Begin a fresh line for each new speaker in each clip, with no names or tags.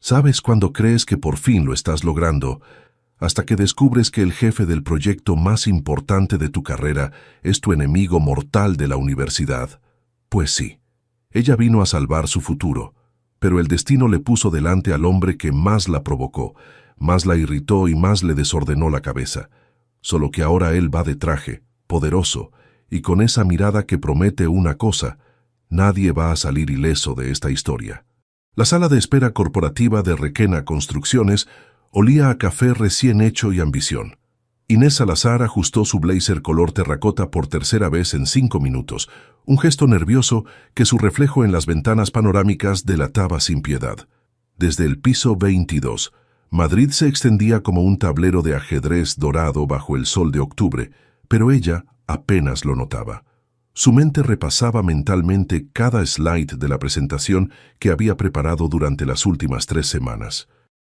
Sabes cuando crees que por fin lo estás logrando, hasta que descubres que el jefe del proyecto más importante de tu carrera es tu enemigo mortal de la universidad. Pues sí, ella vino a salvar su futuro, pero el destino le puso delante al hombre que más la provocó, más la irritó y más le desordenó la cabeza. Solo que ahora él va de traje, poderoso, y con esa mirada que promete una cosa: nadie va a salir ileso de esta historia. La sala de espera corporativa de Requena Construcciones olía a café recién hecho y ambición. Inés Salazar ajustó su blazer color terracota por tercera vez en 5 minutos, un gesto nervioso que su reflejo en las ventanas panorámicas delataba sin piedad. Desde el piso 22, Madrid se extendía como un tablero de ajedrez dorado bajo el sol de octubre, pero ella apenas lo notaba. Su mente repasaba mentalmente cada slide de la presentación que había preparado durante las últimas 3 semanas.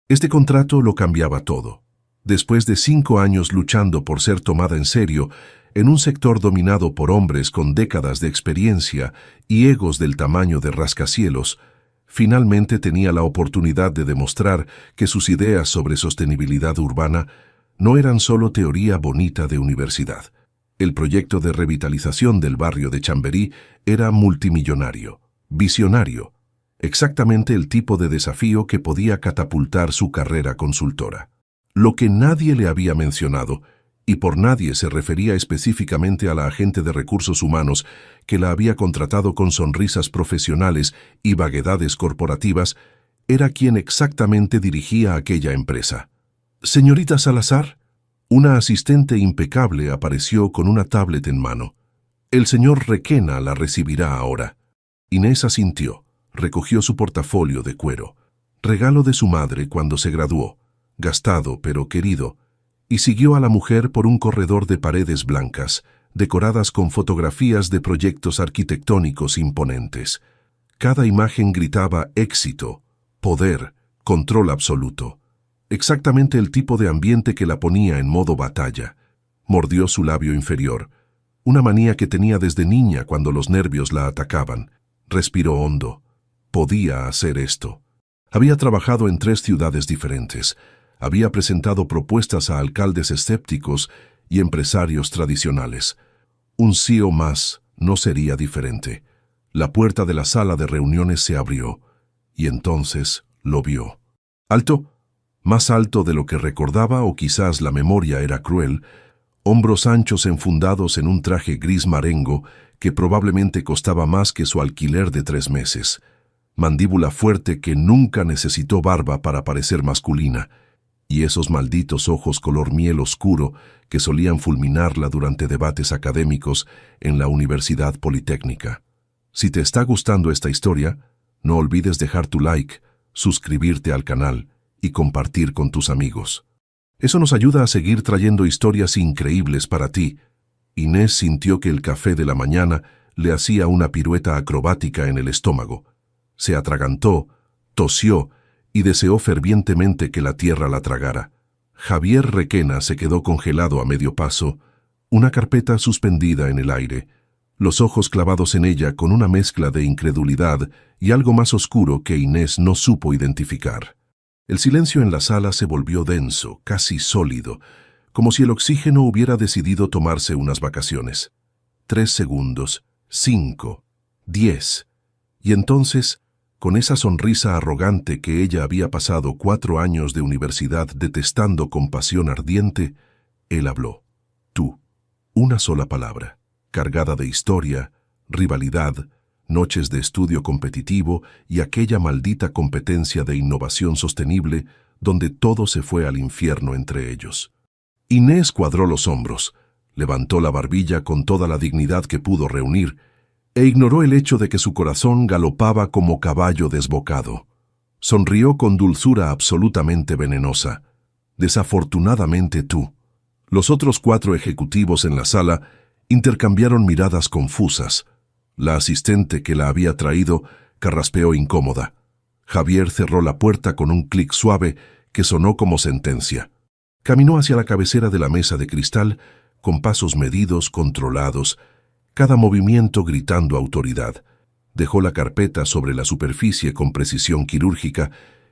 Este contrato lo cambiaba todo. Después de 5 años luchando por ser tomada en serio, en un sector dominado por hombres con décadas de experiencia y egos del tamaño de rascacielos, finalmente tenía la oportunidad de demostrar que sus ideas sobre sostenibilidad urbana no eran solo teoría bonita de universidad. El proyecto de revitalización del barrio de Chamberí era multimillonario, visionario, exactamente el tipo de desafío que podía catapultar su carrera consultora. Lo que nadie le había mencionado, y por nadie se refería específicamente a la agente de recursos humanos que la había contratado con sonrisas profesionales y vaguedades corporativas, era quien exactamente dirigía aquella empresa. «Señorita Salazar», una asistente impecable apareció con una tablet en mano. «El señor Requena la recibirá ahora». Inés asintió, recogió su portafolio de cuero, regalo de su madre cuando se graduó, gastado pero querido, y siguió a la mujer por un corredor de paredes blancas, decoradas con fotografías de proyectos arquitectónicos imponentes. Cada imagen gritaba éxito, poder, control absoluto. Exactamente el tipo de ambiente que la ponía en modo batalla. Mordió su labio inferior, una manía que tenía desde niña cuando los nervios la atacaban. Respiró hondo. Podía hacer esto. Había trabajado en 3 ciudades diferentes. Había presentado propuestas a alcaldes escépticos y empresarios tradicionales. Un sí o más no sería diferente. La puerta de la sala de reuniones se abrió, y entonces lo vio. Alto, más alto de lo que recordaba, o quizás la memoria era cruel, hombros anchos enfundados en un traje gris marengo que probablemente costaba más que su alquiler de 3 meses. Mandíbula fuerte que nunca necesitó barba para parecer masculina, y esos malditos ojos color miel oscuro que solían fulminarla durante debates académicos en la Universidad Politécnica. Si te está gustando esta historia, no olvides dejar tu like, suscribirte al canal y compartir con tus amigos. Eso nos ayuda a seguir trayendo historias increíbles para ti. Inés sintió que el café de la mañana le hacía una pirueta acrobática en el estómago. Se atragantó, tosió y deseó fervientemente que la tierra la tragara. Javier Requena se quedó congelado a medio paso, una carpeta suspendida en el aire, los ojos clavados en ella con una mezcla de incredulidad y algo más oscuro que Inés no supo identificar. El silencio en la sala se volvió denso, casi sólido, como si el oxígeno hubiera decidido tomarse unas vacaciones. 3 segundos, 5, 10, y entonces, con esa sonrisa arrogante que ella había pasado 4 años de universidad detestando con pasión ardiente, él habló. Tú. Una sola palabra, cargada de historia, rivalidad, noches de estudio competitivo y aquella maldita competencia de innovación sostenible donde todo se fue al infierno entre ellos. Inés cuadró los hombros, levantó la barbilla con toda la dignidad que pudo reunir, e ignoró el hecho de que su corazón galopaba como caballo desbocado. Sonrió con dulzura absolutamente venenosa. Desafortunadamente tú. Los otros 4 ejecutivos en la sala intercambiaron miradas confusas. La asistente que la había traído carraspeó incómoda. Javier cerró la puerta con un clic suave que sonó como sentencia. Caminó hacia la cabecera de la mesa de cristal con pasos medidos, controlados, cada movimiento gritando autoridad. Dejó la carpeta sobre la superficie con precisión quirúrgica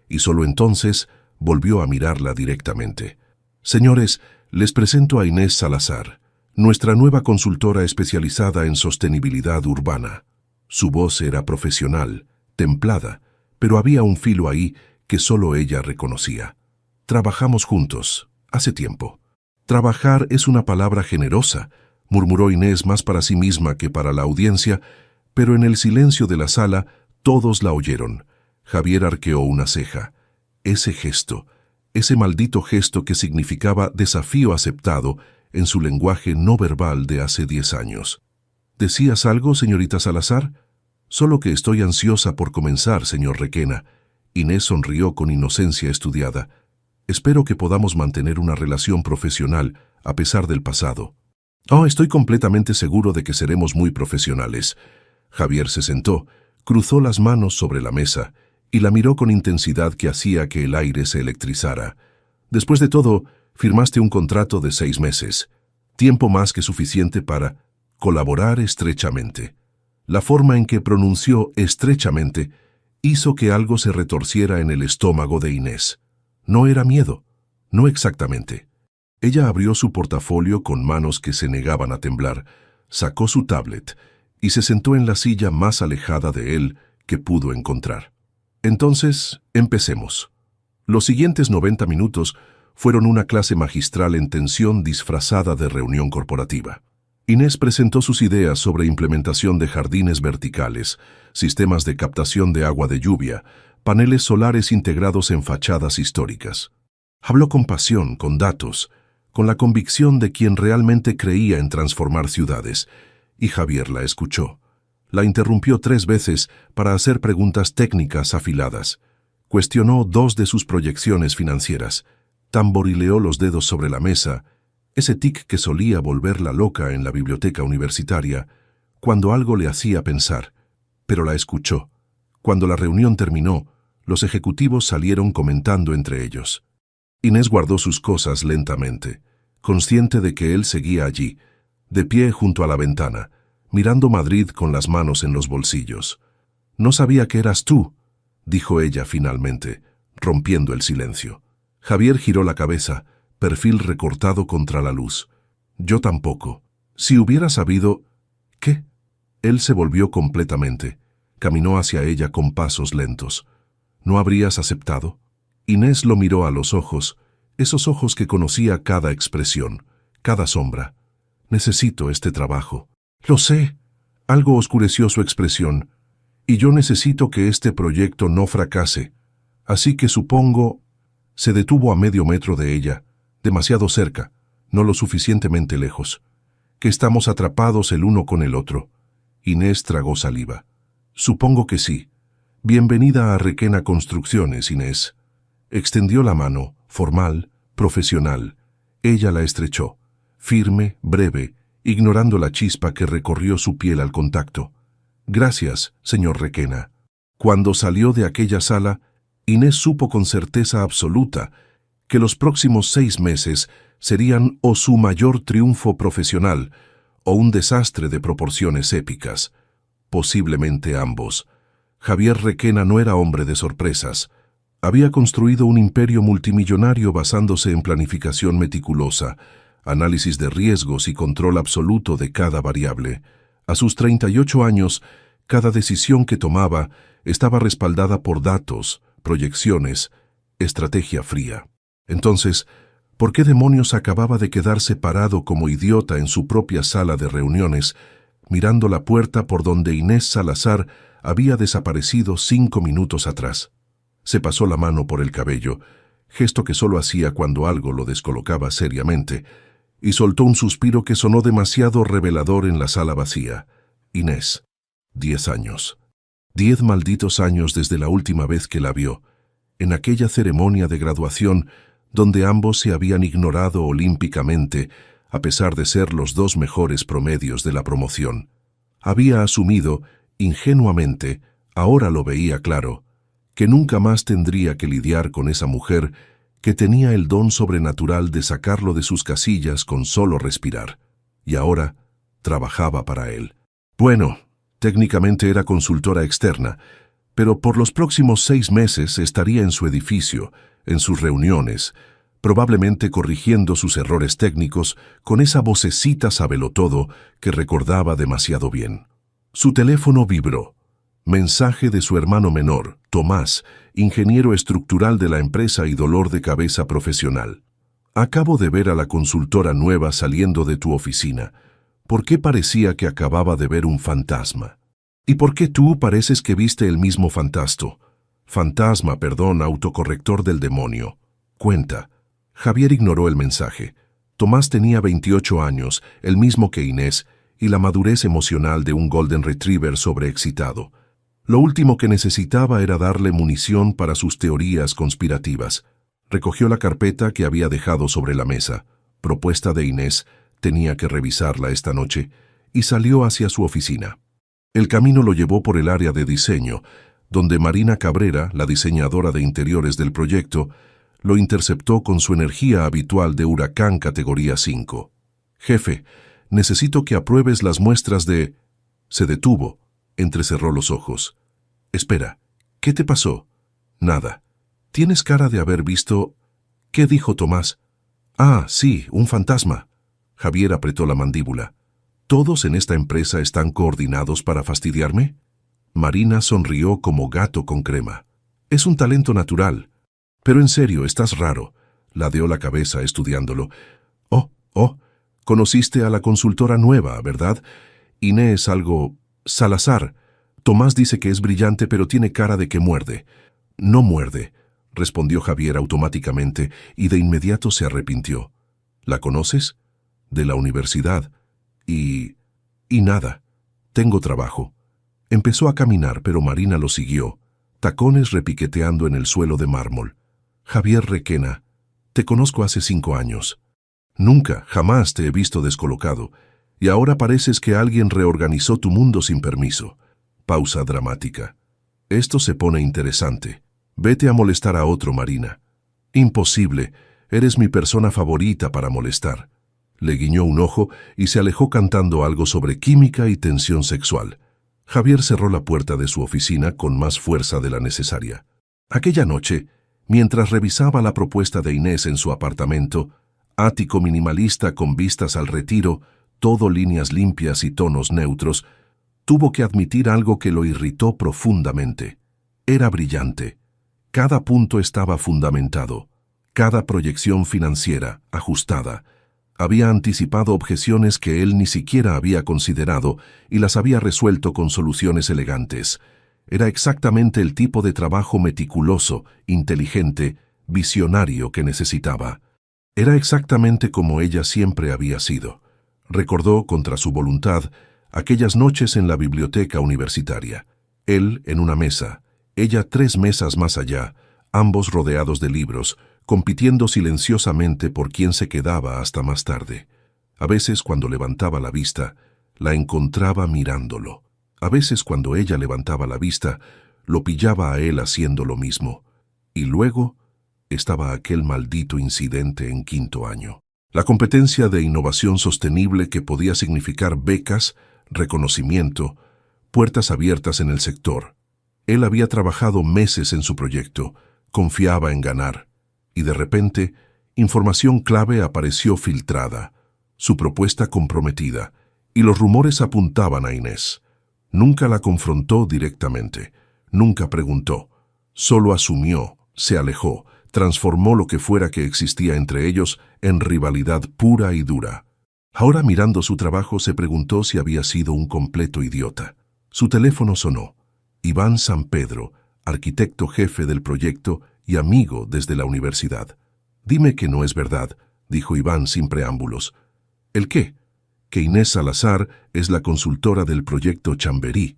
y solo entonces volvió a mirarla directamente. Señores, les presento a Inés Salazar, nuestra nueva consultora especializada en sostenibilidad urbana. Su voz era profesional, templada, pero había un filo ahí que solo ella reconocía. Trabajamos juntos, hace tiempo. Trabajar es una palabra generosa, murmuró Inés más para sí misma que para la audiencia, pero en el silencio de la sala todos la oyeron. Javier arqueó una ceja. Ese gesto, ese maldito gesto que significaba desafío aceptado en su lenguaje no verbal de hace 10 años. ¿Decías algo, señorita Salazar? Solo que estoy ansiosa por comenzar, señor Requena. Inés sonrió con inocencia estudiada. Espero que podamos mantener una relación profesional a pesar del pasado. Oh, estoy completamente seguro de que seremos muy profesionales. Javier se sentó, cruzó las manos sobre la mesa y la miró con intensidad que hacía que el aire se electrizara. Después de todo, firmaste un contrato de 6 meses, tiempo más que suficiente para colaborar estrechamente. La forma en que pronunció estrechamente hizo que algo se retorciera en el estómago de Inés. No era miedo, no exactamente. Ella abrió su portafolio con manos que se negaban a temblar, sacó su tablet y se sentó en la silla más alejada de él que pudo encontrar. Entonces, empecemos. Los siguientes 90 minutos fueron una clase magistral en tensión disfrazada de reunión corporativa. Inés presentó sus ideas sobre implementación de jardines verticales, sistemas de captación de agua de lluvia, paneles solares integrados en fachadas históricas. Habló con pasión, con datos, con la convicción de quien realmente creía en transformar ciudades, y Javier la escuchó. La interrumpió 3 veces para hacer preguntas técnicas afiladas. Cuestionó 2 de sus proyecciones financieras, tamborileó los dedos sobre la mesa, ese tic que solía volverla loca en la biblioteca universitaria, cuando algo le hacía pensar, pero la escuchó. Cuando la reunión terminó, los ejecutivos salieron comentando entre ellos. Inés guardó sus cosas lentamente, consciente de que él seguía allí, de pie junto a la ventana, mirando Madrid con las manos en los bolsillos. «No sabía que eras tú», dijo ella finalmente, rompiendo el silencio. Javier giró la cabeza, perfil recortado contra la luz. «Yo tampoco. Si hubiera sabido...» «¿Qué?» Él se volvió completamente. Caminó hacia ella con pasos lentos. «¿No habrías aceptado?» Inés lo miró a los ojos, esos ojos que conocía cada expresión, cada sombra. «Necesito este trabajo». «Lo sé». Algo oscureció su expresión. «Y yo necesito que este proyecto no fracase. Así que supongo...» Se detuvo a medio metro de ella, demasiado cerca, no lo suficientemente lejos. «Que estamos atrapados el uno con el otro». Inés tragó saliva. «Supongo que sí. Bienvenida a Requena Construcciones, Inés». Extendió la mano, formal, profesional. Ella la estrechó, firme, breve, ignorando la chispa que recorrió su piel al contacto. «Gracias, señor Requena». Cuando salió de aquella sala, Inés supo con certeza absoluta que los próximos 6 meses serían o su mayor triunfo profesional o un desastre de proporciones épicas. Posiblemente ambos. Javier Requena no era hombre de sorpresas. Había construido un imperio multimillonario basándose en planificación meticulosa, análisis de riesgos y control absoluto de cada variable. A sus 38 años, cada decisión que tomaba estaba respaldada por datos, proyecciones, estrategia fría. Entonces, ¿por qué demonios acababa de quedarse parado como idiota en su propia sala de reuniones, mirando la puerta por donde Inés Salazar había desaparecido 5 minutos atrás? Se pasó la mano por el cabello, gesto que solo hacía cuando algo lo descolocaba seriamente, y soltó un suspiro que sonó demasiado revelador en la sala vacía. Inés, 10 años. 10 malditos años desde la última vez que la vio, en aquella ceremonia de graduación donde ambos se habían ignorado olímpicamente, a pesar de ser los 2 mejores promedios de la promoción. Había asumido, ingenuamente, ahora lo veía claro, que nunca más tendría que lidiar con esa mujer que tenía el don sobrenatural de sacarlo de sus casillas con solo respirar. Y ahora trabajaba para él. Bueno, técnicamente era consultora externa, pero por los próximos 6 meses estaría en su edificio, en sus reuniones, probablemente corrigiendo sus errores técnicos con esa vocecita sabelotodo que recordaba demasiado bien. Su teléfono vibró. Mensaje de su hermano menor, Tomás, ingeniero estructural de la empresa y dolor de cabeza profesional. Acabo de ver a la consultora nueva saliendo de tu oficina. ¿Por qué parecía que acababa de ver un fantasma? ¿Y por qué tú pareces que viste el mismo fantasma, perdón, autocorrector del demonio? Cuenta. Javier ignoró el mensaje. Tomás tenía 28 años, el mismo que Inés, y la madurez emocional de un Golden Retriever sobreexcitado. Lo último que necesitaba era darle munición para sus teorías conspirativas. Recogió la carpeta que había dejado sobre la mesa. Propuesta de Inés, tenía que revisarla esta noche, y salió hacia su oficina. El camino lo llevó por el área de diseño, donde Marina Cabrera, la diseñadora de interiores del proyecto, lo interceptó con su energía habitual de huracán categoría 5. «Jefe, necesito que apruebes las muestras de...». Se detuvo, entrecerró los ojos. «Espera, ¿qué te pasó?» «Nada. Tienes cara de haber visto...». «¿Qué dijo Tomás?» «Ah, sí, un fantasma». Javier apretó la mandíbula. ¿Todos en esta empresa están coordinados para fastidiarme? Marina sonrió como gato con crema. Es un talento natural. Pero en serio, estás raro. Ladeó la cabeza estudiándolo. Oh, conociste a la consultora nueva, ¿verdad? Inés algo... Salazar. Tomás dice que es brillante, pero tiene cara de que muerde. No muerde, respondió Javier automáticamente y de inmediato se arrepintió. ¿La conoces? De la universidad. Y nada. Tengo trabajo. Empezó a caminar, pero Marina lo siguió, tacones repiqueteando en el suelo de mármol. Javier Requena, te conozco hace 5 años. Nunca, jamás te he visto descolocado, y ahora pareces que alguien reorganizó tu mundo sin permiso. Pausa dramática. Esto se pone interesante. Vete a molestar a otro, Marina. Imposible, eres mi persona favorita para molestar. Le guiñó un ojo y se alejó cantando algo sobre química y tensión sexual. Javier cerró la puerta de su oficina con más fuerza de la necesaria. Aquella noche, mientras revisaba la propuesta de Inés en su apartamento, ático minimalista con vistas al retiro, todo líneas limpias y tonos neutros, tuvo que admitir algo que lo irritó profundamente. Era brillante. Cada punto estaba fundamentado, cada proyección financiera, ajustada. Había anticipado objeciones que él ni siquiera había considerado y las había resuelto con soluciones elegantes. Era exactamente el tipo de trabajo meticuloso, inteligente, visionario que necesitaba. Era exactamente como ella siempre había sido. Recordó, contra su voluntad, aquellas noches en la biblioteca universitaria. Él en una mesa, ella 3 mesas más allá, ambos rodeados de libros, compitiendo silenciosamente por quién se quedaba hasta más tarde. A veces, cuando levantaba la vista, la encontraba mirándolo. A veces, cuando ella levantaba la vista, lo pillaba a él haciendo lo mismo. Y luego estaba aquel maldito incidente en 5º año. La competencia de innovación sostenible que podía significar becas, reconocimiento, puertas abiertas en el sector. Él había trabajado meses en su proyecto, confiaba en ganar. Y de repente, información clave apareció filtrada, su propuesta comprometida, y los rumores apuntaban a Inés. Nunca la confrontó directamente, nunca preguntó, solo asumió, se alejó, transformó lo que fuera que existía entre ellos en rivalidad pura y dura. Ahora, mirando su trabajo, se preguntó si había sido un completo idiota. Su teléfono sonó. Iván San Pedro, arquitecto jefe del proyecto y amigo desde la universidad. «Dime que no es verdad», dijo Iván sin preámbulos. «¿El qué?» «Que Inés Salazar es la consultora del proyecto Chamberí».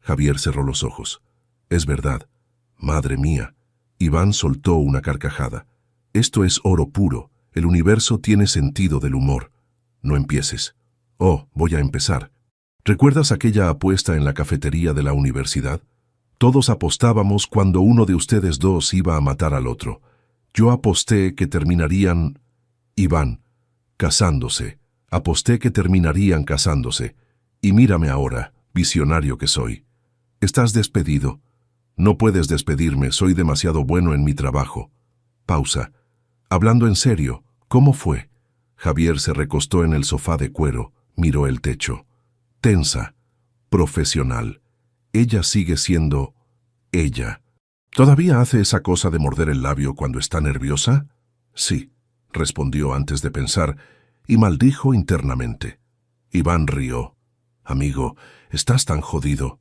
Javier cerró los ojos. «Es verdad. Madre mía». Iván soltó una carcajada. «Esto es oro puro. El universo tiene sentido del humor. No empieces». «Oh, voy a empezar. ¿Recuerdas aquella apuesta en la cafetería de la universidad? Todos apostábamos cuando uno de ustedes dos iba a matar al otro. Yo aposté que terminarían... Iván, casándose. Aposté que terminarían casándose. Y mírame ahora, visionario que soy. Estás despedido. No puedes despedirme, soy demasiado bueno en mi trabajo. Pausa. Hablando en serio, ¿cómo fue? Javier se recostó en el sofá de cuero, miró el techo. Tensa, profesional. Ella sigue siendo ella. ¿Todavía hace esa cosa de morder el labio cuando está nerviosa? Sí, respondió antes de pensar, y maldijo internamente. Iván rió. Amigo, estás tan jodido.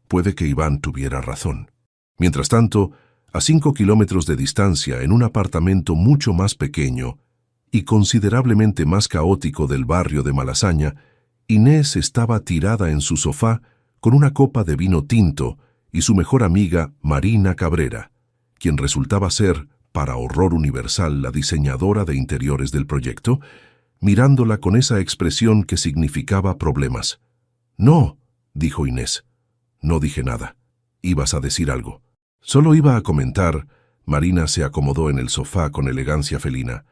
Puede que Iván tuviera razón. Mientras tanto, a 5 kilómetros de distancia, en un apartamento mucho más pequeño y considerablemente más caótico del barrio de Malasaña, Inés estaba tirada en su sofá con una copa de vino tinto y su mejor amiga, Marina Cabrera, quien resultaba ser, para horror universal, la diseñadora de interiores del proyecto, mirándola con esa expresión que significaba problemas. «No», dijo Inés. «No dije nada. Ibas a decir algo». «Solo iba a comentar», Marina se acomodó en el sofá con elegancia felina,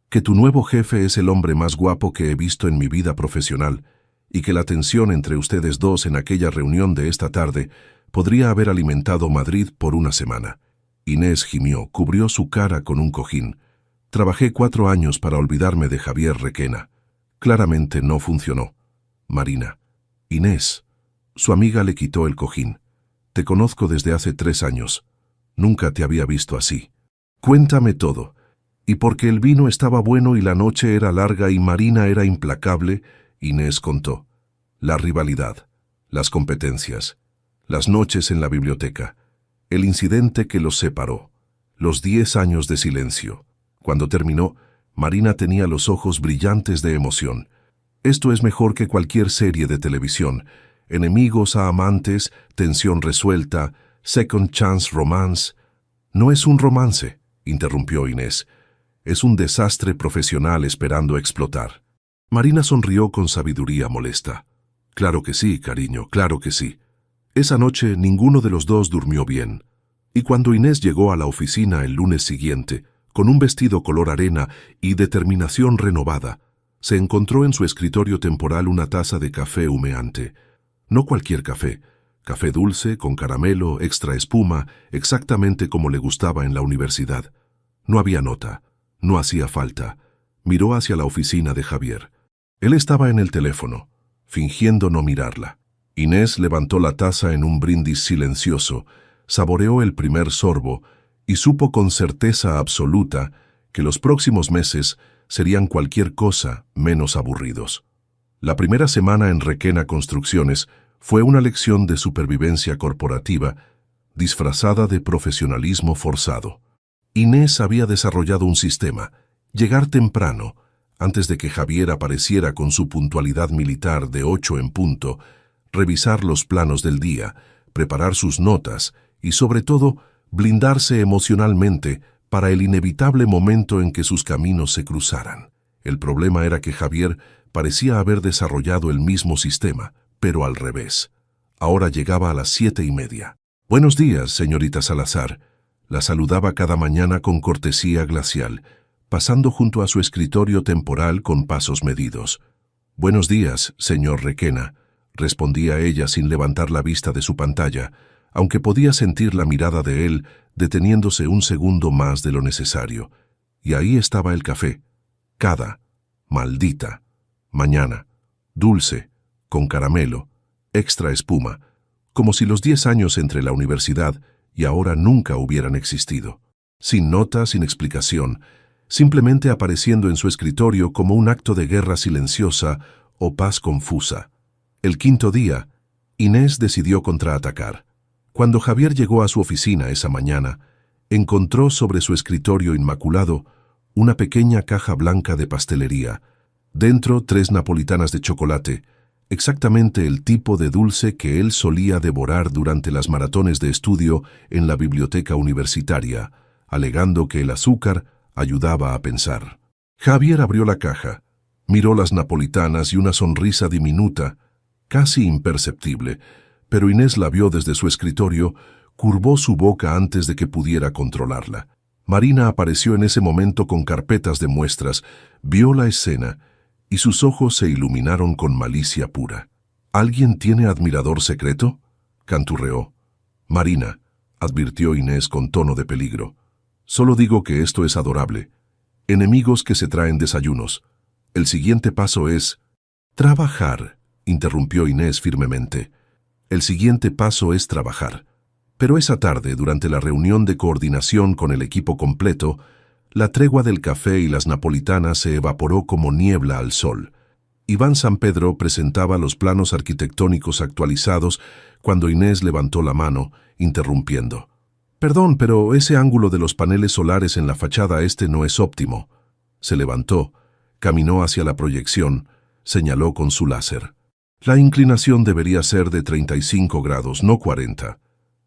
«que tu nuevo jefe es el hombre más guapo que he visto en mi vida profesional y que la tensión entre ustedes dos en aquella reunión de esta tarde podría haber alimentado Madrid por una semana». Inés gimió, cubrió su cara con un cojín. «Trabajé 4 años para olvidarme de Javier Requena. Claramente no funcionó». «Marina». «Inés». Su amiga le quitó el cojín. «Te conozco desde hace 3 años. Nunca te había visto así. Cuéntame todo». Y porque el vino estaba bueno y la noche era larga y Marina era implacable, Inés contó. La rivalidad, las competencias, las noches en la biblioteca, el incidente que los separó, los 10 años de silencio. Cuando terminó, Marina tenía los ojos brillantes de emoción. «Esto es mejor que cualquier serie de televisión. Enemigos a amantes, tensión resuelta, second chance romance». «No es un romance», interrumpió Inés. «Es un desastre profesional esperando explotar». Marina sonrió con sabiduría molesta. «Claro que sí, cariño, claro que sí». Esa noche ninguno de los dos durmió bien. Y cuando Inés llegó a la oficina el lunes siguiente, con un vestido color arena y determinación renovada, se encontró en su escritorio temporal una taza de café humeante. No cualquier café. Café dulce, con caramelo, extra espuma, exactamente como le gustaba en la universidad. No había nota. No hacía falta. Miró hacia la oficina de Javier. Él estaba en el teléfono, fingiendo no mirarla. Inés levantó la taza en un brindis silencioso, saboreó el primer sorbo y supo con certeza absoluta que los próximos meses serían cualquier cosa menos aburridos. La primera semana en Requena Construcciones fue una lección de supervivencia corporativa disfrazada de profesionalismo forzado. Inés había desarrollado un sistema: llegar temprano, antes de que Javier apareciera con su puntualidad militar de 8 en punto, revisar los planos del día, preparar sus notas y, sobre todo, blindarse emocionalmente para el inevitable momento en que sus caminos se cruzaran. El problema era que Javier parecía haber desarrollado el mismo sistema, pero al revés. Ahora llegaba a las 7:30. «Buenos días, señorita Salazar». La saludaba cada mañana con cortesía glacial, pasando junto a su escritorio temporal con pasos medidos. «Buenos días, señor Requena», respondía ella sin levantar la vista de su pantalla, aunque podía sentir la mirada de él deteniéndose un segundo más de lo necesario. Y ahí estaba el café. Cada maldita mañana, dulce, con caramelo, extra espuma, como si los 10 años entre la universidad y ahora nunca hubieran existido. Sin nota, sin explicación, simplemente apareciendo en su escritorio como un acto de guerra silenciosa o paz confusa. El 5.º día, Inés decidió contraatacar. Cuando Javier llegó a su oficina esa mañana, encontró sobre su escritorio inmaculado una pequeña caja blanca de pastelería. Dentro 3 napolitanas de chocolate, exactamente el tipo de dulce que él solía devorar durante las maratones de estudio en la biblioteca universitaria, alegando que el azúcar ayudaba a pensar. Javier abrió la caja, miró las napolitanas y una sonrisa diminuta, casi imperceptible, pero Inés la vio desde su escritorio, curvó su boca antes de que pudiera controlarla. Marina apareció en ese momento con carpetas de muestras, vio la escena y sus ojos se iluminaron con malicia pura. «¿Alguien tiene admirador secreto?», canturreó. «Marina, advirtió Inés con tono de peligro. Solo digo que esto es adorable. Enemigos que se traen desayunos. El siguiente paso es... Trabajar, interrumpió Inés firmemente. El siguiente paso es trabajar. Pero esa tarde, durante la reunión de coordinación con el equipo completo, la tregua del café y las napolitanas se evaporó como niebla al sol. Iván San Pedro presentaba los planos arquitectónicos actualizados cuando Inés levantó la mano, interrumpiendo. «Perdón, pero ese ángulo de los paneles solares en la fachada este no es óptimo». Se levantó, caminó hacia la proyección, señaló con su láser. «La inclinación debería ser de 35 grados, no 40.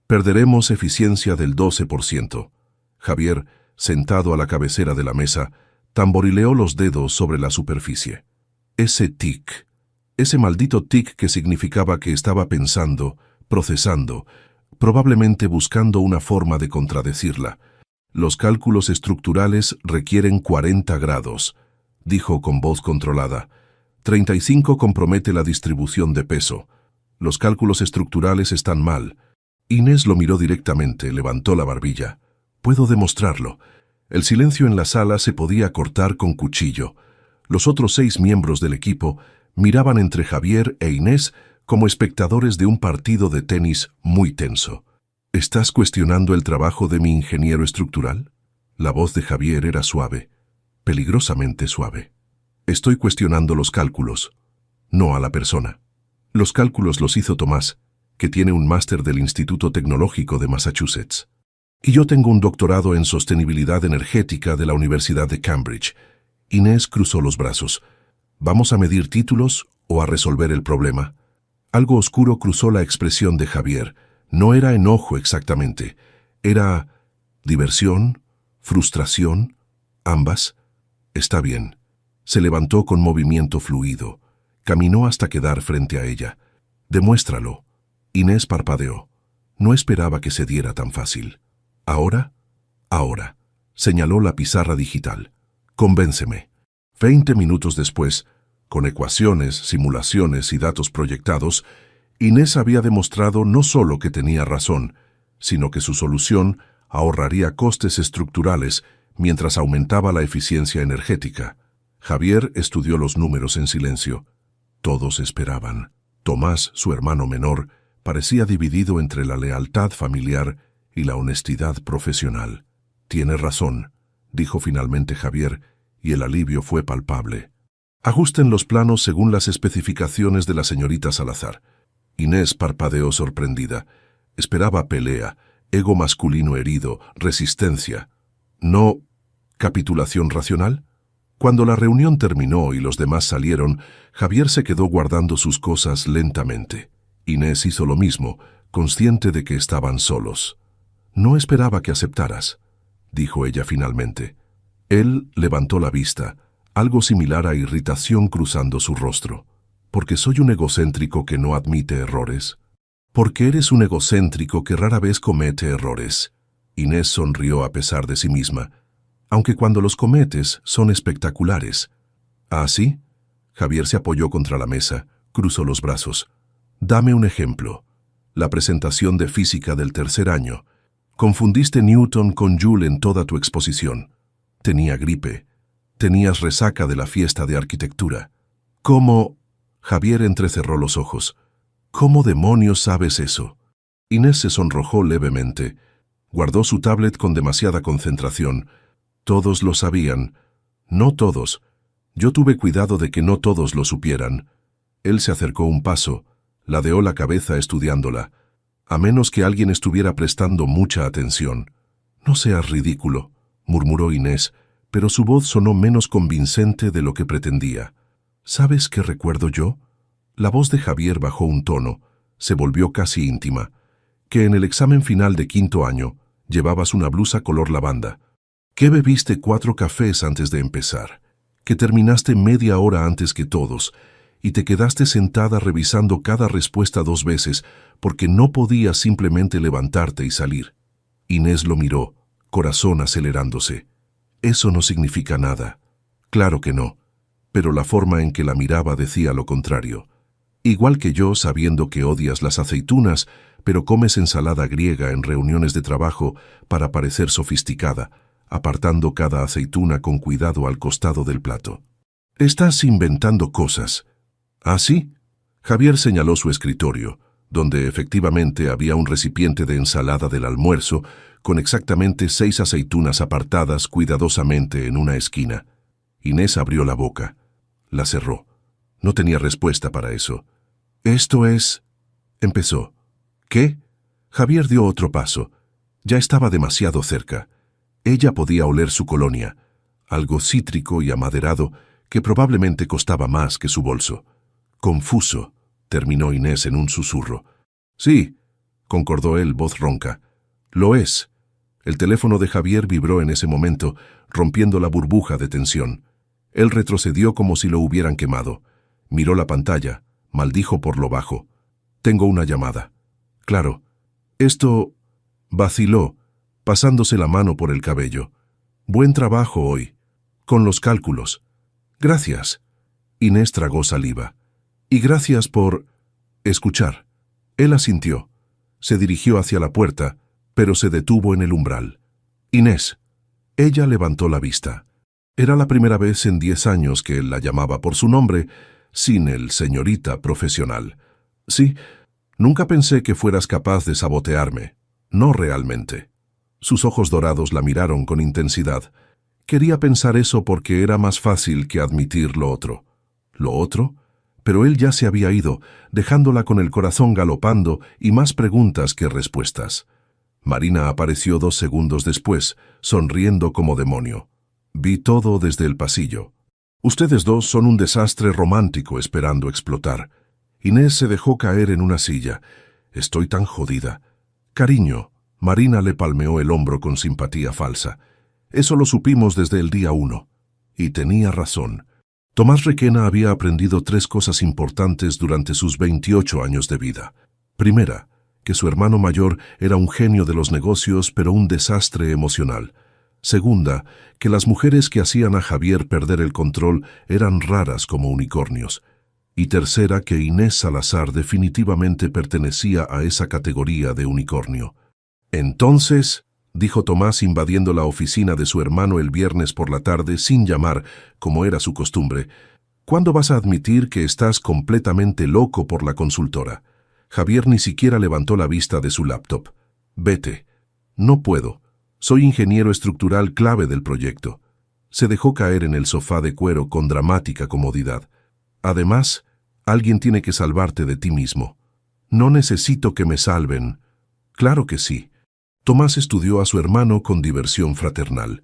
Perderemos eficiencia del 12%. Javier, sentado a la cabecera de la mesa, tamborileó los dedos sobre la superficie. Ese tic, ese maldito tic que significaba que estaba pensando, procesando, probablemente buscando una forma de contradecirla. Los cálculos estructurales requieren 40 grados, dijo con voz controlada. 35 compromete la distribución de peso. Los cálculos estructurales están mal. Inés lo miró directamente, levantó la barbilla. Puedo demostrarlo. El silencio en la sala se podía cortar con cuchillo. Los otros 6 miembros del equipo miraban entre Javier e Inés como espectadores de un partido de tenis muy tenso. ¿Estás cuestionando el trabajo de mi ingeniero estructural? La voz de Javier era suave, peligrosamente suave. Estoy cuestionando los cálculos, no a la persona. Los cálculos los hizo Tomás, que tiene un máster del Instituto Tecnológico de Massachusetts. Y yo tengo un doctorado en sostenibilidad energética de la Universidad de Cambridge. Inés cruzó los brazos. ¿Vamos a medir títulos o a resolver el problema? Algo oscuro cruzó la expresión de Javier. No era enojo exactamente. Era diversión, frustración, ambas. Está bien. Se levantó con movimiento fluido. Caminó hasta quedar frente a ella. Demuéstralo. Inés parpadeó. No esperaba que se diera tan fácil. ¿Ahora? Ahora. Señaló la pizarra digital. Convénceme. 20 minutos después, con ecuaciones, simulaciones y datos proyectados, Inés había demostrado no solo que tenía razón, sino que su solución ahorraría costes estructurales mientras aumentaba la eficiencia energética. Javier estudió los números en silencio. Todos esperaban. Tomás, su hermano menor, parecía dividido entre la lealtad familiar y la honestidad profesional. «Tiene razón», dijo finalmente Javier, y el alivio fue palpable. «Ajusten los planos según las especificaciones de la señorita Salazar». Inés parpadeó sorprendida. Esperaba pelea, ego masculino herido, resistencia. ¿No capitulación racional? Cuando la reunión terminó y los demás salieron, Javier se quedó guardando sus cosas lentamente. Inés hizo lo mismo, consciente de que estaban solos. «No esperaba que aceptaras», dijo ella finalmente. Él levantó la vista, algo similar a irritación cruzando su rostro. «¿Porque soy un egocéntrico que no admite errores?» «Porque eres un egocéntrico que rara vez comete errores». Inés sonrió a pesar de sí misma. «Aunque cuando los cometes son espectaculares». «¿Ah, sí?» Javier se apoyó contra la mesa, cruzó los brazos. «Dame un ejemplo. La presentación de física del tercer año. Confundiste Newton con Joule en toda tu exposición. Tenía gripe. Tenías resaca de la fiesta de arquitectura. ¿Cómo...» Javier entrecerró los ojos. «¿Cómo demonios sabes eso?» Inés se sonrojó levemente. Guardó su tablet con demasiada concentración. Todos lo sabían. No todos. Yo tuve cuidado de que no todos lo supieran. Él se acercó un paso, ladeó la cabeza estudiándola. A menos que alguien estuviera prestando mucha atención. «No seas ridículo», murmuró Inés, pero su voz sonó menos convincente de lo que pretendía. «¿Sabes qué recuerdo yo?» La voz de Javier bajó un tono, se volvió casi íntima. «Que en el examen final de quinto año llevabas una blusa color lavanda. Que bebiste 4 cafés antes de empezar. Que terminaste media hora antes que todos y te quedaste sentada revisando cada respuesta 2 veces porque no podías simplemente levantarte y salir». Inés lo miró, corazón acelerándose. «Eso no significa nada». «Claro que no», pero la forma en que la miraba decía lo contrario. «Igual que yo, sabiendo que odias las aceitunas, pero comes ensalada griega en reuniones de trabajo para parecer sofisticada, apartando cada aceituna con cuidado al costado del plato. Estás inventando cosas. ¿Ah, sí? Javier señaló su escritorio, donde efectivamente había un recipiente de ensalada del almuerzo con exactamente 6 aceitunas apartadas cuidadosamente en una esquina. Inés abrió la boca. La cerró. No tenía respuesta para eso. «Esto es...» empezó. «¿Qué?» Javier dio otro paso. Ya estaba demasiado cerca. Ella podía oler su colonia, algo cítrico y amaderado que probablemente costaba más que su bolso. «Confuso», terminó Inés en un susurro. «Sí», concordó él, voz ronca. «Lo es». El teléfono de Javier vibró en ese momento, rompiendo la burbuja de tensión. Él retrocedió como si lo hubieran quemado. Miró la pantalla, maldijo por lo bajo. «Tengo una llamada». «Claro». «Esto...» vaciló, pasándose la mano por el cabello. «Buen trabajo hoy. Con los cálculos». «Gracias». Inés tragó saliva. «Y gracias por... escuchar». Él asintió. Se dirigió hacia la puerta, pero se detuvo en el umbral. «Inés». Ella levantó la vista. Era la primera vez en 10 años que él la llamaba por su nombre, sin el señorita profesional. «Sí, nunca pensé que fueras capaz de sabotearme. No realmente». Sus ojos dorados la miraron con intensidad. Quería pensar eso porque era más fácil que admitir lo otro. ¿Lo otro? Pero él ya se había ido, dejándola con el corazón galopando y más preguntas que respuestas. Marina apareció 2 segundos después, sonriendo como demonio. Vi todo desde el pasillo. «Ustedes dos son un desastre romántico esperando explotar». Inés se dejó caer en una silla. «Estoy tan jodida». «Cariño», Marina le palmeó el hombro con simpatía falsa. «Eso lo supimos desde el día 1». Y tenía razón. Tomás Requena había aprendido 3 cosas importantes durante sus 28 años de vida. Primera, que su hermano mayor era un genio de los negocios, pero un desastre emocional. Segunda, que las mujeres que hacían a Javier perder el control eran raras como unicornios. Y tercera, que Inés Salazar definitivamente pertenecía a esa categoría de unicornio. «Entonces», dijo Tomás invadiendo la oficina de su hermano el viernes por la tarde sin llamar, como era su costumbre, «¿cuándo vas a admitir que estás completamente loco por la consultora?» Javier ni siquiera levantó la vista de su laptop. «Vete». «No puedo. Soy ingeniero estructural clave del proyecto». Se dejó caer en el sofá de cuero con dramática comodidad. «Además, alguien tiene que salvarte de ti mismo». «No necesito que me salven». «Claro que sí». Tomás estudió a su hermano con diversión fraternal.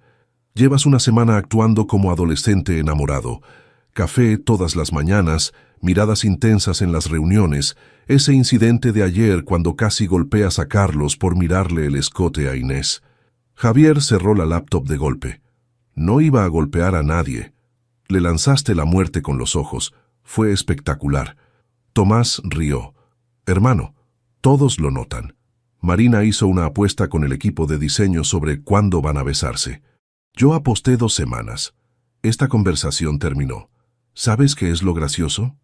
«Llevas una semana actuando como adolescente enamorado. Café todas las mañanas, miradas intensas en las reuniones, ese incidente de ayer cuando casi golpeas a Carlos por mirarle el escote a Inés». Javier cerró la laptop de golpe. «No iba a golpear a nadie. Le lanzaste la muerte con los ojos. Fue espectacular». Tomás rió. «Hermano, todos lo notan». Marina hizo una apuesta con el equipo de diseño sobre cuándo van a besarse. Yo aposté 2 semanas. Esta conversación terminó. ¿Sabes qué es lo gracioso?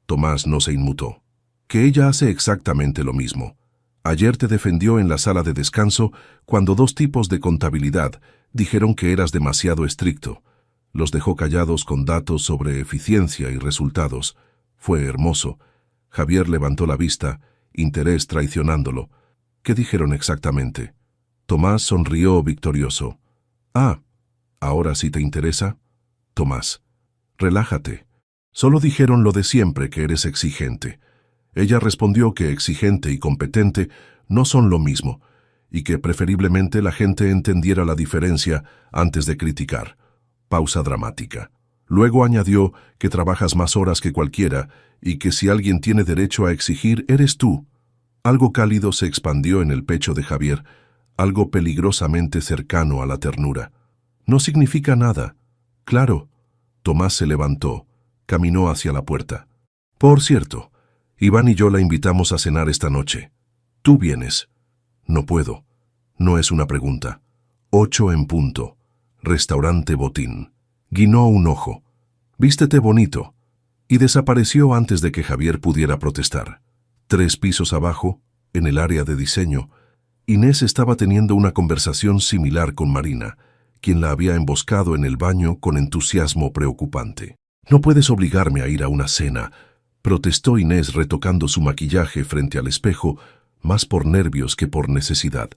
Tomás no se inmutó. Que ella hace exactamente lo mismo. Ayer te defendió en la sala de descanso cuando 2 tipos de contabilidad dijeron que eras demasiado estricto. Los dejó callados con datos sobre eficiencia y resultados. Fue hermoso. Javier levantó la vista, interés traicionándolo. ¿Qué dijeron exactamente? Tomás sonrió victorioso. «Ah, ¿ahora sí te interesa?» Tomás: «Relájate. Solo dijeron lo de siempre, que eres exigente». Ella respondió que exigente y competente no son lo mismo, y que preferiblemente la gente entendiera la diferencia antes de criticar. Pausa dramática. Luego añadió que trabajas más horas que cualquiera y que si alguien tiene derecho a exigir, eres tú. Algo cálido se expandió en el pecho de Javier, algo peligrosamente cercano a la ternura. «No significa nada». «Claro». Tomás se levantó, caminó hacia la puerta. «Por cierto, Iván y yo la invitamos a cenar esta noche. ¿Tú vienes?» «No puedo». «No es una pregunta». 8 en punto. Restaurante Botín. Guiñó un ojo. «Vístete bonito». Y desapareció antes de que Javier pudiera protestar. 3 pisos abajo, En el área de diseño, Inés estaba teniendo una conversación similar con Marina, quien la había emboscado en el baño con entusiasmo preocupante. «No puedes obligarme a ir a una cena», protestó Inés retocando su maquillaje frente al espejo, más por nervios que por necesidad.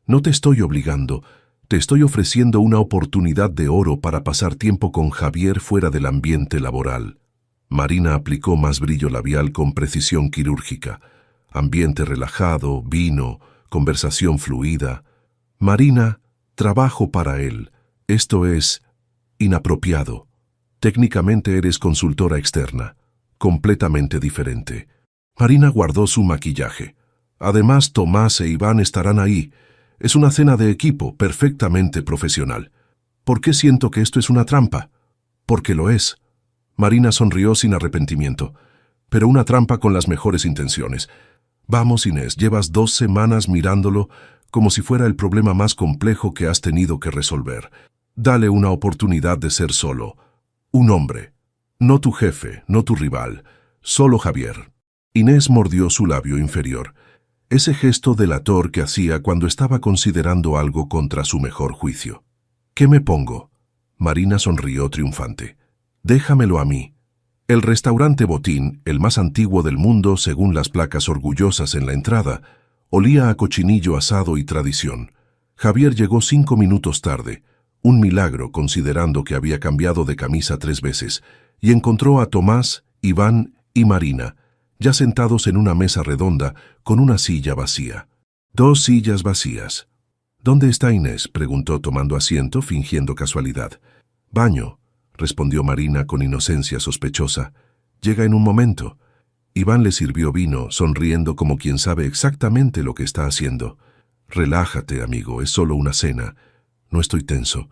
«No te estoy obligando, te estoy ofreciendo una oportunidad de oro para pasar tiempo con Javier fuera del ambiente laboral». Marina aplicó más brillo labial con precisión quirúrgica. Ambiente relajado, vino, conversación fluida. «Marina, trabajo para él. Esto es inapropiado. Técnicamente eres consultora externa. Completamente diferente». Marina guardó su maquillaje. «Además, Tomás e Iván estarán ahí. Es una cena de equipo, perfectamente profesional. ¿Por qué siento que esto es una trampa? Porque lo es». Marina sonrió sin arrepentimiento. «Pero una trampa con las mejores intenciones. Vamos, Inés, llevas 2 semanas mirándolo como si fuera el problema más complejo que has tenido que resolver. Dale una oportunidad de ser solo. Un hombre. No tu jefe, no tu rival. Solo Javier». Inés mordió su labio inferior. Ese gesto delator que hacía cuando estaba considerando algo contra su mejor juicio. «¿Qué me pongo?» Marina sonrió triunfante. «Déjamelo a mí». El restaurante Botín, el más antiguo del mundo según las placas orgullosas en la entrada, olía a cochinillo asado y tradición. Javier llegó 5 minutos tarde, un milagro considerando que había cambiado de camisa 3 veces, y encontró a Tomás, Iván y Marina, ya sentados en una mesa redonda con una silla vacía. 2 sillas vacías. «¿Dónde está Inés?», preguntó tomando asiento, fingiendo casualidad. «Baño», respondió Marina con inocencia sospechosa. «Llega en un momento». Iván le sirvió vino, sonriendo como quien sabe exactamente lo que está haciendo. «Relájate, amigo, es solo una cena. No estoy tenso.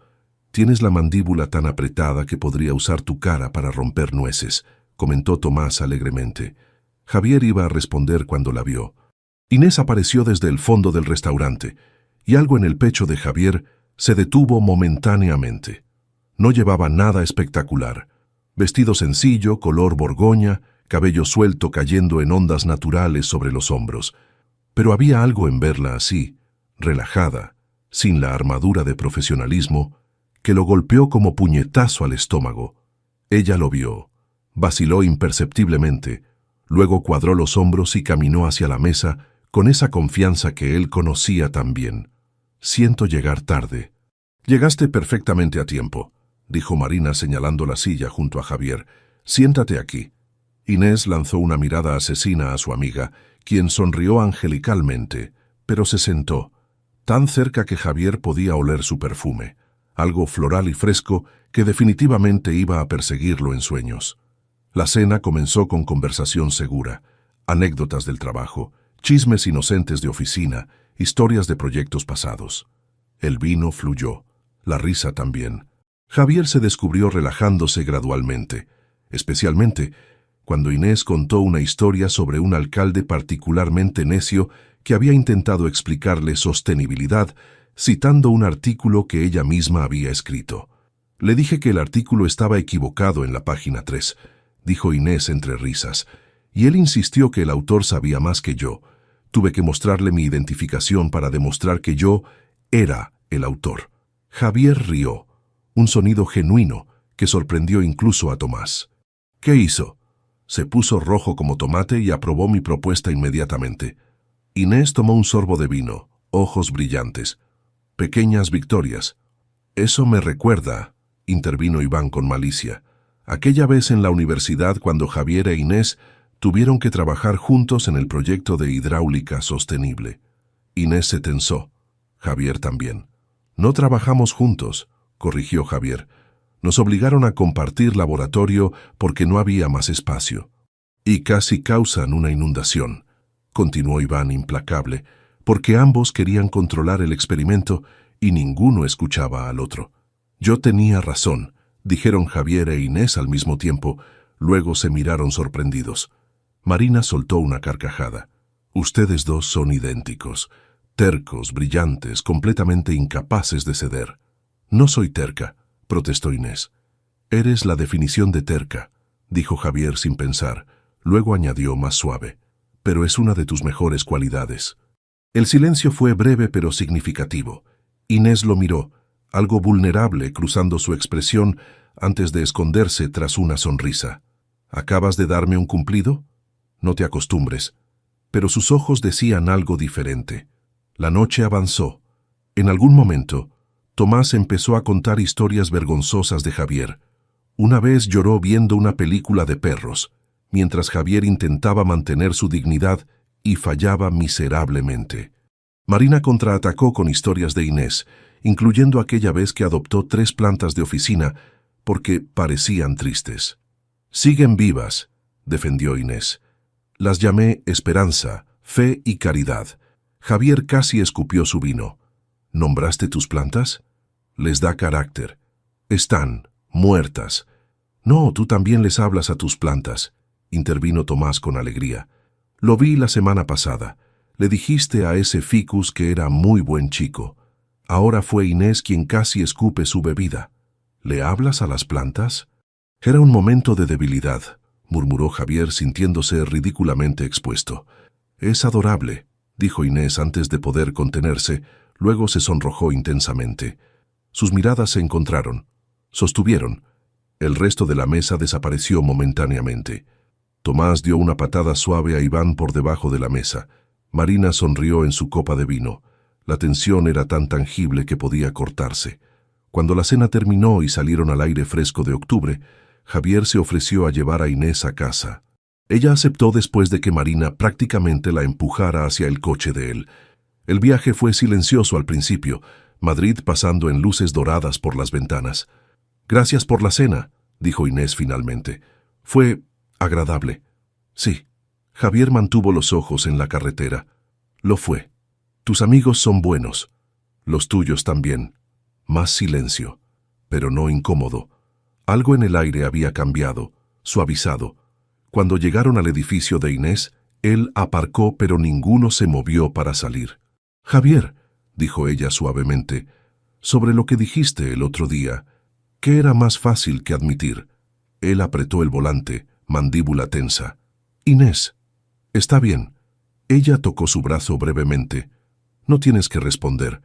Tienes la mandíbula tan apretada que podría usar tu cara para romper nueces», comentó Tomás alegremente. Javier iba a responder cuando la vio. Inés apareció desde el fondo del restaurante, y algo en el pecho de Javier se detuvo momentáneamente. No llevaba nada espectacular. Vestido sencillo, color borgoña, cabello suelto cayendo en ondas naturales sobre los hombros. Pero había algo en verla así, relajada, sin la armadura de profesionalismo, que lo golpeó como puñetazo al estómago. Ella lo vio. Vaciló imperceptiblemente. Luego cuadró los hombros y caminó hacia la mesa con esa confianza que él conocía tan bien. «Siento llegar tarde». «Llegaste perfectamente a tiempo», dijo Marina señalando la silla junto a Javier. «Siéntate aquí». Inés lanzó una mirada asesina a su amiga, quien sonrió angelicalmente, pero se sentó, tan cerca que Javier podía oler su perfume, algo floral y fresco que definitivamente iba a perseguirlo en sueños. La cena comenzó con conversación segura, anécdotas del trabajo, chismes inocentes de oficina, historias de proyectos pasados. El vino fluyó, la risa también. Javier se descubrió relajándose gradualmente, especialmente cuando Inés contó una historia sobre un alcalde particularmente necio que había intentado explicarle sostenibilidad citando un artículo que ella misma había escrito. «Le dije que el artículo estaba equivocado en la página 3», dijo Inés entre risas, y él insistió que el autor sabía más que yo. Tuve que mostrarle mi identificación para demostrar que yo era el autor. Javier rió, un sonido genuino que sorprendió incluso a Tomás. «¿Qué hizo?» Se puso rojo como tomate y aprobó mi propuesta inmediatamente. Inés tomó un sorbo de vino, ojos brillantes. «Pequeñas victorias». «Eso me recuerda», intervino Iván con malicia, «aquella vez en la universidad cuando Javier e Inés tuvieron que trabajar juntos en el proyecto de hidráulica sostenible». Inés se tensó. Javier también. «No trabajamos juntos», corrigió Javier. «Nos obligaron a compartir laboratorio porque no había más espacio». «Y casi causan una inundación», continuó Iván implacable, «porque ambos querían controlar el experimento y ninguno escuchaba al otro». «Yo tenía razón», dijeron Javier e Inés al mismo tiempo. Luego se miraron sorprendidos. Marina soltó una carcajada. «Ustedes dos son idénticos, tercos, brillantes, completamente incapaces de ceder». «No soy terca», protestó Inés. «Eres la definición de terca», dijo Javier sin pensar. Luego añadió más suave. pero es una de tus mejores cualidades. El silencio fue breve pero significativo. Inés lo miró, algo vulnerable cruzando su expresión antes de esconderse tras una sonrisa. ¿Acabas de darme un cumplido? No te acostumbres. Pero sus ojos decían algo diferente. La noche avanzó. En algún momento, Tomás empezó a contar historias vergonzosas de Javier. Una vez lloró viendo una película de perros, mientras Javier intentaba mantener su dignidad y fallaba miserablemente. Marina contraatacó con historias de Inés, incluyendo aquella vez que adoptó 3 plantas de oficina porque parecían tristes. «Siguen vivas», defendió Inés. «Las llamé esperanza, fe y caridad». Javier casi escupió su vino. «¿Nombraste tus plantas? Les da carácter. Están muertas». «No, tú también les hablas a tus plantas», intervino Tomás con alegría. «Lo vi la semana pasada. Le dijiste a ese ficus que era muy buen chico. Ahora fue Inés quien casi escupe su bebida. ¿Le hablas a las plantas?» «Era un momento de debilidad», murmuró Javier sintiéndose ridículamente expuesto. «Es adorable», dijo Inés antes de poder contenerse, luego se sonrojó intensamente. Sus miradas se encontraron. Sostuvieron. El resto de la mesa desapareció momentáneamente. Tomás dio una patada suave a Iván por debajo de la mesa. Marina sonrió en su copa de vino. La tensión era tan tangible que podía cortarse. Cuando la cena terminó y salieron al aire fresco de octubre, Javier se ofreció a llevar a Inés a casa. Ella aceptó después de que Marina prácticamente la empujara hacia el coche de él. El viaje fue silencioso al principio, Madrid pasando en luces doradas por las ventanas. «Gracias por la cena», dijo Inés finalmente. «Fue agradable». «Sí». Javier mantuvo los ojos en la carretera. «Lo fue. Tus amigos son buenos. Los tuyos también». Más silencio, pero no incómodo. Algo en el aire había cambiado, suavizado. Cuando llegaron al edificio de Inés, él aparcó, pero ninguno se movió para salir. «Javier», dijo ella suavemente, «sobre lo que dijiste el otro día, ¿qué era más fácil que admitir?» Él apretó el volante, mandíbula tensa. «Inés, está bien». Ella tocó su brazo brevemente. «No tienes que responder».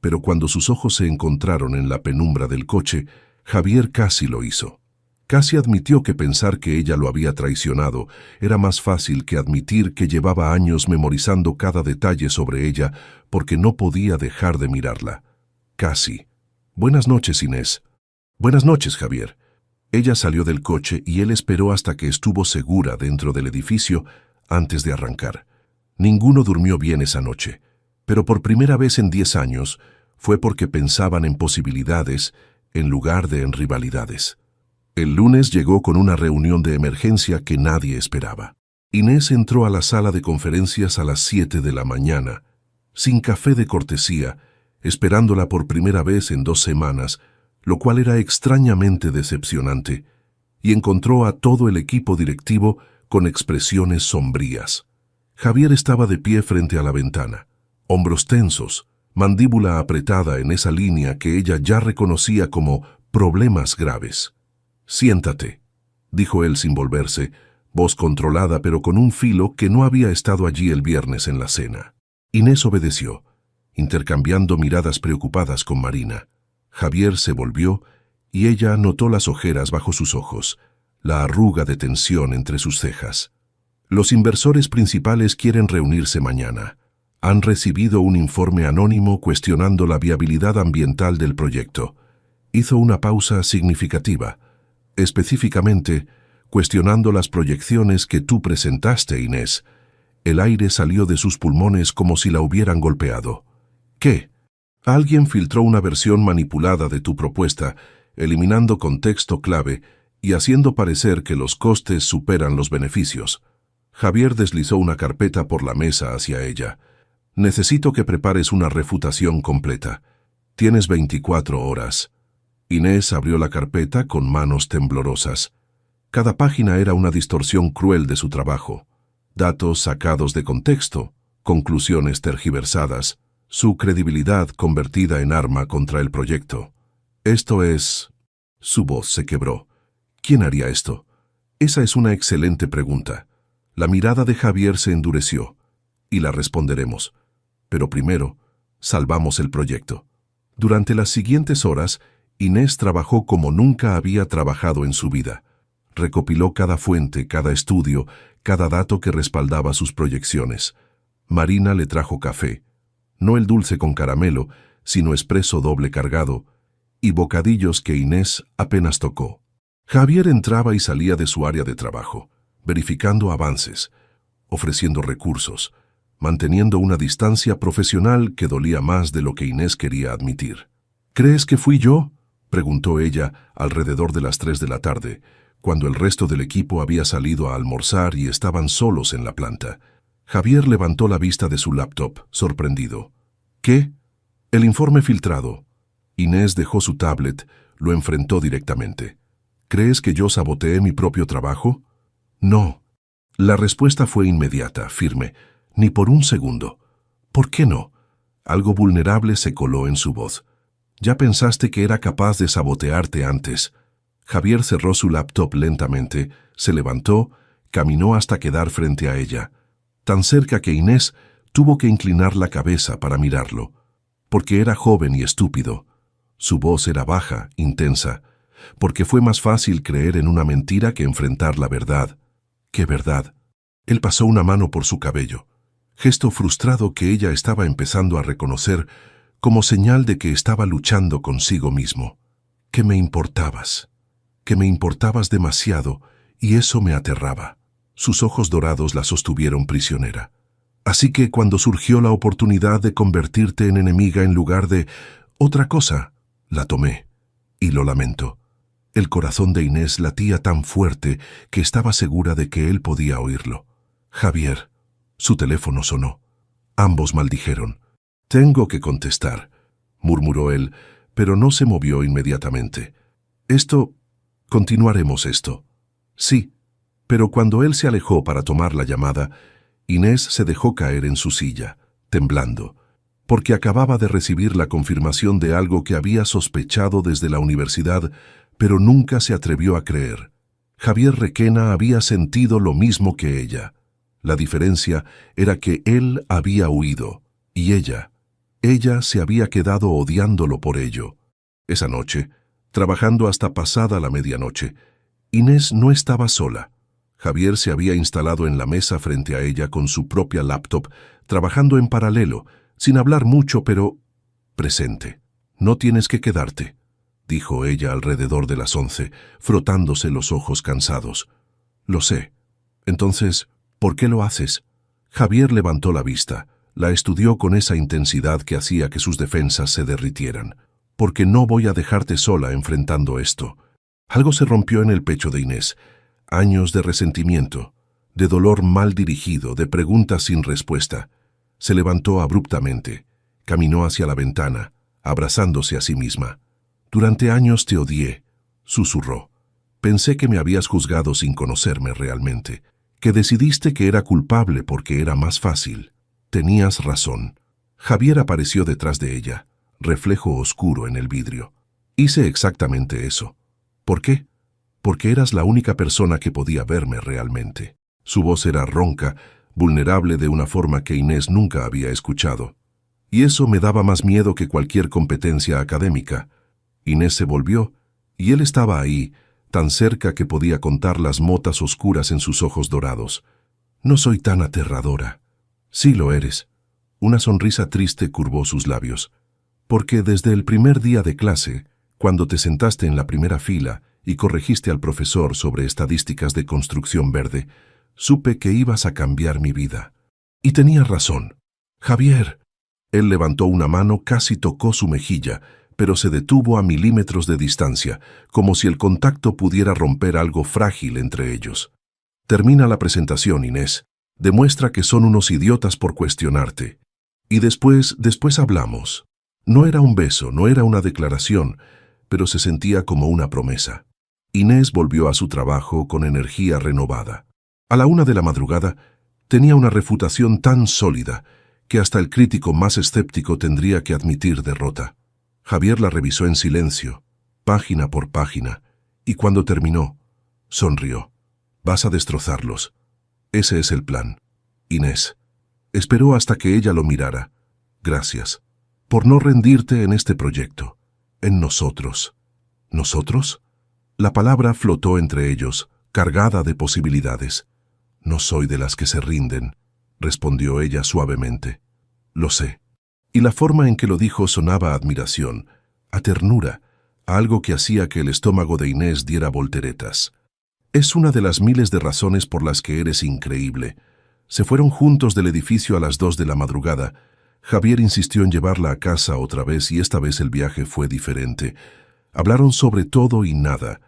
Pero cuando sus ojos se encontraron en la penumbra del coche, Javier casi lo hizo. Casi admitió que pensar que ella lo había traicionado era más fácil que admitir que llevaba años memorizando cada detalle sobre ella porque no podía dejar de mirarla. Casi. «Buenas noches, Inés». «Buenas noches, Javier». Ella salió del coche y él esperó hasta que estuvo segura dentro del edificio antes de arrancar. Ninguno durmió bien esa noche, pero por primera vez en 10 años fue porque pensaban en posibilidades en lugar de en rivalidades. El lunes llegó con una reunión de emergencia que nadie esperaba. Inés entró a la sala de conferencias a las 7 de la mañana, sin café de cortesía, esperándola por primera vez en 2 semanas, lo cual era extrañamente decepcionante, y encontró a todo el equipo directivo con expresiones sombrías. Javier estaba de pie frente a la ventana, hombros tensos, mandíbula apretada en esa línea que ella ya reconocía como problemas graves. «Siéntate», dijo él sin volverse, voz controlada pero con un filo que no había estado allí el viernes en la cena. Inés obedeció, intercambiando miradas preocupadas con Marina. Javier se volvió y ella notó las ojeras bajo sus ojos, la arruga de tensión entre sus cejas. «Los inversores principales quieren reunirse mañana. Han recibido un informe anónimo cuestionando la viabilidad ambiental del proyecto». Hizo una pausa significativa. «Específicamente, cuestionando las proyecciones que tú presentaste, Inés». El aire salió de sus pulmones como si la hubieran golpeado. «¿Qué?» «Alguien filtró una versión manipulada de tu propuesta, eliminando contexto clave y haciendo parecer que los costes superan los beneficios». Javier deslizó una carpeta por la mesa hacia ella. «Necesito que prepares una refutación completa. Tienes 24 horas». Inés abrió la carpeta con manos temblorosas. Cada página era una distorsión cruel de su trabajo. Datos sacados de contexto, conclusiones tergiversadas, su credibilidad convertida en arma contra el proyecto. «Esto es...» Su voz se quebró. «¿Quién haría esto?» «Esa es una excelente pregunta. La mirada de Javier se endureció. Y la responderemos. Pero primero, salvamos el proyecto. Durante las siguientes horas, Inés trabajó como nunca había trabajado en su vida. Recopiló cada fuente, cada estudio, cada dato que respaldaba sus proyecciones. Marina le trajo café, no el dulce con caramelo, sino espresso doble cargado, y bocadillos que Inés apenas tocó. Javier entraba y salía de su área de trabajo, verificando avances, ofreciendo recursos, manteniendo una distancia profesional que dolía más de lo que Inés quería admitir. ¿Crees que fui yo?, preguntó ella alrededor de las 3 de la tarde, cuando el resto del equipo había salido a almorzar y estaban solos en la planta. Javier levantó la vista de su laptop, sorprendido. ¿Qué? El informe filtrado. Inés dejó su tablet, lo enfrentó directamente. ¿Crees que yo saboteé mi propio trabajo? No. La respuesta fue inmediata, firme, ni por un segundo. ¿Por qué no? Algo vulnerable se coló en su voz. Ya pensaste que era capaz de sabotearte antes. Javier cerró su laptop lentamente, se levantó, caminó hasta quedar frente a ella, tan cerca que Inés tuvo que inclinar la cabeza para mirarlo, porque era joven y estúpido. Su voz era baja, intensa, porque fue más fácil creer en una mentira que enfrentar la verdad. ¿Qué verdad? Él pasó una mano por su cabello, gesto frustrado que ella estaba empezando a reconocer como señal de que estaba luchando consigo mismo. Que me importabas demasiado, y eso me aterraba. Sus ojos dorados la sostuvieron prisionera. Así que cuando surgió la oportunidad de convertirte en enemiga en lugar de otra cosa, la tomé. Y lo lamento. El corazón de Inés latía tan fuerte que estaba segura de que él podía oírlo. Javier. Su teléfono sonó. Ambos maldijeron. «Tengo que contestar», murmuró él, pero no se movió inmediatamente. «Continuaremos esto». «Sí». Pero cuando él se alejó para tomar la llamada, Inés se dejó caer en su silla, temblando, porque acababa de recibir la confirmación de algo que había sospechado desde la universidad, pero nunca se atrevió a creer. Javier Requena había sentido lo mismo que ella. La diferencia era que él había huido, y ella se había quedado odiándolo por ello. Esa noche, trabajando hasta pasada la medianoche, Inés no estaba sola. Javier se había instalado en la mesa frente a ella con su propia laptop, trabajando en paralelo, sin hablar mucho, pero presente. «No tienes que quedarte», dijo ella alrededor de las 11, frotándose los ojos cansados. «Lo sé. Entonces, ¿por qué lo haces?» Javier levantó la vista, la estudió con esa intensidad que hacía que sus defensas se derritieran. «Porque no voy a dejarte sola enfrentando esto». Algo se rompió en el pecho de Inés. Años de resentimiento, de dolor mal dirigido, de preguntas sin respuesta. Se levantó abruptamente, caminó hacia la ventana, abrazándose a sí misma. «Durante años te odié», susurró. «Pensé que me habías juzgado sin conocerme realmente, que decidiste que era culpable porque era más fácil. Tenías razón». Javier apareció detrás de ella, reflejo oscuro en el vidrio. «Hice exactamente eso». «¿Por qué?» «Porque eras la única persona que podía verme realmente». Su voz era ronca, vulnerable de una forma que Inés nunca había escuchado. Y eso me daba más miedo que cualquier competencia académica. Inés se volvió, y él estaba ahí, tan cerca que podía contar las motas oscuras en sus ojos dorados. «No soy tan aterradora». «Sí lo eres». Una sonrisa triste curvó sus labios. «Porque desde el primer día de clase, cuando te sentaste en la primera fila y corregiste al profesor sobre estadísticas de construcción verde, supe que ibas a cambiar mi vida. Y tenías razón». «Javier». Él levantó una mano, casi tocó su mejilla, pero se detuvo a milímetros de distancia, como si el contacto pudiera romper algo frágil entre ellos. «Termina la presentación, Inés. Demuestra que son unos idiotas por cuestionarte. Y después hablamos». No era un beso, no era una declaración, pero se sentía como una promesa. Inés volvió a su trabajo con energía renovada. A la 1 de la madrugada, tenía una refutación tan sólida que hasta el crítico más escéptico tendría que admitir derrota. Javier la revisó en silencio, página por página, y cuando terminó, sonrió. «Vas a destrozarlos». Ese es el plan. Inés. Esperó hasta que ella lo mirara. Gracias. Por no rendirte en este proyecto. En nosotros. ¿Nosotros? La palabra flotó entre ellos, cargada de posibilidades. No soy de las que se rinden, respondió ella suavemente. Lo sé. Y la forma en que lo dijo sonaba a admiración, a ternura, a algo que hacía que el estómago de Inés diera volteretas. Es una de las miles de razones por las que eres increíble. Se fueron juntos del edificio a las 2 de la madrugada. Javier insistió en llevarla a casa otra vez y esta vez el viaje fue diferente. Hablaron sobre todo y nada.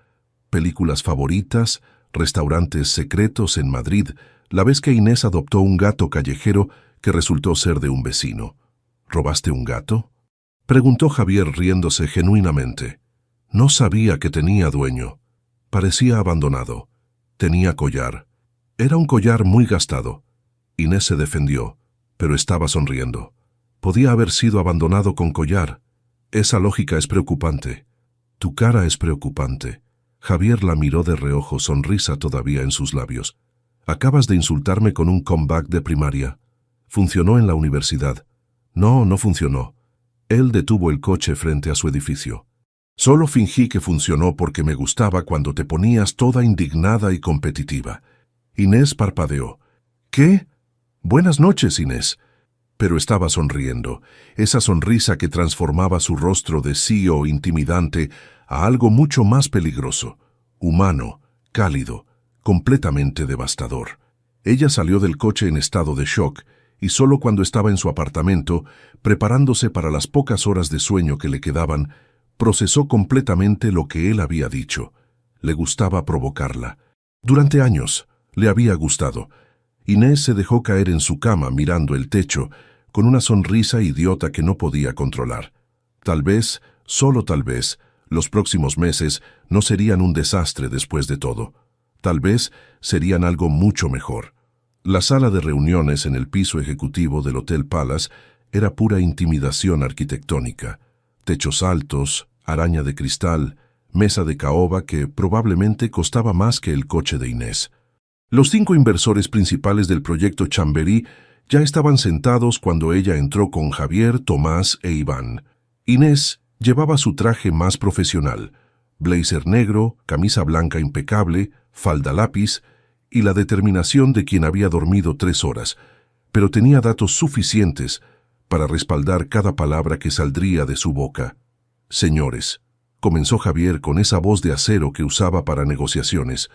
Películas favoritas, restaurantes secretos en Madrid, la vez que Inés adoptó un gato callejero que resultó ser de un vecino. ¿Robaste un gato?, preguntó Javier riéndose genuinamente. No sabía que tenía dueño. Parecía abandonado. Tenía collar. Era un collar muy gastado. Inés se defendió, pero estaba sonriendo. Podía haber sido abandonado con collar. Esa lógica es preocupante. Tu cara es preocupante. Javier la miró de reojo, sonrisa todavía en sus labios. Acabas de insultarme con un comeback de primaria. Funcionó en la universidad. No, no funcionó. Él detuvo el coche frente a su edificio. Solo fingí que funcionó porque me gustaba cuando te ponías toda indignada y competitiva. Inés parpadeó. ¿Qué? Buenas noches, Inés. Pero estaba sonriendo, esa sonrisa que transformaba su rostro de CEO intimidante a algo mucho más peligroso, humano, cálido, completamente devastador. Ella salió del coche en estado de shock y solo cuando estaba en su apartamento, preparándose para las pocas horas de sueño que le quedaban, procesó completamente lo que él había dicho. Le gustaba provocarla. Durante años le había gustado. Inés se dejó caer en su cama mirando el techo, con una sonrisa idiota que no podía controlar. Tal vez, solo tal vez, los próximos meses no serían un desastre después de todo. Tal vez serían algo mucho mejor. La sala de reuniones en el piso ejecutivo del Hotel Palace era pura intimidación arquitectónica. Techos altos, araña de cristal, mesa de caoba que probablemente costaba más que el coche de Inés. Los 5 inversores principales del proyecto Chamberí ya estaban sentados cuando ella entró con Javier, Tomás e Iván. Inés llevaba su traje más profesional, blazer negro, camisa blanca impecable, falda lápiz y la determinación de quien había dormido 3 horas, pero tenía datos suficientes para respaldar cada palabra que saldría de su boca. Señores, comenzó Javier con esa voz de acero que usaba para negociaciones,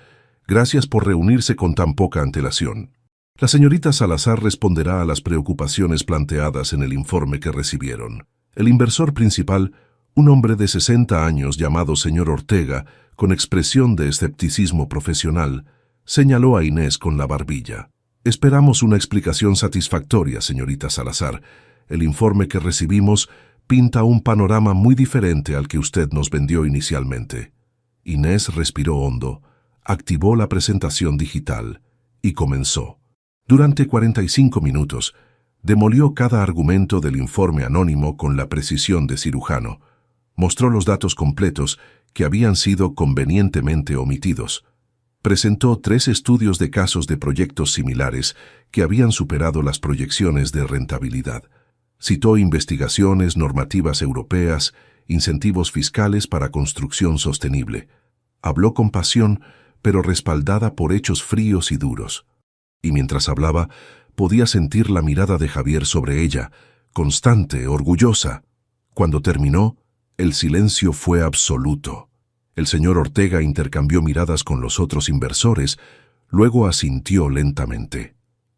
gracias por reunirse con tan poca antelación. La señorita Salazar responderá a las preocupaciones planteadas en el informe que recibieron. El inversor principal, un hombre de 60 años llamado señor Ortega, con expresión de escepticismo profesional, señaló a Inés con la barbilla. Esperamos una explicación satisfactoria, señorita Salazar. El informe que recibimos pinta un panorama muy diferente al que usted nos vendió inicialmente. Inés respiró hondo, activó la presentación digital y comenzó. Durante 45 minutos, demolió cada argumento del informe anónimo con la precisión de cirujano. Mostró los datos completos que habían sido convenientemente omitidos. Presentó 3 estudios de casos de proyectos similares que habían superado las proyecciones de rentabilidad. Citó investigaciones, normativas europeas, incentivos fiscales para construcción sostenible. Habló con pasión, pero respaldada por hechos fríos y duros. Y mientras hablaba, podía sentir la mirada de Javier sobre ella, constante, orgullosa. Cuando terminó, el silencio fue absoluto. El señor Ortega intercambió miradas con los otros inversores, luego asintió lentamente.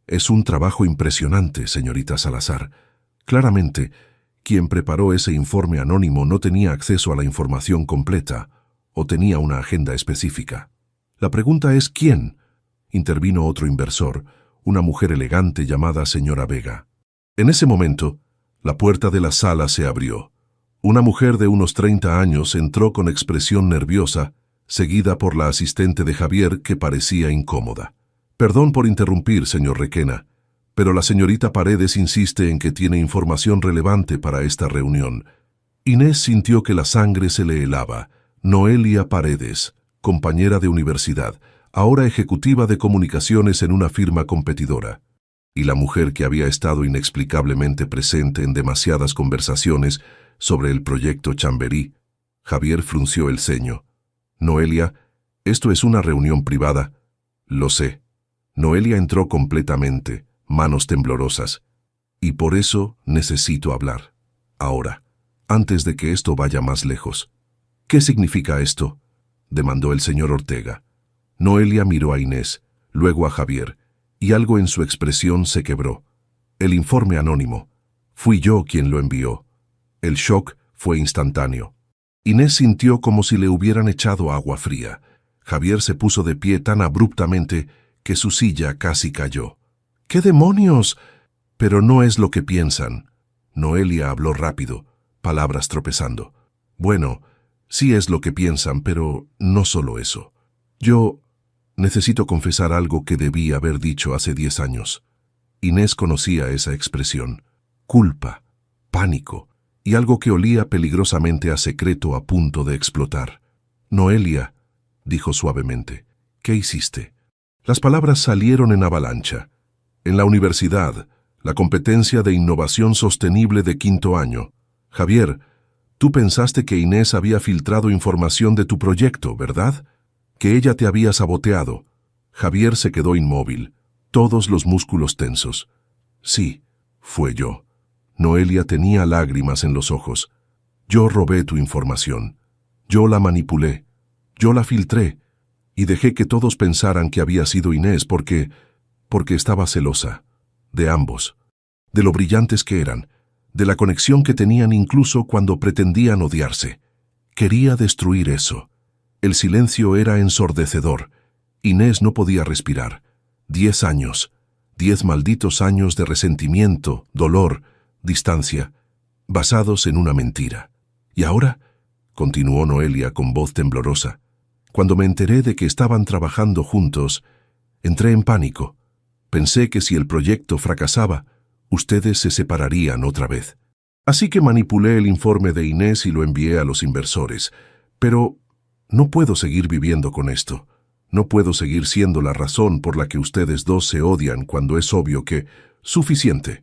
Es un trabajo impresionante, señorita Salazar. Claramente, quien preparó ese informe anónimo no tenía acceso a la información completa o tenía una agenda específica. La pregunta es ¿quién? Intervino otro inversor, una mujer elegante llamada señora Vega. En ese momento, la puerta de la sala se abrió. Una mujer de unos 30 años entró con expresión nerviosa, seguida por la asistente de Javier que parecía incómoda. Perdón por interrumpir, señor Requena, pero la señorita Paredes insiste en que tiene información relevante para esta reunión. Inés sintió que la sangre se le helaba. Noelia Paredes, compañera de universidad, ahora ejecutiva de comunicaciones en una firma competidora. Y la mujer que había estado inexplicablemente presente en demasiadas conversaciones sobre el proyecto Chamberí. Javier frunció el ceño. Noelia, esto es una reunión privada. Lo sé. Noelia entró completamente, manos temblorosas. Y por eso necesito hablar. Ahora, antes de que esto vaya más lejos. ¿Qué significa esto?, demandó el señor Ortega. Noelia miró a Inés, luego a Javier, y algo en su expresión se quebró. El informe anónimo. Fui yo quien lo envió. El shock fue instantáneo. Inés sintió como si le hubieran echado agua fría. Javier se puso de pie tan abruptamente que su silla casi cayó. ¿Qué demonios? Pero no es lo que piensan. Noelia habló rápido, palabras tropezando. Bueno, sí es lo que piensan, pero no solo eso. Yo necesito confesar algo que debí haber dicho hace 10 años. Inés conocía esa expresión. Culpa, pánico, y algo que olía peligrosamente a secreto a punto de explotar. Noelia, dijo suavemente, ¿qué hiciste? Las palabras salieron en avalancha. En la universidad, la competencia de innovación sostenible de 5º año. Javier, tú pensaste que Inés había filtrado información de tu proyecto, ¿verdad? Que ella te había saboteado. Javier se quedó inmóvil, todos los músculos tensos. Sí, fue yo. Noelia tenía lágrimas en los ojos. Yo robé tu información. Yo la manipulé. Yo la filtré. Y dejé que todos pensaran que había sido Inés porque estaba celosa. De ambos. De lo brillantes que eran. De la conexión que tenían incluso cuando pretendían odiarse. Quería destruir eso. El silencio era ensordecedor. Inés no podía respirar. 10 años. 10 malditos años de resentimiento, dolor, distancia, basados en una mentira. ¿Y ahora?, continuó Noelia con voz temblorosa. Cuando me enteré de que estaban trabajando juntos, entré en pánico. Pensé que si el proyecto fracasaba, ustedes se separarían otra vez. Así que manipulé el informe de Inés y lo envié a los inversores. Pero no puedo seguir viviendo con esto. No puedo seguir siendo la razón por la que ustedes dos se odian cuando es obvio que... Suficiente.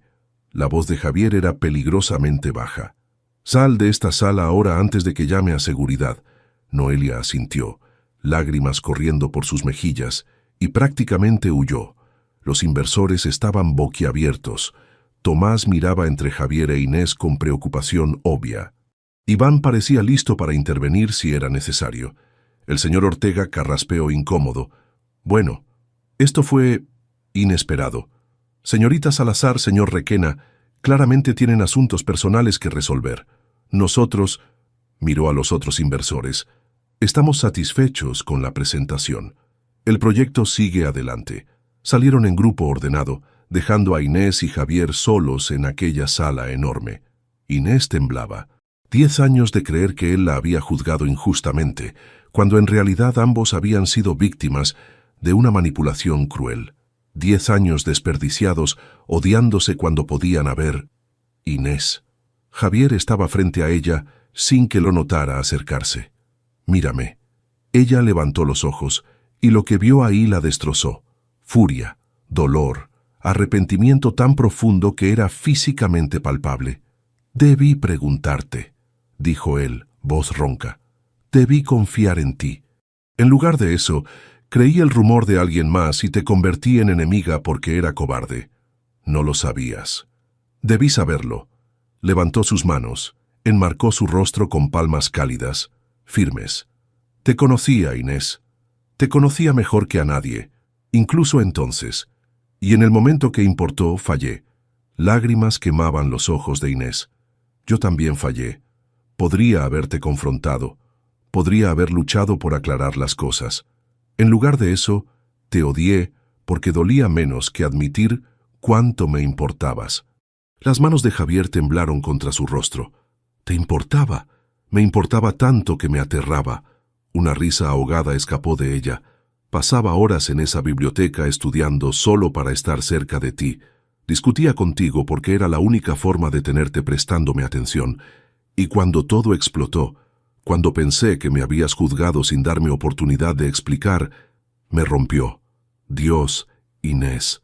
La voz de Javier era peligrosamente baja. Sal de esta sala ahora antes de que llame a seguridad. Noelia asintió, lágrimas corriendo por sus mejillas, y prácticamente huyó. Los inversores estaban boquiabiertos. Tomás miraba entre Javier e Inés con preocupación obvia. Iván parecía listo para intervenir si era necesario. El señor Ortega carraspeó incómodo. Bueno, esto fue inesperado. Señorita Salazar, señor Requena, claramente tienen asuntos personales que resolver. Nosotros, miró a los otros inversores, estamos satisfechos con la presentación. El proyecto sigue adelante. Salieron en grupo ordenado, dejando a Inés y Javier solos en aquella sala enorme. Inés temblaba. 10 años de creer que él la había juzgado injustamente, cuando en realidad ambos habían sido víctimas de una manipulación cruel. 10 años desperdiciados, odiándose cuando podían haber... Inés. Javier estaba frente a ella, sin que lo notara acercarse. Mírame. Ella levantó los ojos, y lo que vio ahí la destrozó. Furia, dolor, arrepentimiento tan profundo que era físicamente palpable. Debí preguntarte, dijo él, voz ronca. Debí confiar en ti. En lugar de eso, creí el rumor de alguien más y te convertí en enemiga porque era cobarde. No lo sabías. Debí saberlo. Levantó sus manos, enmarcó su rostro con palmas cálidas, firmes. Te conocía, Inés. Te conocía mejor que a nadie, incluso entonces. Y en el momento que importó, fallé. Lágrimas quemaban los ojos de Inés. Yo también fallé. Podría haberte confrontado. Podría haber luchado por aclarar las cosas. En lugar de eso, te odié porque dolía menos que admitir cuánto me importabas. Las manos de Javier temblaron contra su rostro. ¿Te importaba? Me importaba tanto que me aterraba. Una risa ahogada escapó de ella. Pasaba horas en esa biblioteca estudiando solo para estar cerca de ti. Discutía contigo porque era la única forma de tenerte prestándome atención. Y cuando todo explotó, cuando pensé que me habías juzgado sin darme oportunidad de explicar, Me rompió. Dios, Inés.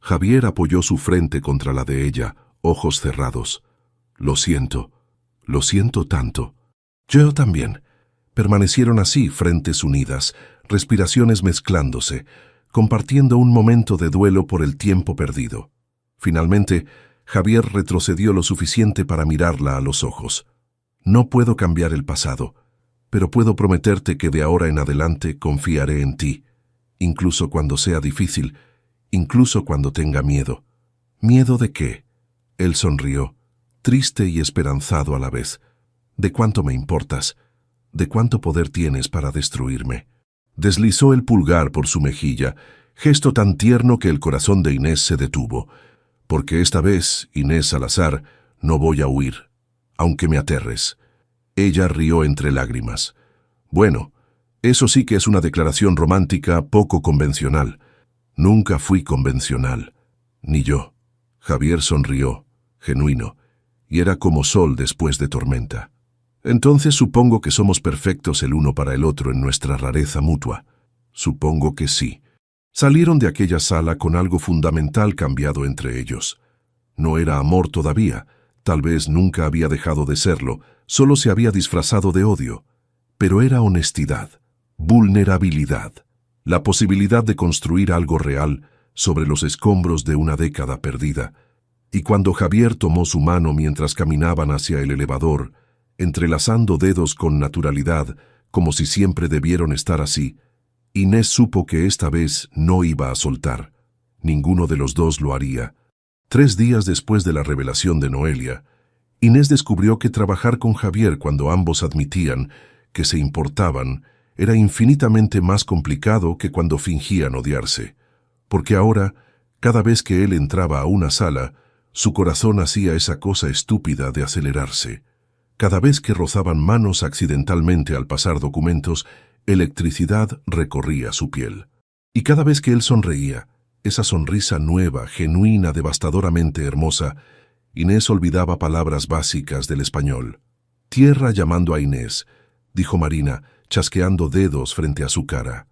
Javier apoyó su frente contra la de ella, ojos cerrados. Lo siento tanto. Yo también. Permanecieron así, frentes unidas, respiraciones mezclándose, compartiendo un momento de duelo por el tiempo perdido. Finalmente, Javier retrocedió lo suficiente para mirarla a los ojos. No puedo cambiar el pasado, pero puedo prometerte que de ahora en adelante confiaré en ti, incluso cuando sea difícil, incluso cuando tenga miedo. ¿Miedo de qué? Él sonrió, triste y esperanzado a la vez. ¿De cuánto me importas? ¿De cuánto poder tienes para destruirme? Deslizó el pulgar por su mejilla, gesto tan tierno que el corazón de Inés se detuvo. Porque esta vez, Inés Salazar, no voy a huir, aunque me aterres. Ella rió entre lágrimas. Bueno, eso sí que es una declaración romántica poco convencional. Nunca fui convencional. Ni yo. Javier sonrió, genuino, y era como sol después de tormenta. Entonces supongo que somos perfectos el uno para el otro en nuestra rareza mutua. Supongo que sí. Salieron de aquella sala con algo fundamental cambiado entre ellos. No era amor todavía, tal vez nunca había dejado de serlo, solo se había disfrazado de odio. Pero era honestidad, vulnerabilidad, la posibilidad de construir algo real sobre los escombros de una década perdida. Y cuando Javier tomó su mano mientras caminaban hacia el elevador, entrelazando dedos con naturalidad, como si siempre debieron estar así, Inés supo que esta vez no iba a soltar. Ninguno de los dos lo haría. 3 días después de la revelación de Noelia, Inés descubrió que trabajar con Javier cuando ambos admitían que se importaban era infinitamente más complicado que cuando fingían odiarse, porque ahora, cada vez que él entraba a una sala, su corazón hacía esa cosa estúpida de acelerarse. Cada vez que rozaban manos accidentalmente al pasar documentos, electricidad recorría su piel. Y cada vez que él sonreía, esa sonrisa nueva, genuina, devastadoramente hermosa, Inés olvidaba palabras básicas del español. «Tierra llamando a Inés», dijo Marina, chasqueando dedos frente a su cara.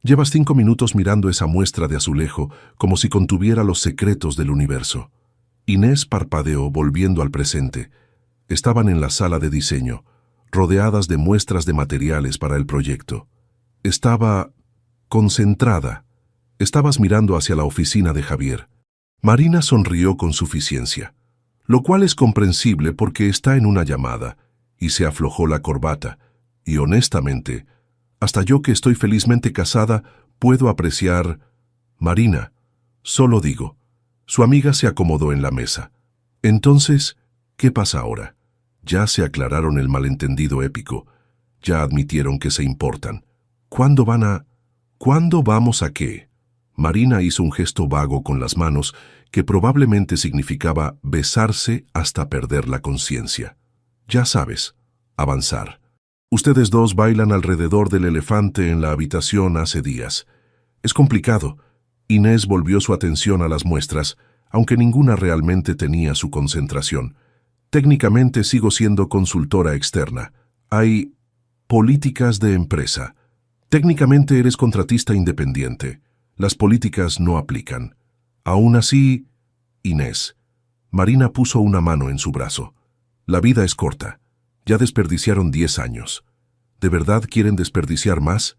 «Llevas 5 minutos mirando esa muestra de azulejo como si contuviera los secretos del universo». Inés parpadeó, volviendo al presente. Estaban en la sala de diseño, rodeadas de muestras de materiales para el proyecto. Estaba concentrada. Estabas mirando hacia la oficina de Javier. Marina sonrió con suficiencia, lo cual es comprensible porque está en una llamada, y se aflojó la corbata. Y honestamente, hasta yo que estoy felizmente casada, puedo apreciar... Marina, solo digo. Su amiga se acomodó en la mesa. Entonces, ¿qué pasa ahora? Ya se aclararon el malentendido épico. Ya admitieron que se importan. ¿Cuándo vamos a qué? Marina hizo un gesto vago con las manos que probablemente significaba besarse hasta perder la conciencia. Ya sabes, avanzar. Ustedes dos bailan alrededor del elefante en la habitación hace días. Es complicado. Inés volvió su atención a las muestras, aunque ninguna realmente tenía su concentración. Técnicamente sigo siendo consultora externa. Hay políticas de empresa. Técnicamente eres contratista independiente. Las políticas no aplican. Aún así, Inés. Marina puso una mano en su brazo. La vida es corta. Ya desperdiciaron 10 años. ¿De verdad quieren desperdiciar más?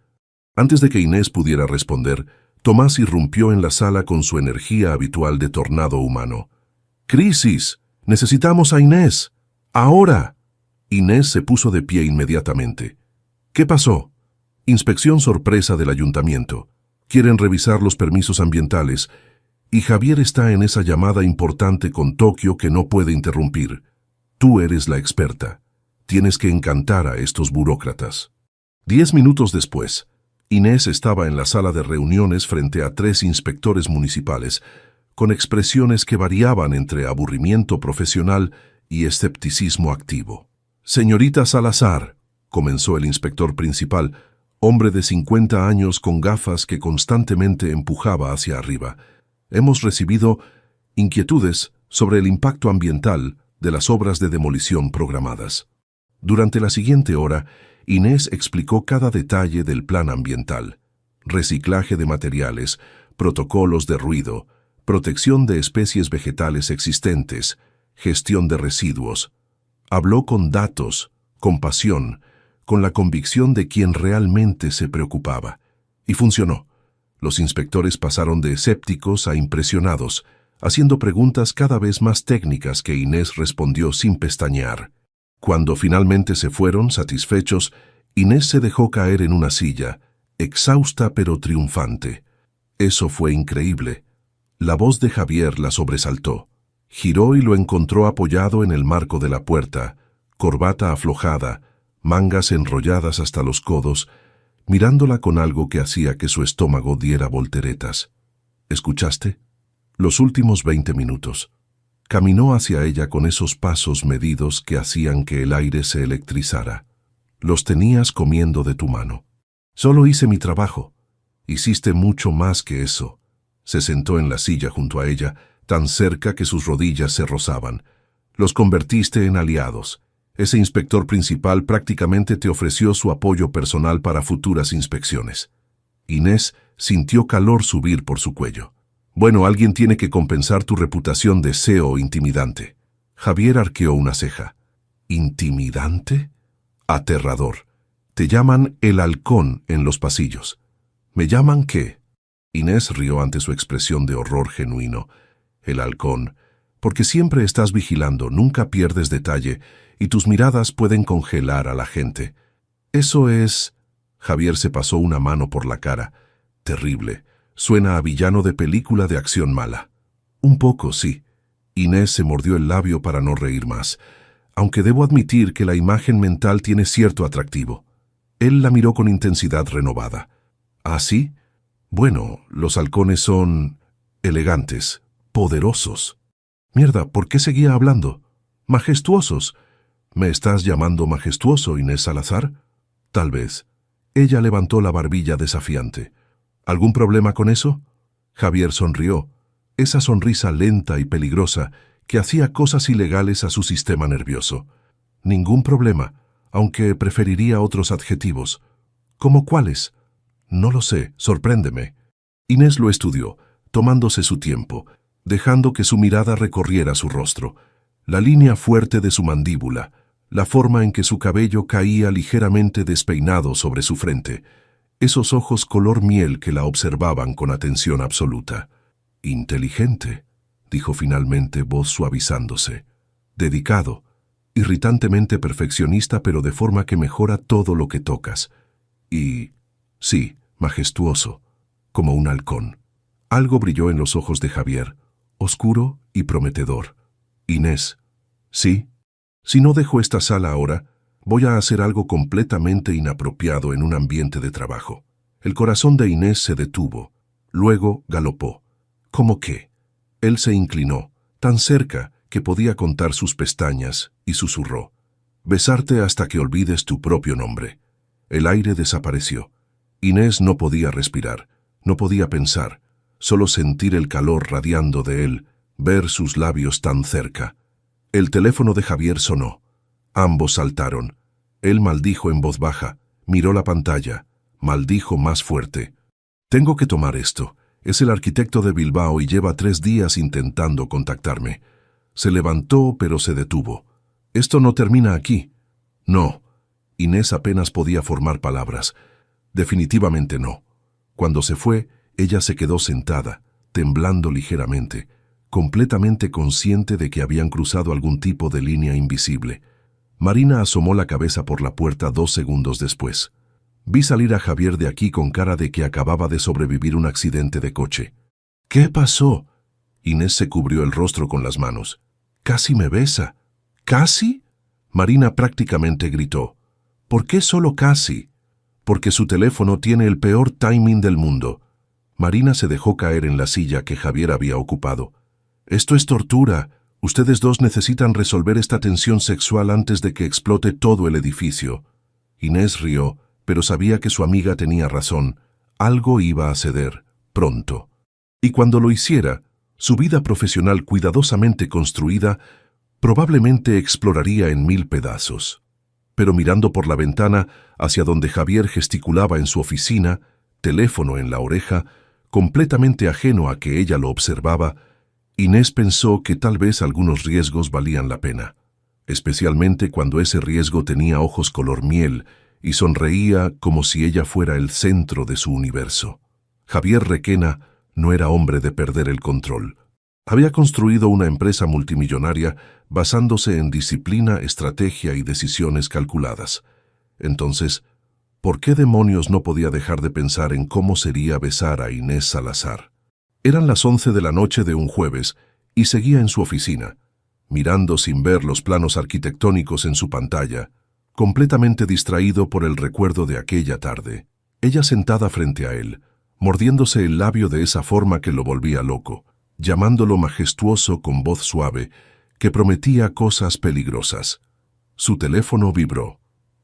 Antes de que Inés pudiera responder, Tomás irrumpió en la sala con su energía habitual de tornado humano. «¡Crisis! ¡Necesitamos a Inés! ¡Ahora!». Inés se puso de pie inmediatamente. «¿Qué pasó?». «Inspección sorpresa del ayuntamiento. Quieren revisar los permisos ambientales. Y Javier está en esa llamada importante con Tokio que no puede interrumpir. Tú eres la experta. Tienes que encantar a estos burócratas». 10 minutos después, Inés estaba en la sala de reuniones frente a 3 inspectores municipales, con expresiones que variaban entre aburrimiento profesional y escepticismo activo. «Señorita Salazar», comenzó el inspector principal, hombre de 50 años con gafas que constantemente empujaba hacia arriba, «hemos recibido inquietudes sobre el impacto ambiental de las obras de demolición programadas». Durante la siguiente hora, Inés explicó cada detalle del plan ambiental. reciclaje de materiales, protocolos de ruido, protección de especies vegetales existentes, gestión de residuos. Habló con datos, con pasión, con la convicción de quien realmente se preocupaba. Y funcionó. Los inspectores pasaron de escépticos a impresionados, haciendo preguntas cada vez más técnicas que Inés respondió sin pestañear. Cuando finalmente se fueron, satisfechos, Inés se dejó caer en una silla, exhausta pero triunfante. Eso fue increíble. La voz de Javier la sobresaltó. Giró y lo encontró apoyado en el marco de la puerta, corbata aflojada, mangas enrolladas hasta los codos, mirándola con algo que hacía que su estómago diera volteretas. ¿Escuchaste? Los últimos 20 minutos. Caminó hacia ella con esos pasos medidos que hacían que el aire se electrizara. Los tenías comiendo de tu mano. Solo hice mi trabajo. Hiciste mucho más que eso. Se sentó en la silla junto a ella, tan cerca que sus rodillas se rozaban. Los convertiste en aliados. Ese inspector principal prácticamente te ofreció su apoyo personal para futuras inspecciones. Inés sintió calor subir por su cuello. Bueno, alguien tiene que compensar tu reputación de CEO intimidante. Javier arqueó una ceja. ¿Intimidante? Aterrador. Te llaman el halcón en los pasillos. ¿Me llaman qué? Inés rió ante su expresión de horror genuino. El halcón. Porque siempre estás vigilando, nunca pierdes detalle, y tus miradas pueden congelar a la gente. Eso es... Javier se pasó una mano por la cara. Terrible. Suena a villano de película de acción mala. Un poco, sí. Inés se mordió el labio para no reír más, aunque debo admitir que la imagen mental tiene cierto atractivo. Él la miró con intensidad renovada. ¿Ah, sí? Bueno, los halcones son... elegantes, poderosos. Mierda, ¿por qué seguía hablando? Majestuosos. ¿Me estás llamando majestuoso, Inés Salazar? Tal vez. Ella levantó la barbilla desafiante. ¿Algún problema con eso? Javier sonrió, esa sonrisa lenta y peligrosa que hacía cosas ilegales a su sistema nervioso. Ningún problema, aunque preferiría otros adjetivos. ¿Cómo cuáles? No lo sé, sorpréndeme. Inés lo estudió, tomándose su tiempo, dejando que su mirada recorriera su rostro, la línea fuerte de su mandíbula, la forma en que su cabello caía ligeramente despeinado sobre su frente, esos ojos color miel que la observaban con atención absoluta. Inteligente, dijo finalmente, voz suavizándose. Dedicado, irritantemente perfeccionista, pero de forma que mejora todo lo que tocas. Y, sí, majestuoso, como un halcón. Algo brilló en los ojos de Javier, oscuro y prometedor. Inés, ¿sí? Si no dejo esta sala ahora, voy a hacer algo completamente inapropiado en un ambiente de trabajo. El corazón de Inés se detuvo, luego galopó. ¿Cómo qué? Él se inclinó, tan cerca que podía contar sus pestañas, y susurró. Besarte hasta que olvides tu propio nombre. El aire desapareció. Inés no podía respirar, no podía pensar, solo sentir el calor radiando de él, ver sus labios tan cerca. El teléfono de Javier sonó. Ambos saltaron. Él maldijo en voz baja, miró la pantalla, maldijo más fuerte. Tengo que tomar esto. Es el arquitecto de Bilbao y lleva 3 días intentando contactarme. Se levantó, pero se detuvo. Esto no termina aquí. No. Inés apenas podía formar palabras. Definitivamente no. Cuando se fue, ella se quedó sentada, temblando ligeramente, completamente consciente de que habían cruzado algún tipo de línea invisible. Marina asomó la cabeza por la puerta 2 segundos después. Vi salir a Javier de aquí con cara de que acababa de sobrevivir un accidente de coche. ¿Qué pasó? Inés se cubrió el rostro con las manos. Casi me besa. ¿Casi? Marina prácticamente gritó. ¿Por qué solo casi? Porque su teléfono tiene el peor timing del mundo. Marina se dejó caer en la silla que Javier había ocupado. Esto es tortura. Ustedes dos necesitan resolver esta tensión sexual antes de que explote todo el edificio. Inés rió, pero sabía que su amiga tenía razón. Algo iba a ceder, pronto. Y cuando lo hiciera, su vida profesional cuidadosamente construida probablemente exploraría en 1000 pedazos. Pero mirando por la ventana hacia donde Javier gesticulaba en su oficina, teléfono en la oreja, completamente ajeno a que ella lo observaba, Inés pensó que tal vez algunos riesgos valían la pena, especialmente cuando ese riesgo tenía ojos color miel y sonreía como si ella fuera el centro de su universo. Javier Requena no era hombre de perder el control. Había construido una empresa multimillonaria basándose en disciplina, estrategia y decisiones calculadas. Entonces, ¿por qué demonios no podía dejar de pensar en cómo sería besar a Inés Salazar? Eran las 11 de la noche de un jueves y seguía en su oficina, mirando sin ver los planos arquitectónicos en su pantalla, completamente distraído por el recuerdo de aquella tarde. Ella sentada frente a él, mordiéndose el labio de esa forma que lo volvía loco, llamándolo majestuoso con voz suave, que prometía cosas peligrosas. Su teléfono vibró.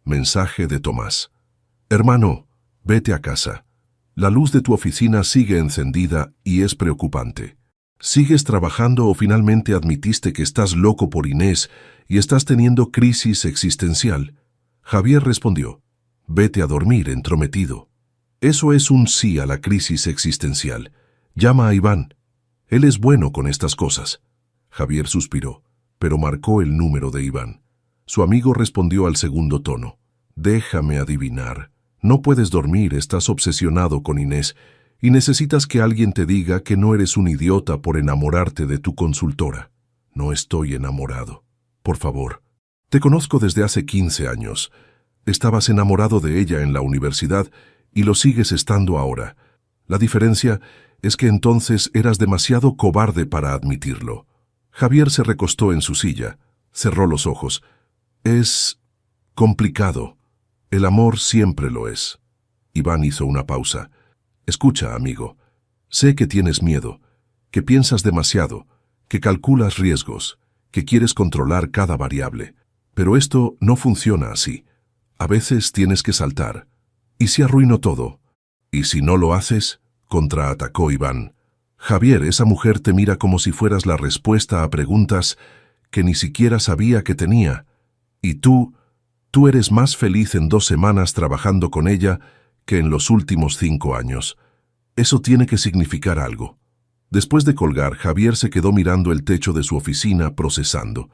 Mensaje de Tomás. Hermano, vete a casa. La luz de tu oficina sigue encendida y es preocupante. ¿Sigues trabajando o finalmente admitiste que estás loco por Inés y estás teniendo crisis existencial? Javier respondió, vete a dormir, entrometido. Eso es un sí a la crisis existencial. Llama a Iván. Él es bueno con estas cosas. Javier suspiró, pero marcó el número de Iván. Su amigo respondió al segundo tono. Déjame adivinar. No puedes dormir, estás obsesionado con Inés y necesitas que alguien te diga que no eres un idiota por enamorarte de tu consultora. No estoy enamorado. Por favor. Te conozco desde hace 15 años. Estabas enamorado de ella en la universidad y lo sigues estando ahora. La diferencia es que entonces eras demasiado cobarde para admitirlo. Javier se recostó en su silla, cerró los ojos. Es complicado. El amor siempre lo es. Iván hizo una pausa. Escucha, amigo. Sé que tienes miedo, que piensas demasiado, que calculas riesgos, que quieres controlar cada variable. Pero esto no funciona así. A veces tienes que saltar. ¿Y si arruino todo? ¿Y si no lo haces? Contraatacó Iván. Javier, esa mujer te mira como si fueras la respuesta a preguntas que ni siquiera sabía que tenía. Y tú eres más feliz en 2 semanas trabajando con ella que en los últimos 5 años. Eso tiene que significar algo. Después de colgar, Javier se quedó mirando el techo de su oficina, procesando.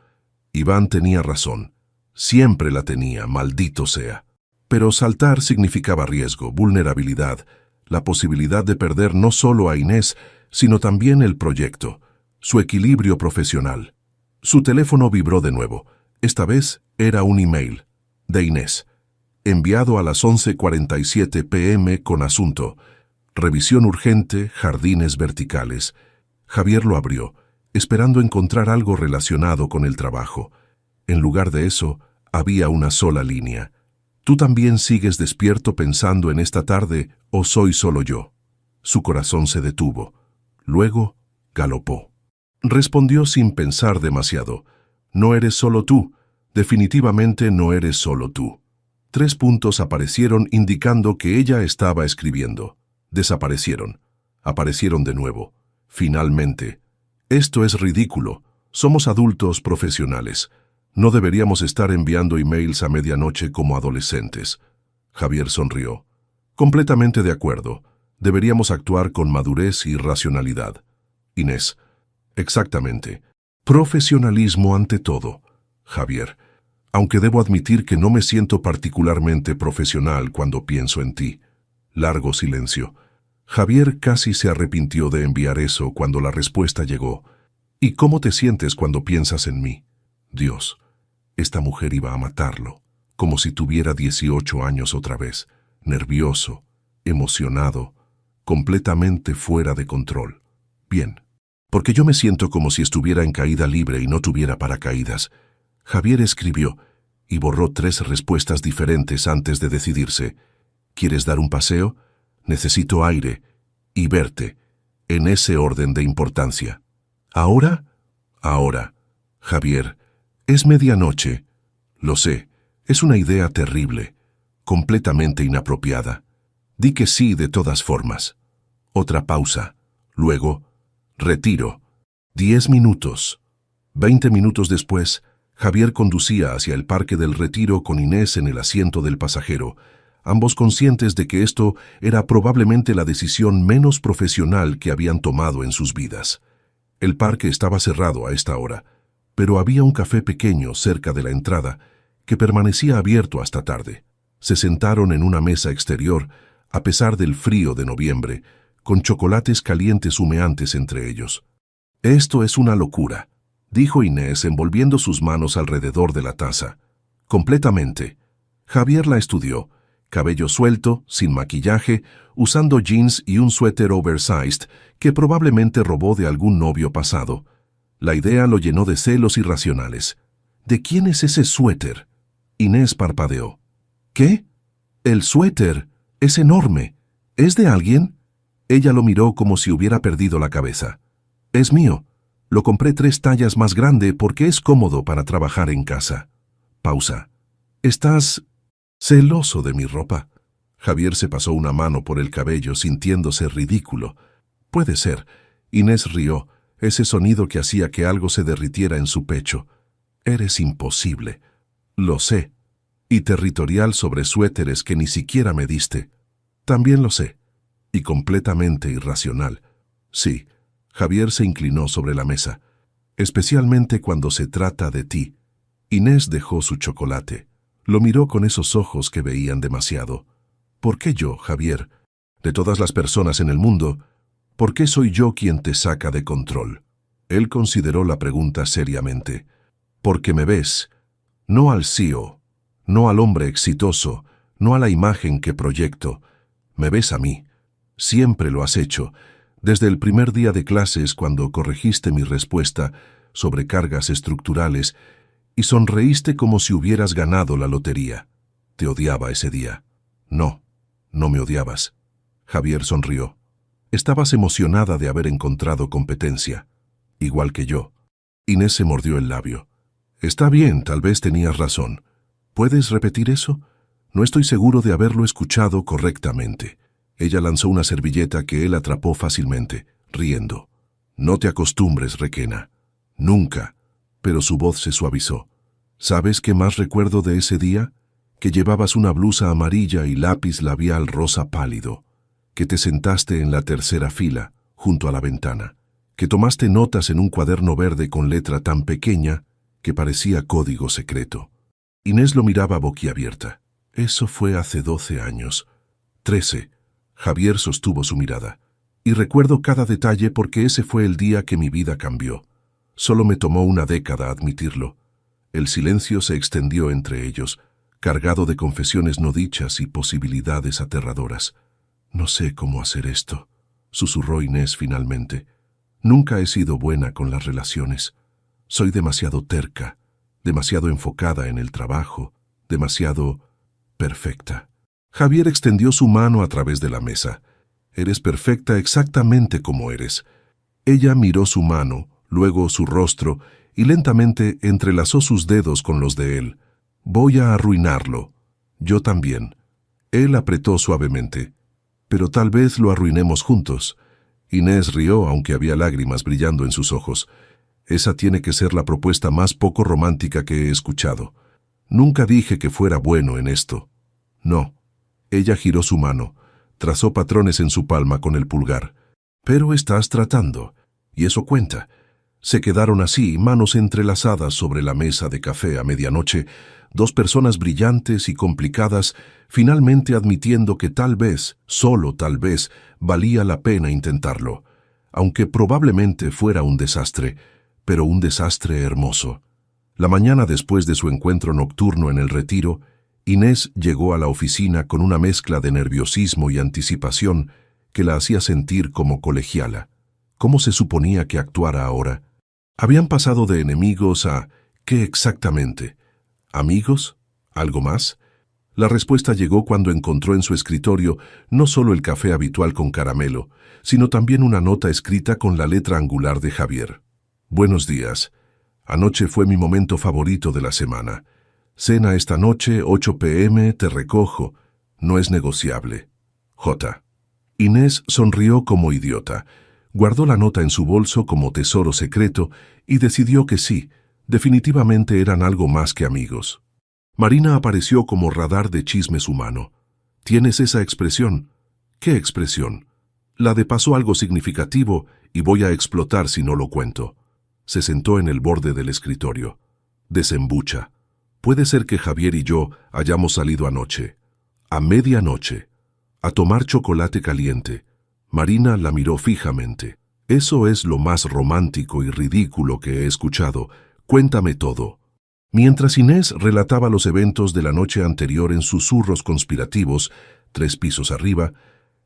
Iván tenía razón. Siempre la tenía, maldito sea. Pero saltar significaba riesgo, vulnerabilidad, la posibilidad de perder no solo a Inés, sino también el proyecto, su equilibrio profesional. Su teléfono vibró de nuevo. Esta vez era un email de Inés, enviado a las 11:47 p.m. con asunto: revisión urgente, jardines verticales. Javier lo abrió, esperando encontrar algo relacionado con el trabajo. En lugar de eso, había una sola línea. ¿Tú también sigues despierto pensando en esta tarde o soy solo yo? Su corazón se detuvo. Luego, galopó. Respondió sin pensar demasiado. No eres solo tú. Definitivamente no eres solo tú. 3 puntos aparecieron indicando que ella estaba escribiendo. Desaparecieron. Aparecieron de nuevo. Finalmente. Esto es ridículo. Somos adultos profesionales. No deberíamos estar enviando emails a medianoche como adolescentes. Javier sonrió. Completamente de acuerdo. Deberíamos actuar con madurez y racionalidad. Inés. Exactamente. Profesionalismo ante todo. Javier. Aunque debo admitir que no me siento particularmente profesional cuando pienso en ti. Largo silencio. Javier casi se arrepintió de enviar eso cuando la respuesta llegó. ¿Y cómo te sientes cuando piensas en mí? Dios, esta mujer iba a matarlo, como si tuviera 18 años otra vez, nervioso, emocionado, completamente fuera de control. Bien, porque yo me siento como si estuviera en caída libre y no tuviera paracaídas. Javier escribió y borró 3 respuestas diferentes antes de decidirse. ¿Quieres dar un paseo? Necesito aire y verte, en ese orden de importancia. ¿Ahora? Ahora. Javier, es medianoche. Lo sé, es una idea terrible, completamente inapropiada. Di que sí de todas formas. Otra pausa. Luego, retiro. 10 minutos. 20 minutos después, Javier conducía hacia el Parque del Retiro con Inés en el asiento del pasajero, ambos conscientes de que esto era probablemente la decisión menos profesional que habían tomado en sus vidas. El parque estaba cerrado a esta hora, pero había un café pequeño cerca de la entrada que permanecía abierto hasta tarde. Se sentaron en una mesa exterior, a pesar del frío de noviembre, con chocolates calientes humeantes entre ellos. «Esto es una locura», dijo Inés envolviendo sus manos alrededor de la taza. «Completamente». Javier la estudió, cabello suelto, sin maquillaje, usando jeans y un suéter oversized que probablemente robó de algún novio pasado. La idea lo llenó de celos irracionales. «¿De quién es ese suéter?». Inés parpadeó. «¿Qué? El suéter. Es enorme. ¿Es de alguien?». Ella lo miró como si hubiera perdido la cabeza. «Es mío. Lo compré 3 tallas más grande porque es cómodo para trabajar en casa». Pausa. «¿Estás celoso de mi ropa?». Javier se pasó una mano por el cabello sintiéndose ridículo. «Puede ser». Inés rió, ese sonido que hacía que algo se derritiera en su pecho. «Eres imposible». «Lo sé. Y territorial sobre suéteres que ni siquiera me diste». «También lo sé». «Y completamente irracional». «Sí». Javier se inclinó sobre la mesa. «Especialmente cuando se trata de ti». Inés dejó su chocolate. Lo miró con esos ojos que veían demasiado. «¿Por qué yo, Javier? De todas las personas en el mundo, ¿por qué soy yo quien te saca de control?». Él consideró la pregunta seriamente. «Porque me ves. No al CEO, no al hombre exitoso, no a la imagen que proyecto. Me ves a mí. Siempre lo has hecho, desde el primer día de clases cuando corregiste mi respuesta sobre cargas estructurales y sonreíste como si hubieras ganado la lotería. Te odiaba ese día». «No, no me odiabas». Javier sonrió. «Estabas emocionada de haber encontrado competencia. Igual que yo». Inés se mordió el labio. «Está bien, tal vez tenías razón. ¿Puedes repetir eso? No estoy seguro de haberlo escuchado correctamente». Ella lanzó una servilleta que él atrapó fácilmente, riendo. «No te acostumbres, Requena». «Nunca». Pero su voz se suavizó. «¿Sabes qué más recuerdo de ese día? Que llevabas una blusa amarilla y lápiz labial rosa pálido. Que te sentaste en la tercera fila, junto a la ventana. Que tomaste notas en un cuaderno verde con letra tan pequeña que parecía código secreto». Inés lo miraba boquiabierta. «Eso fue hace 12 años. 13. Javier sostuvo su mirada. «Y recuerdo cada detalle porque ese fue el día que mi vida cambió. Solo me tomó una década admitirlo». El silencio se extendió entre ellos, cargado de confesiones no dichas y posibilidades aterradoras. «No sé cómo hacer esto», susurró Inés finalmente. «Nunca he sido buena con las relaciones. Soy demasiado terca, demasiado enfocada en el trabajo, demasiado perfecta». Javier extendió su mano a través de la mesa. «Eres perfecta exactamente como eres». Ella miró su mano, luego su rostro, y lentamente entrelazó sus dedos con los de él. «Voy a arruinarlo». «Yo también». Él apretó suavemente. «Pero tal vez lo arruinemos juntos». Inés rió, aunque había lágrimas brillando en sus ojos. «Esa tiene que ser la propuesta más poco romántica que he escuchado. Nunca dije que fuera bueno en esto». «No». Ella giró su mano, trazó patrones en su palma con el pulgar. «Pero estás tratando, y eso cuenta». Se quedaron así, manos entrelazadas sobre la mesa de café a medianoche, 2 personas brillantes y complicadas, finalmente admitiendo que tal vez, solo tal vez, valía la pena intentarlo, aunque probablemente fuera un desastre, pero un desastre hermoso. La mañana después de su encuentro nocturno en el retiro, Inés llegó a la oficina con una mezcla de nerviosismo y anticipación que la hacía sentir como colegiala. ¿Cómo se suponía que actuara ahora? Habían pasado de enemigos a ¿qué exactamente? ¿Amigos? ¿Algo más? La respuesta llegó cuando encontró en su escritorio no solo el café habitual con caramelo, sino también una nota escrita con la letra angular de Javier. «Buenos días. Anoche fue mi momento favorito de la semana. Cena esta noche, 8 p.m., te recojo. No es negociable. J». Inés sonrió como idiota. Guardó la nota en su bolso como tesoro secreto y decidió que sí, definitivamente eran algo más que amigos. Marina apareció como radar de chismes humano. Tienes esa expresión. ¿Qué expresión? La de pasó algo significativo y voy a explotar si no lo cuento. Se sentó en el borde del escritorio. Desembucha. Puede ser que Javier y yo hayamos salido anoche. A medianoche. A tomar chocolate caliente. Marina la miró fijamente. Eso es lo más romántico y ridículo que he escuchado. Cuéntame todo. Mientras Inés relataba los eventos de la noche anterior en susurros conspirativos, 3 pisos arriba,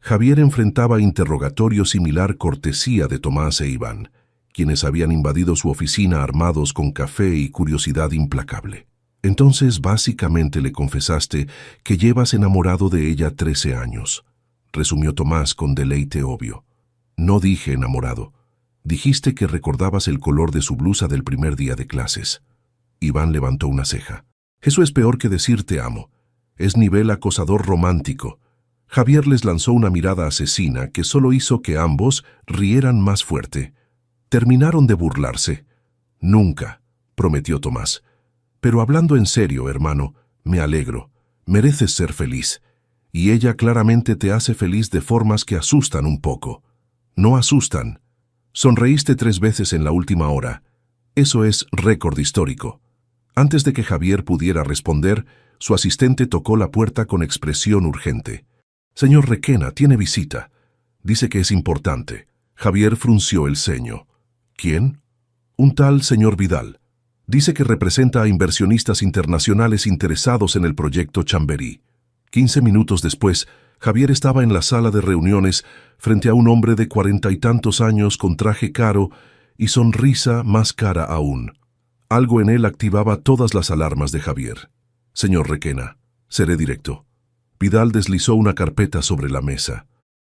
Javier enfrentaba interrogatorio similar cortesía de Tomás e Iván, quienes habían invadido su oficina armados con café y curiosidad implacable. Entonces, básicamente le confesaste que llevas enamorado de ella 13 años, resumió Tomás con deleite obvio. No dije enamorado. Dijiste que recordabas el color de su blusa del primer día de clases. Iván levantó una ceja. Eso es peor que decir te amo. Es nivel acosador romántico. Javier les lanzó una mirada asesina que solo hizo que ambos rieran más fuerte. Terminaron de burlarse. Nunca, prometió Tomás. Pero hablando en serio, hermano, me alegro. Mereces ser feliz. Y ella claramente te hace feliz de formas que asustan un poco. No asustan. Sonreíste 3 veces en la última hora. Eso es récord histórico. Antes de que Javier pudiera responder, su asistente tocó la puerta con expresión urgente. Señor Requena, tiene visita. Dice que es importante. Javier frunció el ceño. ¿Quién? Un tal señor Vidal. Dice que representa a inversionistas internacionales interesados en el proyecto Chamberí. 15 minutos después, Javier estaba en la sala de reuniones frente a un hombre de 40 y tantos años con traje caro y sonrisa más cara aún. Algo en él activaba todas las alarmas de Javier. Señor Requena, seré directo. Vidal deslizó una carpeta sobre la mesa.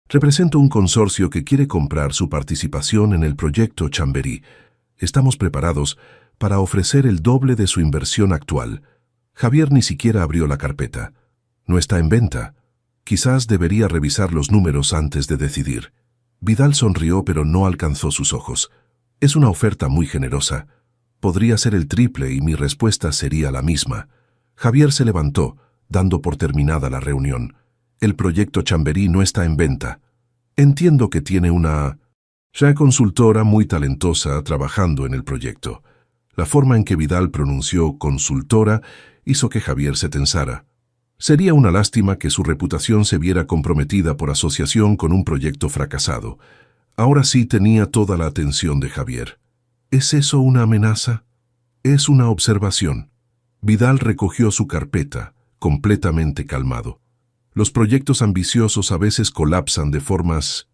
Represento un consorcio que quiere comprar su participación en el proyecto Chamberí. Estamos preparados para ofrecer el doble de su inversión actual. Javier ni siquiera abrió la carpeta. No está en venta. Quizás debería revisar los números antes de decidir. Vidal sonrió, pero no alcanzó sus ojos. Es una oferta muy generosa. Podría ser el triple y mi respuesta sería la misma. Javier se levantó, dando por terminada la reunión. El proyecto Chamberí no está en venta. Entiendo que tiene una consultora muy talentosa trabajando en el proyecto. La forma en que Vidal pronunció consultora hizo que Javier se tensara. Sería una lástima que su reputación se viera comprometida por asociación con un proyecto fracasado. Ahora sí tenía toda la atención de Javier. ¿Es eso una amenaza? Es una observación. Vidal recogió su carpeta, completamente calmado. Los proyectos ambiciosos a veces colapsan de formas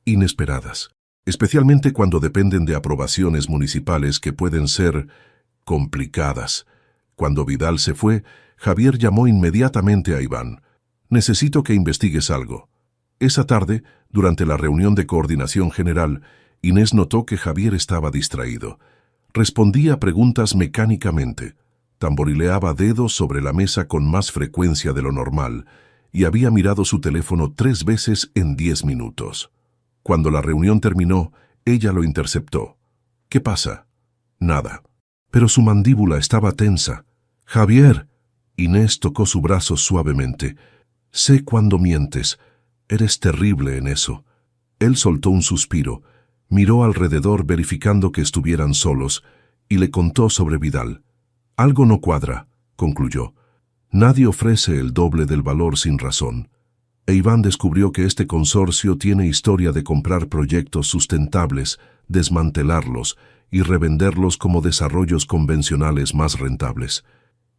inesperadas, especialmente cuando dependen de aprobaciones municipales que pueden ser complicadas. Cuando Vidal se fue, Javier llamó inmediatamente a Iván. Necesito que investigues algo. Esa tarde, durante la reunión de coordinación general, Inés notó que Javier estaba distraído. Respondía preguntas mecánicamente, tamborileaba dedos sobre la mesa con más frecuencia de lo normal y había mirado su teléfono 3 veces en 10 minutos. Cuando la reunión terminó, ella lo interceptó. ¿Qué pasa? Nada. Pero su mandíbula estaba tensa. Javier. Inés tocó su brazo suavemente. Sé cuándo mientes. Eres terrible en eso. Él soltó un suspiro, miró alrededor verificando que estuvieran solos y le contó sobre Vidal. Algo no cuadra, concluyó. Nadie ofrece el doble del valor sin razón. E Iván descubrió que este consorcio tiene historia de comprar proyectos sustentables, desmantelarlos y revenderlos como desarrollos convencionales más rentables.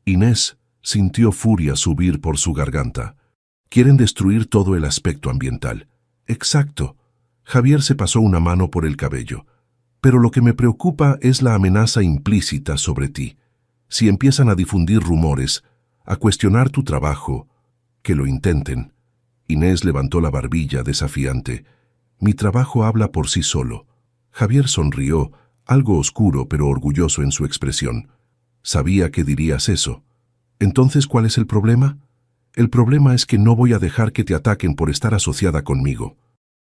Inés sintió furia subir por su garganta. Quieren destruir todo el aspecto ambiental. Exacto. Javier se pasó una mano por el cabello. Pero lo que me preocupa es la amenaza implícita sobre ti. Si empiezan a difundir rumores, a cuestionar tu trabajo, que lo intenten. Inés levantó la barbilla desafiante. Mi trabajo habla por sí solo. Javier sonrió, algo oscuro pero orgulloso en su expresión. Sabía que dirías eso. Entonces, ¿cuál es el problema? El problema es que no voy a dejar que te ataquen por estar asociada conmigo.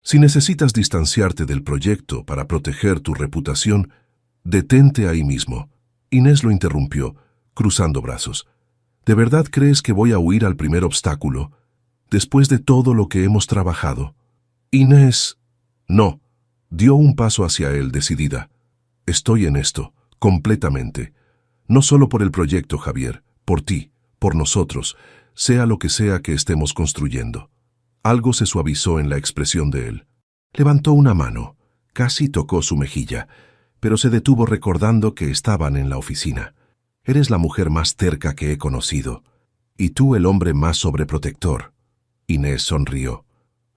Si necesitas distanciarte del proyecto para proteger tu reputación, detente ahí mismo. Inés lo interrumpió, cruzando brazos. ¿De verdad crees que voy a huir al primer obstáculo? después de todo lo que hemos trabajado. Inés, no, dio un paso hacia él decidida. Estoy en esto, completamente. No solo por el proyecto, Javier, por ti, por nosotros, sea lo que sea que estemos construyendo. Algo se suavizó en la expresión de él. Levantó una mano, casi tocó su mejilla, pero se detuvo recordando que estaban en la oficina. Eres la mujer más terca que he conocido, y tú el hombre más sobreprotector. Inés sonrió.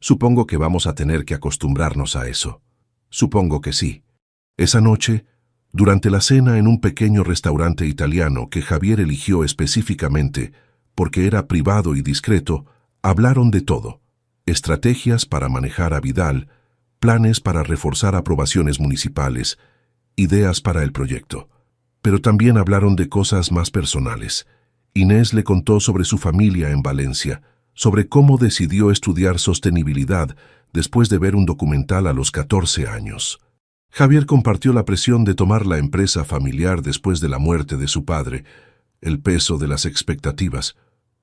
Supongo que vamos a tener que acostumbrarnos a eso. Supongo que sí. Esa noche, durante la cena en un pequeño restaurante italiano que Javier eligió específicamente porque era privado y discreto, hablaron de todo. Estrategias para manejar a Vidal, planes para reforzar aprobaciones municipales, ideas para el proyecto. Pero también hablaron de cosas más personales. Inés le contó sobre su familia en Valencia, sobre cómo decidió estudiar sostenibilidad después de ver un documental a los 14 años. Javier compartió la presión de tomar la empresa familiar después de la muerte de su padre, el peso de las expectativas.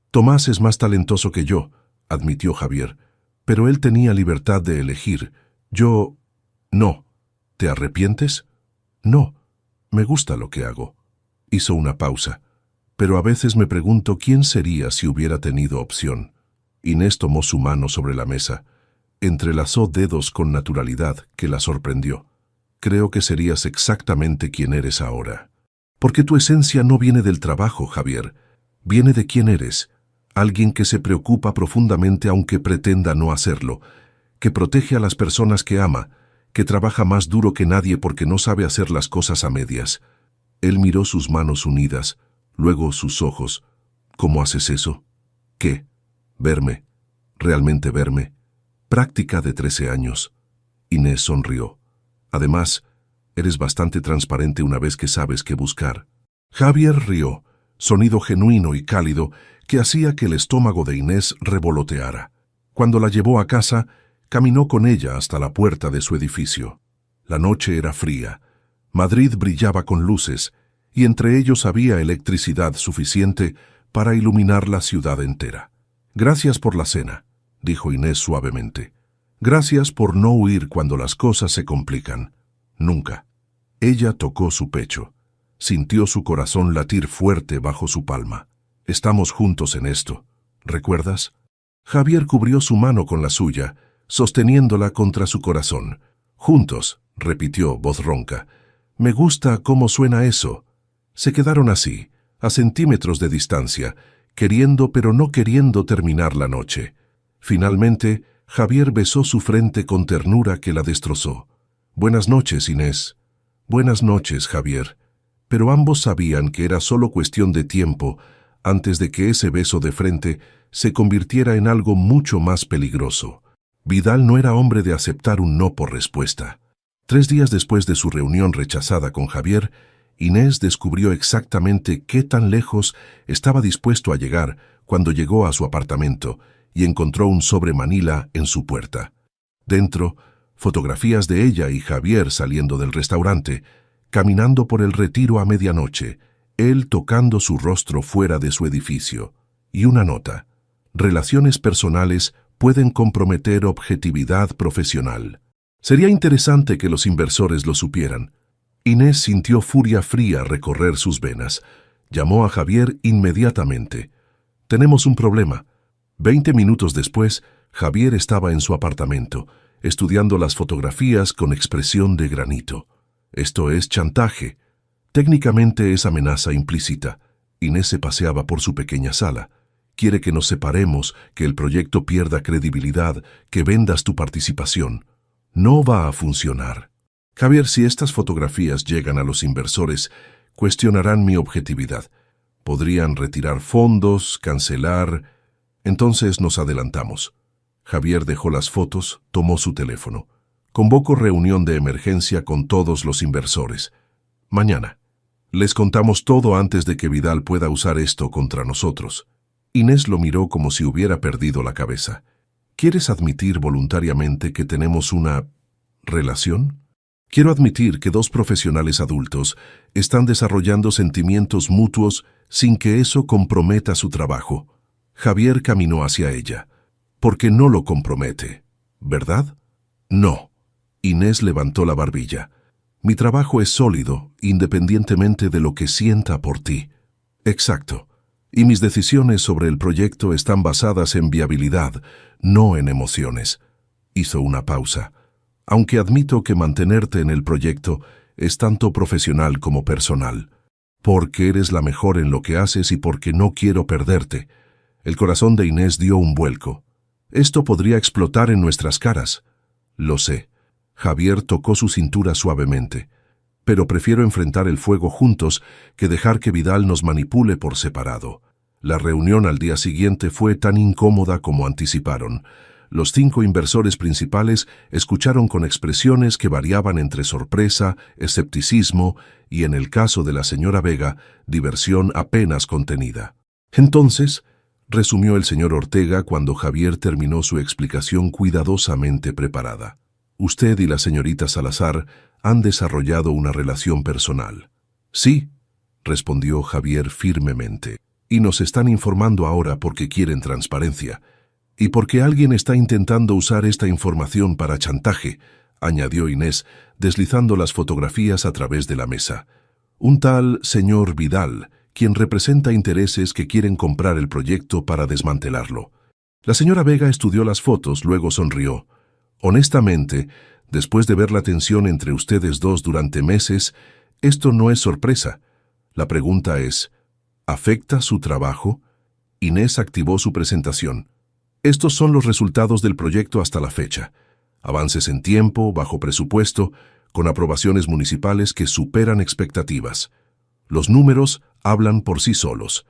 Tomás es más talentoso que yo, admitió Javier, pero él tenía libertad de elegir. Yo... No. ¿Te arrepientes? No. Me gusta lo que hago. Hizo una pausa. Pero a veces me pregunto quién sería si hubiera tenido opción. Inés tomó su mano sobre la mesa. Entrelazó dedos con naturalidad que la sorprendió. Creo que serías exactamente quien eres ahora. Porque tu esencia no viene del trabajo, Javier. Viene de quién eres. Alguien que se preocupa profundamente aunque pretenda no hacerlo, que protege a las personas que ama, que trabaja más duro que nadie porque no sabe hacer las cosas a medias. Él miró sus manos unidas, luego sus ojos. ¿Cómo haces eso? ¿Qué? Verme. ¿Realmente verme? Práctica de 13 años. Inés sonrió. Además, eres bastante transparente una vez que sabes qué buscar. Javier rió, sonido genuino y cálido que hacía que el estómago de Inés revoloteara. Cuando la llevó a casa, caminó con ella hasta la puerta de su edificio. La noche era fría. Madrid brillaba con luces, y entre ellos había electricidad suficiente para iluminar la ciudad entera. Gracias por la cena, dijo Inés suavemente. Gracias por no huir cuando las cosas se complican. Nunca. Ella tocó su pecho. Sintió su corazón latir fuerte bajo su palma. Estamos juntos en esto. ¿Recuerdas? Javier cubrió su mano con la suya, sosteniéndola contra su corazón. Juntos, repitió, voz ronca. Me gusta cómo suena eso. Se quedaron así, a centímetros de distancia, queriendo pero no queriendo terminar la noche. Finalmente, Javier besó su frente con ternura que la destrozó. Buenas noches, Inés. Buenas noches, Javier. Pero ambos sabían que era solo cuestión de tiempo antes de que ese beso de frente se convirtiera en algo mucho más peligroso. Vidal no era hombre de aceptar un no por respuesta. 3 días después de su reunión rechazada con Javier, Inés descubrió exactamente qué tan lejos estaba dispuesto a llegar cuando llegó a su apartamento y encontró un sobre Manila en su puerta. Dentro, fotografías de ella y Javier saliendo del restaurante, caminando por el Retiro a medianoche, él tocando su rostro fuera de su edificio, y una nota: relaciones personales pueden comprometer objetividad profesional. Sería interesante que los inversores lo supieran. Inés sintió furia fría recorrer sus venas. Llamó a Javier inmediatamente. Tenemos un problema. 20 minutos después, Javier estaba en su apartamento, estudiando las fotografías con expresión de granito. Esto es chantaje. Técnicamente es amenaza implícita. Inés se paseaba por su pequeña sala. Quiere que nos separemos, que el proyecto pierda credibilidad, que vendas tu participación. No va a funcionar. Javier, si estas fotografías llegan a los inversores, cuestionarán mi objetividad. Podrían retirar fondos, cancelar. Entonces nos adelantamos. Javier dejó las fotos, tomó su teléfono. Convoco reunión de emergencia con todos los inversores. Mañana. Les contamos todo antes de que Vidal pueda usar esto contra nosotros. Inés lo miró como si hubiera perdido la cabeza. ¿Quieres admitir voluntariamente que tenemos una relación? Quiero admitir que 2 profesionales adultos están desarrollando sentimientos mutuos sin que eso comprometa su trabajo. Javier caminó hacia ella. Porque no lo compromete, ¿verdad? No. Inés levantó la barbilla. Mi trabajo es sólido, independientemente de lo que sienta por ti. Exacto. Y mis decisiones sobre el proyecto están basadas en viabilidad, no en emociones. Hizo una pausa. Aunque admito que mantenerte en el proyecto es tanto profesional como personal. Porque eres la mejor en lo que haces y porque no quiero perderte. El corazón de Inés dio un vuelco. Esto podría explotar en nuestras caras. Lo sé. Javier tocó su cintura suavemente. Pero prefiero enfrentar el fuego juntos que dejar que Vidal nos manipule por separado. La reunión al día siguiente fue tan incómoda como anticiparon. Los 5 inversores principales escucharon con expresiones que variaban entre sorpresa, escepticismo y, en el caso de la señora Vega, diversión apenas contenida. Entonces, resumió el señor Ortega cuando Javier terminó su explicación cuidadosamente preparada. Usted y la señorita Salazar han desarrollado una relación personal. Sí, respondió Javier firmemente. Y nos están informando ahora porque quieren transparencia. Y porque alguien está intentando usar esta información para chantaje, añadió Inés, deslizando las fotografías a través de la mesa. Un tal señor Vidal, quien representa intereses que quieren comprar el proyecto para desmantelarlo. La señora Vega estudió las fotos, luego sonrió. Honestamente, después de ver la tensión entre ustedes dos durante meses, esto no es sorpresa. La pregunta es, ¿afecta su trabajo? Inés activó su presentación. Estos son los resultados del proyecto hasta la fecha. Avances en tiempo, bajo presupuesto, con aprobaciones municipales que superan expectativas. Los números hablan por sí solos.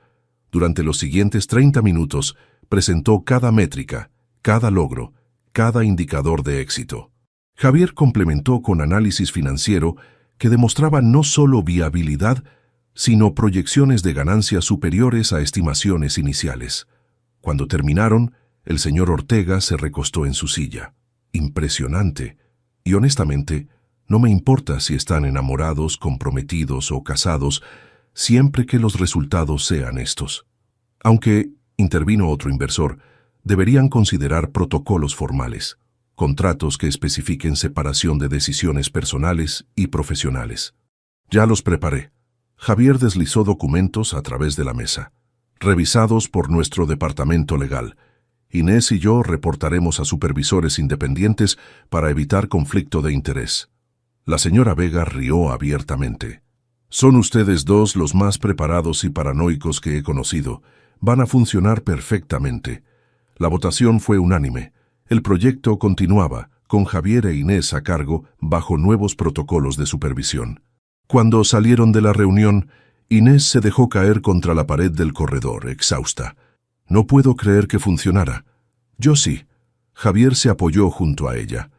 Durante los siguientes 30 minutos, presentó cada métrica, cada logro, cada indicador de éxito. Javier complementó con análisis financiero que demostraba no solo viabilidad, sino proyecciones de ganancias superiores a estimaciones iniciales. Cuando terminaron, el señor Ortega se recostó en su silla. Impresionante. Y honestamente, no me importa si están enamorados, comprometidos o casados, siempre que los resultados sean estos. Aunque, intervino otro inversor, deberían considerar protocolos formales, contratos que especifiquen separación de decisiones personales y profesionales. Ya los preparé. Javier deslizó documentos a través de la mesa, revisados por nuestro departamento legal. Inés y yo reportaremos a supervisores independientes para evitar conflicto de interés. La señora Vega rió abiertamente. Son ustedes dos los más preparados y paranoicos que he conocido. Van a funcionar perfectamente. La votación fue unánime. El proyecto continuaba, con Javier e Inés a cargo, bajo nuevos protocolos de supervisión. Cuando salieron de la reunión, Inés se dejó caer contra la pared del corredor, exhausta. No puedo creer que funcionara. Yo sí. Javier se apoyó junto a ella.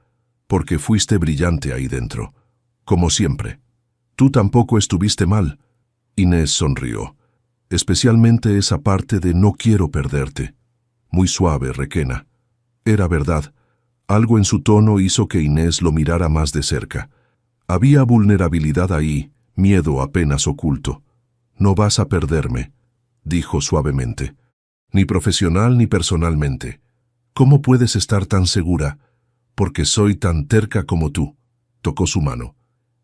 Porque fuiste brillante ahí dentro. Como siempre. Tú tampoco estuviste mal. Inés sonrió. Especialmente esa parte de no quiero perderte. Muy suave, Requena. Era verdad. Algo en su tono hizo que Inés lo mirara más de cerca. Había vulnerabilidad ahí, miedo apenas oculto. No vas a perderme, dijo suavemente. Ni profesional ni personalmente. ¿Cómo puedes estar tan segura? Porque soy tan terca como tú. Tocó su mano.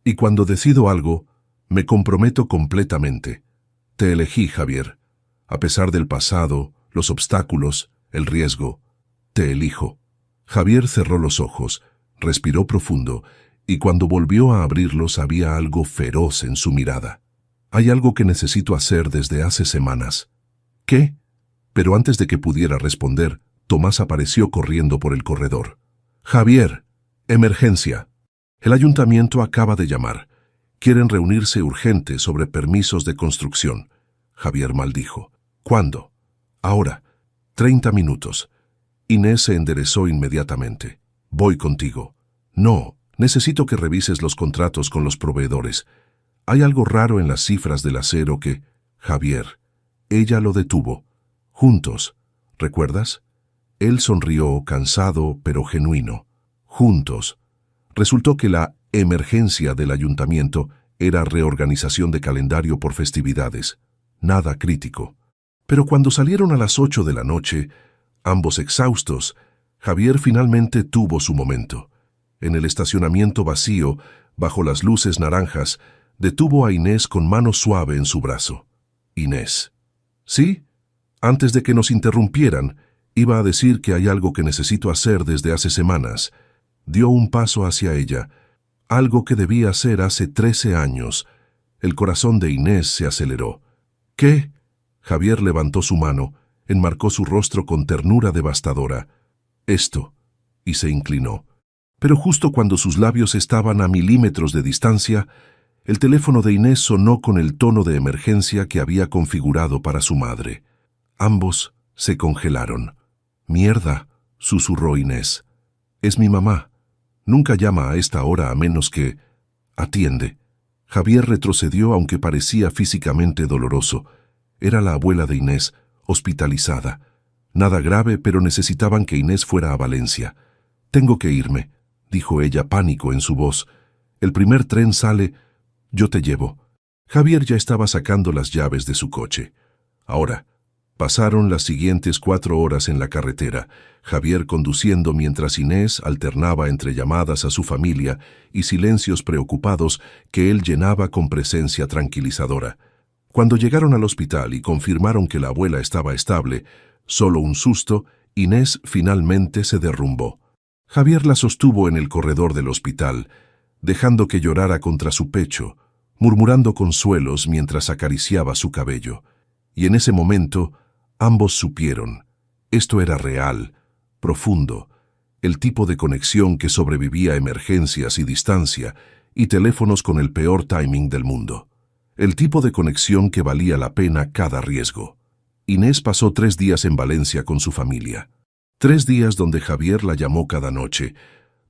Y cuando decido algo, me comprometo completamente. Te elegí, Javier. A pesar del pasado, los obstáculos, el riesgo, te elijo. Javier cerró los ojos, respiró profundo, y cuando volvió a abrirlos había algo feroz en su mirada. Hay algo que necesito hacer desde hace semanas. ¿Qué? Pero antes de que pudiera responder, Tomás apareció corriendo por el corredor. Javier, emergencia. El ayuntamiento acaba de llamar. Quieren reunirse urgente sobre permisos de construcción. Javier maldijo. ¿Cuándo? Ahora. 30 minutos. Inés se enderezó inmediatamente. Voy contigo. No, necesito que revises los contratos con los proveedores. Hay algo raro en las cifras del acero que... Javier. Ella lo detuvo. Juntos. ¿Recuerdas? Él sonrió, cansado pero genuino. Juntos. Resultó que la emergencia del ayuntamiento era reorganización de calendario por festividades. Nada crítico. Pero cuando salieron a las 8 de la noche, Ambos exhaustos, Javier finalmente tuvo su momento. En el estacionamiento vacío, bajo las luces naranjas, detuvo a Inés con mano suave en su brazo. Inés. ¿Sí? Antes de que nos interrumpieran, iba a decir que hay algo que necesito hacer desde hace semanas. Dio un paso hacia ella, algo que debía hacer hace 13 años. El corazón de Inés se aceleró. ¿Qué? Javier levantó su mano, enmarcó su rostro con ternura devastadora. Esto, y se inclinó. Pero justo cuando sus labios estaban a milímetros de distancia, el teléfono de Inés sonó con el tono de emergencia que había configurado para su madre. Ambos se congelaron. «Mierda», susurró Inés. «Es mi mamá. Nunca llama a esta hora a menos que...» «Atiende». Javier retrocedió aunque parecía físicamente doloroso. Era la abuela de Inés, hospitalizada. Nada grave, pero necesitaban que Inés fuera a Valencia. «Tengo que irme», dijo ella, pánico en su voz. «El primer tren sale... Yo te llevo». Javier ya estaba sacando las llaves de su coche. Ahora, pasaron las siguientes 4 horas en la carretera, Javier conduciendo mientras Inés alternaba entre llamadas a su familia y silencios preocupados que él llenaba con presencia tranquilizadora. Cuando llegaron al hospital y confirmaron que la abuela estaba estable, solo un susto, Inés finalmente se derrumbó. Javier la sostuvo en el corredor del hospital, dejando que llorara contra su pecho, murmurando consuelos mientras acariciaba su cabello. Y en ese momento, ambos supieron. Esto era real, profundo, el tipo de conexión que sobrevivía a emergencias y distancia, y teléfonos con el peor timing del mundo. El tipo de conexión que valía la pena cada riesgo. Inés pasó 3 días en Valencia con su familia. 3 días donde Javier la llamó cada noche,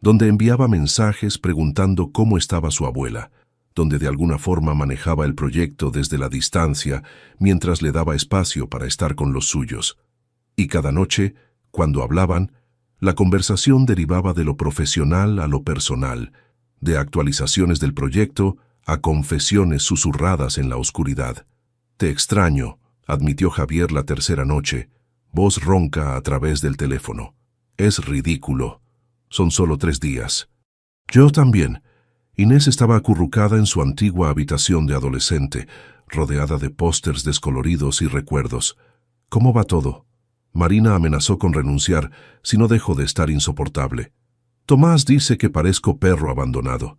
donde enviaba mensajes preguntando cómo estaba su abuela, donde de alguna forma manejaba el proyecto desde la distancia mientras le daba espacio para estar con los suyos. Y cada noche, cuando hablaban, la conversación derivaba de lo profesional a lo personal, de actualizaciones del proyecto a confesiones susurradas en la oscuridad. «Te extraño», admitió Javier la tercera noche, voz ronca a través del teléfono. «Es ridículo. Son solo 3 días». «Yo también». Inés estaba acurrucada en su antigua habitación de adolescente, rodeada de pósters descoloridos y recuerdos. «¿Cómo va todo?» Marina amenazó con renunciar si no dejo de estar insoportable. Tomás dice que parezco perro abandonado.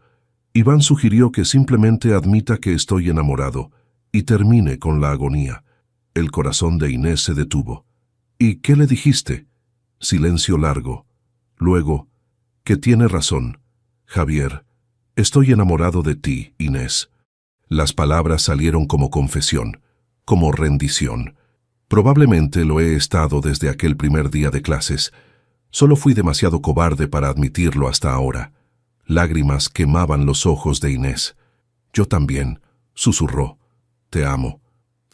Iván sugirió que simplemente admita que estoy enamorado y termine con la agonía. El corazón de Inés se detuvo. «¿Y qué le dijiste?» Silencio largo. Luego, «que tiene razón, Javier. Estoy enamorado de ti, Inés». Las palabras salieron como confesión, como rendición. Probablemente lo he estado desde aquel primer día de clases. Solo fui demasiado cobarde para admitirlo hasta ahora. Lágrimas quemaban los ojos de Inés. «Yo también», susurró. «Te amo.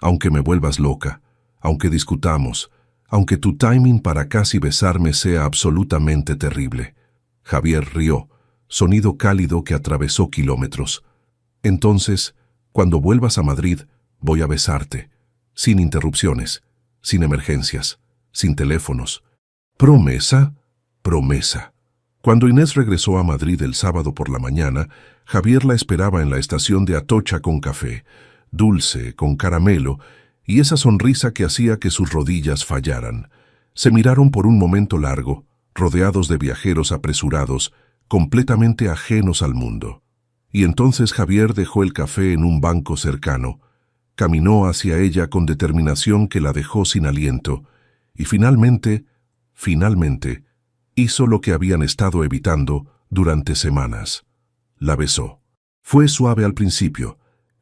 Aunque me vuelvas loca, aunque discutamos, aunque tu timing para casi besarme sea absolutamente terrible». Javier rió, sonido cálido que atravesó kilómetros. «Entonces, cuando vuelvas a Madrid, voy a besarte, sin interrupciones, sin emergencias, sin teléfonos». «¿Promesa?» «Promesa». Cuando Inés regresó a Madrid el sábado por la mañana, Javier la esperaba en la estación de Atocha con café, dulce, con caramelo, y esa sonrisa que hacía que sus rodillas fallaran. Se miraron por un momento largo, rodeados de viajeros apresurados, completamente ajenos al mundo. Y entonces Javier dejó el café en un banco cercano, caminó hacia ella con determinación que la dejó sin aliento, y finalmente, hizo lo que habían estado evitando durante semanas. La besó. Fue suave al principio,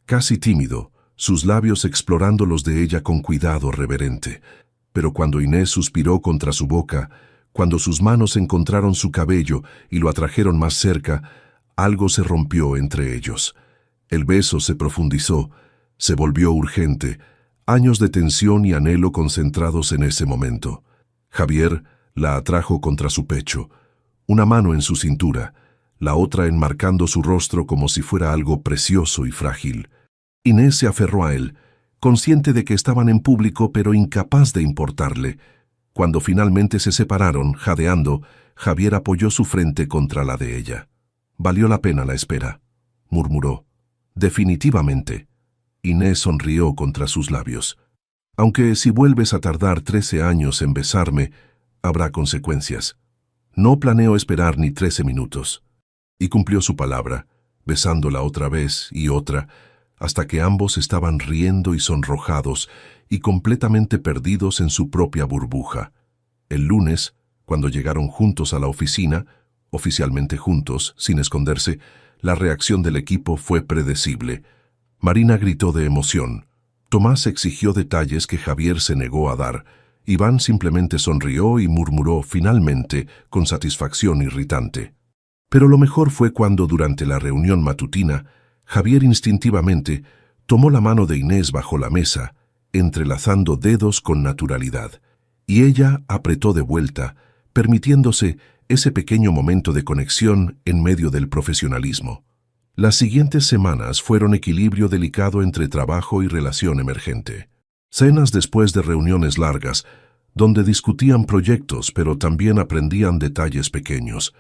casi tímido, sus labios explorando los de ella con cuidado reverente. Pero cuando Inés suspiró contra su boca, cuando sus manos encontraron su cabello y lo atrajeron más cerca, algo se rompió entre ellos. El beso se profundizó, se volvió urgente, años de tensión y anhelo concentrados en ese momento. Javier la atrajo contra su pecho, una mano en su cintura, la otra enmarcando su rostro como si fuera algo precioso y frágil. Inés se aferró a él, consciente de que estaban en público pero incapaz de importarle. Cuando finalmente se separaron, jadeando, Javier apoyó su frente contra la de ella. «Valió la pena la espera», murmuró. «Definitivamente». Inés sonrió contra sus labios. «Aunque si vuelves a tardar 13 años en besarme, habrá consecuencias. No planeo esperar ni 13 minutos». Y cumplió su palabra, besándola otra vez y otra, hasta que ambos estaban riendo y sonrojados y completamente perdidos en su propia burbuja. El lunes, cuando llegaron juntos a la oficina, oficialmente juntos, sin esconderse, la reacción del equipo fue predecible. Marina gritó de emoción. Tomás exigió detalles que Javier se negó a dar. Iván simplemente sonrió y murmuró finalmente con satisfacción irritante. Pero lo mejor fue cuando, durante la reunión matutina, Javier instintivamente tomó la mano de Inés bajo la mesa, entrelazando dedos con naturalidad, y ella apretó de vuelta, permitiéndose ese pequeño momento de conexión en medio del profesionalismo. Las siguientes semanas fueron equilibrio delicado entre trabajo y relación emergente. Cenas después de reuniones largas, donde discutían proyectos pero también aprendían detalles pequeños,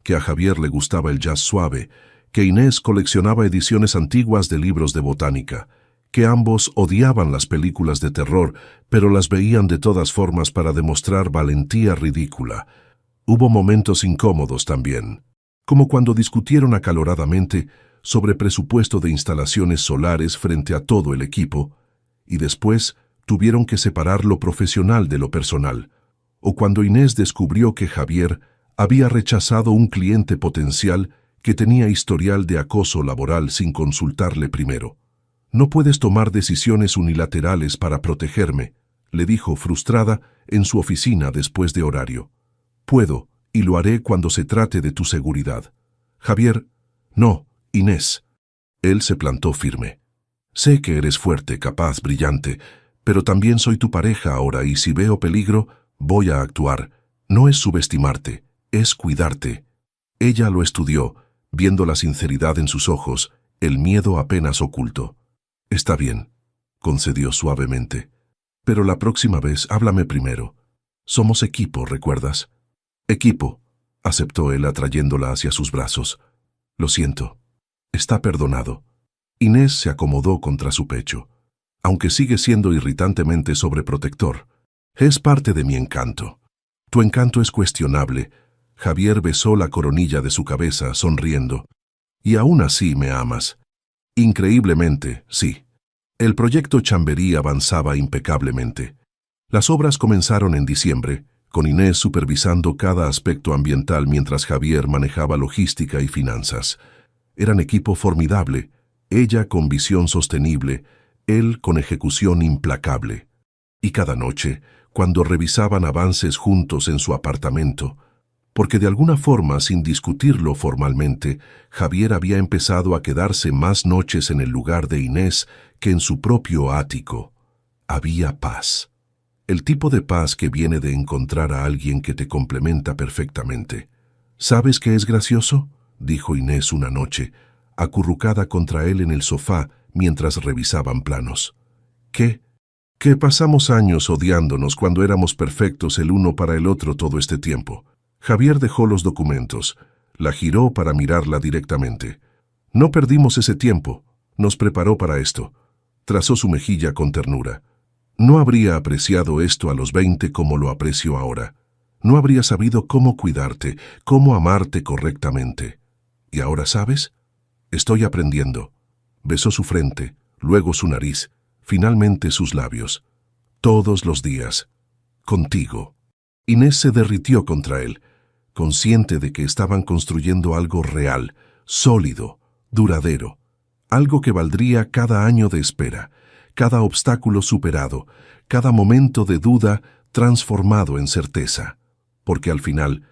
que a Javier le gustaba el jazz suave, que Inés coleccionaba ediciones antiguas de libros de botánica, que ambos odiaban las películas de terror, pero las veían de todas formas para demostrar valentía ridícula. Hubo momentos incómodos también, como cuando discutieron acaloradamente sobre presupuesto de instalaciones solares frente a todo el equipo, y después tuvieron que separar lo profesional de lo personal, o cuando Inés descubrió que Javier había rechazado un cliente potencial que tenía historial de acoso laboral sin consultarle primero. «No puedes tomar decisiones unilaterales para protegerme», le dijo frustrada en su oficina después de horario. «Puedo, y lo haré cuando se trate de tu seguridad». «Javier». «No, Inés». Él se plantó firme. «Sé que eres fuerte, capaz, brillante, pero también soy tu pareja ahora y si veo peligro, voy a actuar. No es subestimarte, es cuidarte». Ella lo estudió, viendo la sinceridad en sus ojos, el miedo apenas oculto. «Está bien», concedió suavemente. «Pero la próxima vez háblame primero. Somos equipo, ¿recuerdas?» «Equipo», aceptó él atrayéndola hacia sus brazos. «Lo siento. Está perdonado». Inés se acomodó contra su pecho. «Aunque sigue siendo irritantemente sobreprotector, es parte de mi encanto». «Tu encanto es cuestionable». Javier besó la coronilla de su cabeza, sonriendo. «Y aún así me amas». «Increíblemente, sí». El proyecto Chamberí avanzaba impecablemente. Las obras comenzaron en diciembre, con Inés supervisando cada aspecto ambiental mientras Javier manejaba logística y finanzas. Eran equipo formidable, ella con visión sostenible, él con ejecución implacable. Y cada noche, cuando revisaban avances juntos en su apartamento, porque de alguna forma, sin discutirlo formalmente, Javier había empezado a quedarse más noches en el lugar de Inés que en su propio ático. Había paz. El tipo de paz que viene de encontrar a alguien que te complementa perfectamente. «¿Sabes qué es gracioso?», dijo Inés una noche, acurrucada contra él en el sofá mientras revisaban planos. «¿Qué? Que pasamos años odiándonos cuando éramos perfectos el uno para el otro todo este tiempo». Javier dejó los documentos, la giró para mirarla directamente. «No perdimos ese tiempo, nos preparó para esto». Trazó su mejilla con ternura. «No habría apreciado esto a los 20 como lo aprecio ahora. No habría sabido cómo cuidarte, cómo amarte correctamente. ¿Y ahora sabes? Estoy aprendiendo». Besó su frente, luego su nariz, finalmente sus labios. «Todos los días. Contigo». Inés se derritió contra él, consciente de que estaban construyendo algo real, sólido, duradero, algo que valdría cada año de espera, cada obstáculo superado, cada momento de duda transformado en certeza, porque al final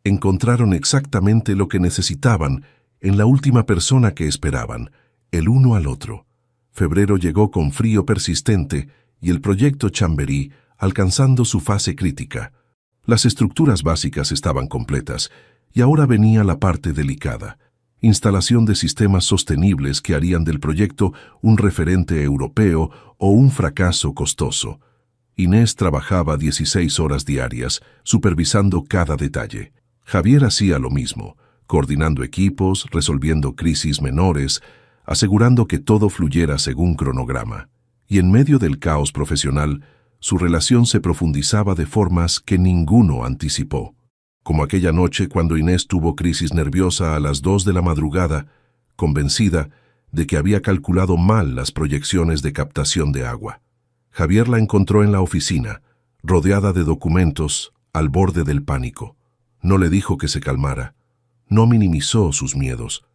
encontraron exactamente lo que necesitaban en la última persona que esperaban, el uno al otro. Febrero llegó con frío persistente y el proyecto Chamberí alcanzando su fase crítica. Las estructuras básicas estaban completas y ahora venía la parte delicada, instalación de sistemas sostenibles que harían del proyecto un referente europeo o un fracaso costoso. Inés trabajaba 16 horas diarias, supervisando cada detalle. Javier hacía lo mismo, coordinando equipos, resolviendo crisis menores, asegurando que todo fluyera según cronograma. Y en medio del caos profesional, su relación se profundizaba de formas que ninguno anticipó. Como aquella noche cuando Inés tuvo crisis nerviosa a las 2 de la madrugada, convencida de que había calculado mal las proyecciones de captación de agua. Javier la encontró en la oficina, rodeada de documentos, al borde del pánico. No le dijo que se calmara, no minimizó sus miedos.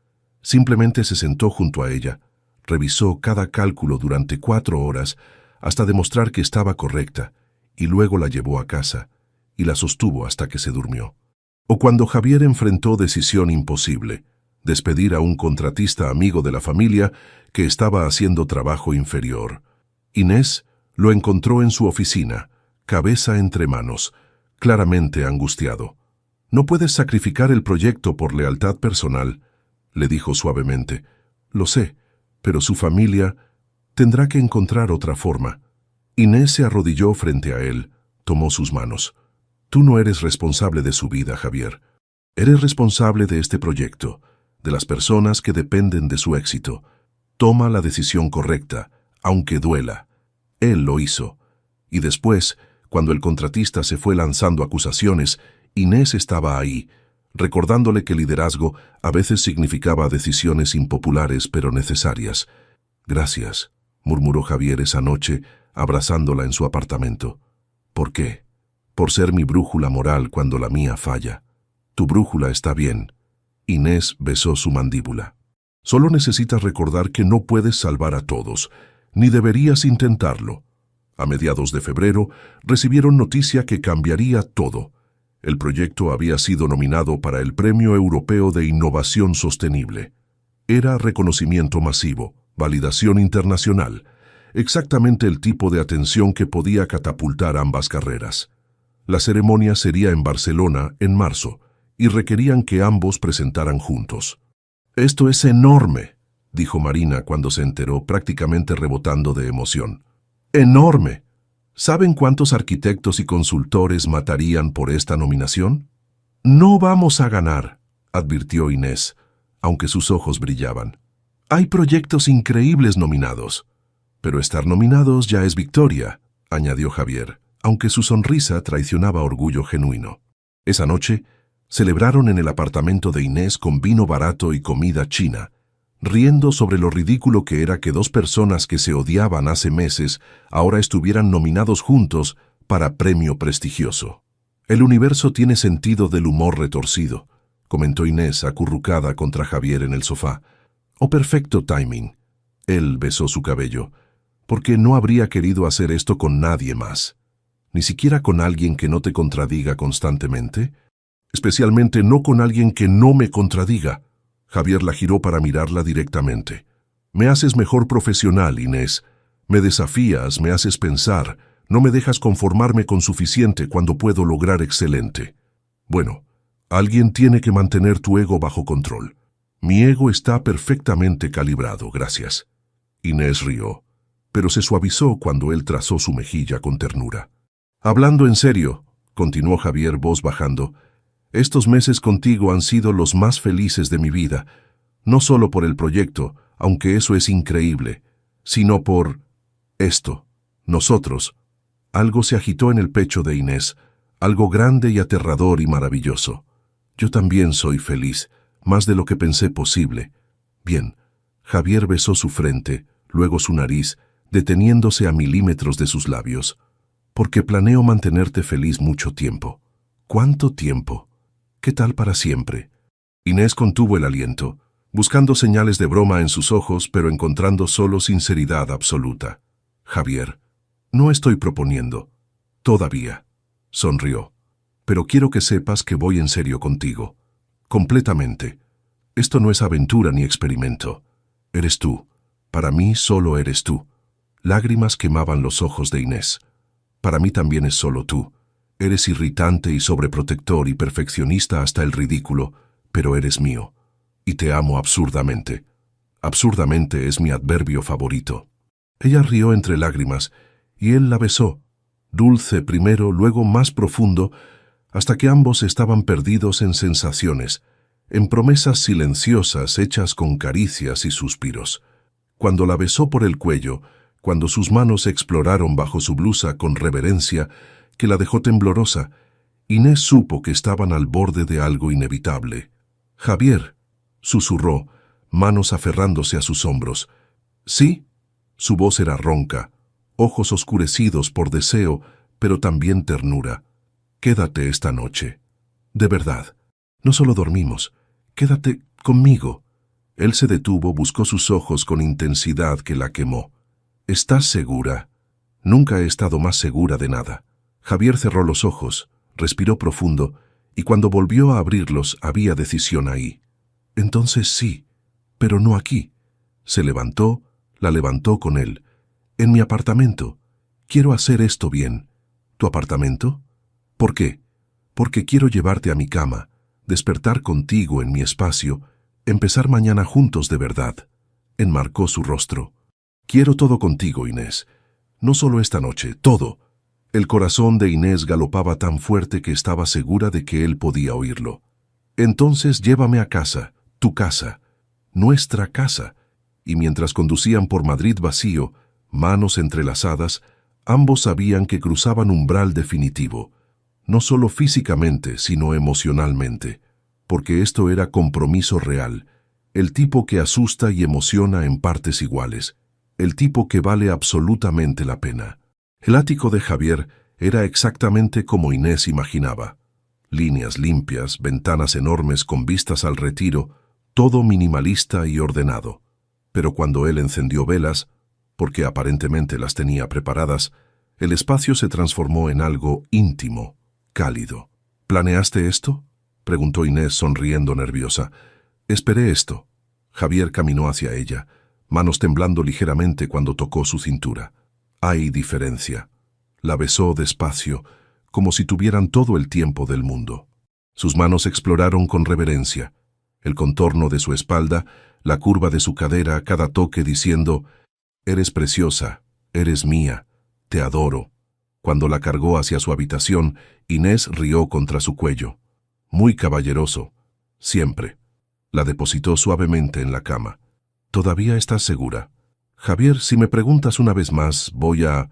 Simplemente se sentó junto a ella, revisó cada cálculo durante 4 horas hasta demostrar que estaba correcta, y luego la llevó a casa y la sostuvo hasta que se durmió. O cuando Javier enfrentó decisión imposible, despedir a un contratista amigo de la familia que estaba haciendo trabajo inferior. Inés lo encontró en su oficina, cabeza entre manos, claramente angustiado. «No puedes sacrificar el proyecto por lealtad personal», le dijo suavemente. «Lo sé, pero su familia tendrá que encontrar otra forma». Inés se arrodilló frente a él, tomó sus manos. «Tú no eres responsable de su vida, Javier. Eres responsable de este proyecto, de las personas que dependen de su éxito. Toma la decisión correcta, aunque duela». Él lo hizo. Y después, cuando el contratista se fue lanzando acusaciones, Inés estaba ahí, recordándole que liderazgo a veces significaba decisiones impopulares pero necesarias. «Gracias», murmuró Javier esa noche, abrazándola en su apartamento. «¿Por qué? Por ser mi brújula moral cuando la mía falla. Tu brújula está bien». Inés besó su mandíbula. «Solo necesitas recordar que no puedes salvar a todos, ni deberías intentarlo». A mediados de febrero recibieron noticia que cambiaría todo. El proyecto había sido nominado para el Premio Europeo de Innovación Sostenible. Era reconocimiento masivo, validación internacional, exactamente el tipo de atención que podía catapultar ambas carreras. La ceremonia sería en Barcelona en marzo, y requerían que ambos presentaran juntos. «Esto es enorme», dijo Marina cuando se enteró, prácticamente rebotando de emoción. «¡Enorme! ¿Saben cuántos arquitectos y consultores matarían por esta nominación?» «No vamos a ganar», advirtió Inés, aunque sus ojos brillaban. «Hay proyectos increíbles nominados». «Pero estar nominados ya es victoria», añadió Javier, aunque su sonrisa traicionaba orgullo genuino. Esa noche, celebraron en el apartamento de Inés con vino barato y comida china, riendo sobre lo ridículo que era que 2 personas que se odiaban hace meses ahora estuvieran nominados juntos para premio prestigioso. «El universo tiene sentido del humor retorcido», comentó Inés acurrucada contra Javier en el sofá. «O perfecto timing». Él besó su cabello, porque no habría querido hacer esto con nadie más. ¿Ni siquiera con alguien que no te contradiga constantemente? Especialmente no con alguien que no me contradiga. Javier la giró para mirarla directamente. «Me haces mejor profesional, Inés. Me desafías, me haces pensar. No me dejas conformarme con suficiente cuando puedo lograr excelente. Bueno, alguien tiene que mantener tu ego bajo control. Mi ego está perfectamente calibrado, gracias». Inés rió, pero se suavizó cuando él trazó su mejilla con ternura. «Hablando en serio», continuó Javier, voz bajando, «estos meses contigo han sido los más felices de mi vida, no solo por el proyecto, aunque eso es increíble, sino por esto, nosotros». Algo se agitó en el pecho de Inés, algo grande y aterrador y maravilloso. «Yo también soy feliz, más de lo que pensé posible». «Bien». Javier besó su frente, luego su nariz, deteniéndose a milímetros de sus labios. «Porque planeo mantenerte feliz mucho tiempo». «¿Cuánto tiempo? ¿Qué tal para siempre?». Inés contuvo el aliento, buscando señales de broma en sus ojos, pero encontrando solo sinceridad absoluta. «Javier, no estoy proponiendo. Todavía». Sonrió. «Pero quiero que sepas que voy en serio contigo. Completamente. Esto no es aventura ni experimento. Eres tú. Para mí solo eres tú». Lágrimas quemaban los ojos de Inés. «Para mí también es solo tú. Eres irritante y sobreprotector y perfeccionista hasta el ridículo, pero eres mío. Y te amo absurdamente. Absurdamente es mi adverbio favorito». Ella rió entre lágrimas, y él la besó. Dulce primero, luego más profundo, hasta que ambos estaban perdidos en sensaciones, en promesas silenciosas hechas con caricias y suspiros. Cuando la besó por el cuello, cuando sus manos exploraron bajo su blusa con reverencia, que la dejó temblorosa, Inés supo que estaban al borde de algo inevitable. «Javier», susurró, manos aferrándose a sus hombros. «¿Sí?» Su voz era ronca, ojos oscurecidos por deseo, pero también ternura. «Quédate esta noche. De verdad. No solo dormimos. Quédate conmigo». Él se detuvo, buscó sus ojos con intensidad que la quemó. «¿Estás segura?» «Nunca he estado más segura de nada». Javier cerró los ojos, respiró profundo, y cuando volvió a abrirlos había decisión ahí. «Entonces sí, pero no aquí». Se levantó, la levantó con él. «En mi apartamento. Quiero hacer esto bien». «¿Tu apartamento?» «¿Por qué?» «Porque quiero llevarte a mi cama, despertar contigo en mi espacio, empezar mañana juntos de verdad». Enmarcó su rostro. «Quiero todo contigo, Inés. No solo esta noche, todo». El corazón de Inés galopaba tan fuerte que estaba segura de que él podía oírlo. «Entonces llévame a casa, tu casa, nuestra casa». Y mientras conducían por Madrid vacío, manos entrelazadas, ambos sabían que cruzaban umbral definitivo, no solo físicamente, sino emocionalmente, porque esto era compromiso real, el tipo que asusta y emociona en partes iguales, el tipo que vale absolutamente la pena. El ático de Javier era exactamente como Inés imaginaba. Líneas limpias, ventanas enormes con vistas al retiro, todo minimalista y ordenado. Pero cuando él encendió velas, porque aparentemente las tenía preparadas, el espacio se transformó en algo íntimo, cálido. «¿Planeaste esto?», preguntó Inés sonriendo nerviosa. «Esperé esto». Javier caminó hacia ella, manos temblando ligeramente cuando tocó su cintura. Hay diferencia. La besó despacio, como si tuvieran todo el tiempo del mundo. Sus manos exploraron con reverencia el contorno de su espalda, la curva de su cadera, cada toque diciendo: «Eres preciosa, eres mía, te adoro». Cuando la cargó hacia su habitación, Inés rió contra su cuello. «Muy caballeroso, siempre». La depositó suavemente en la cama. «¿Todavía estás segura?» «Javier, si me preguntas una vez más, voy a...».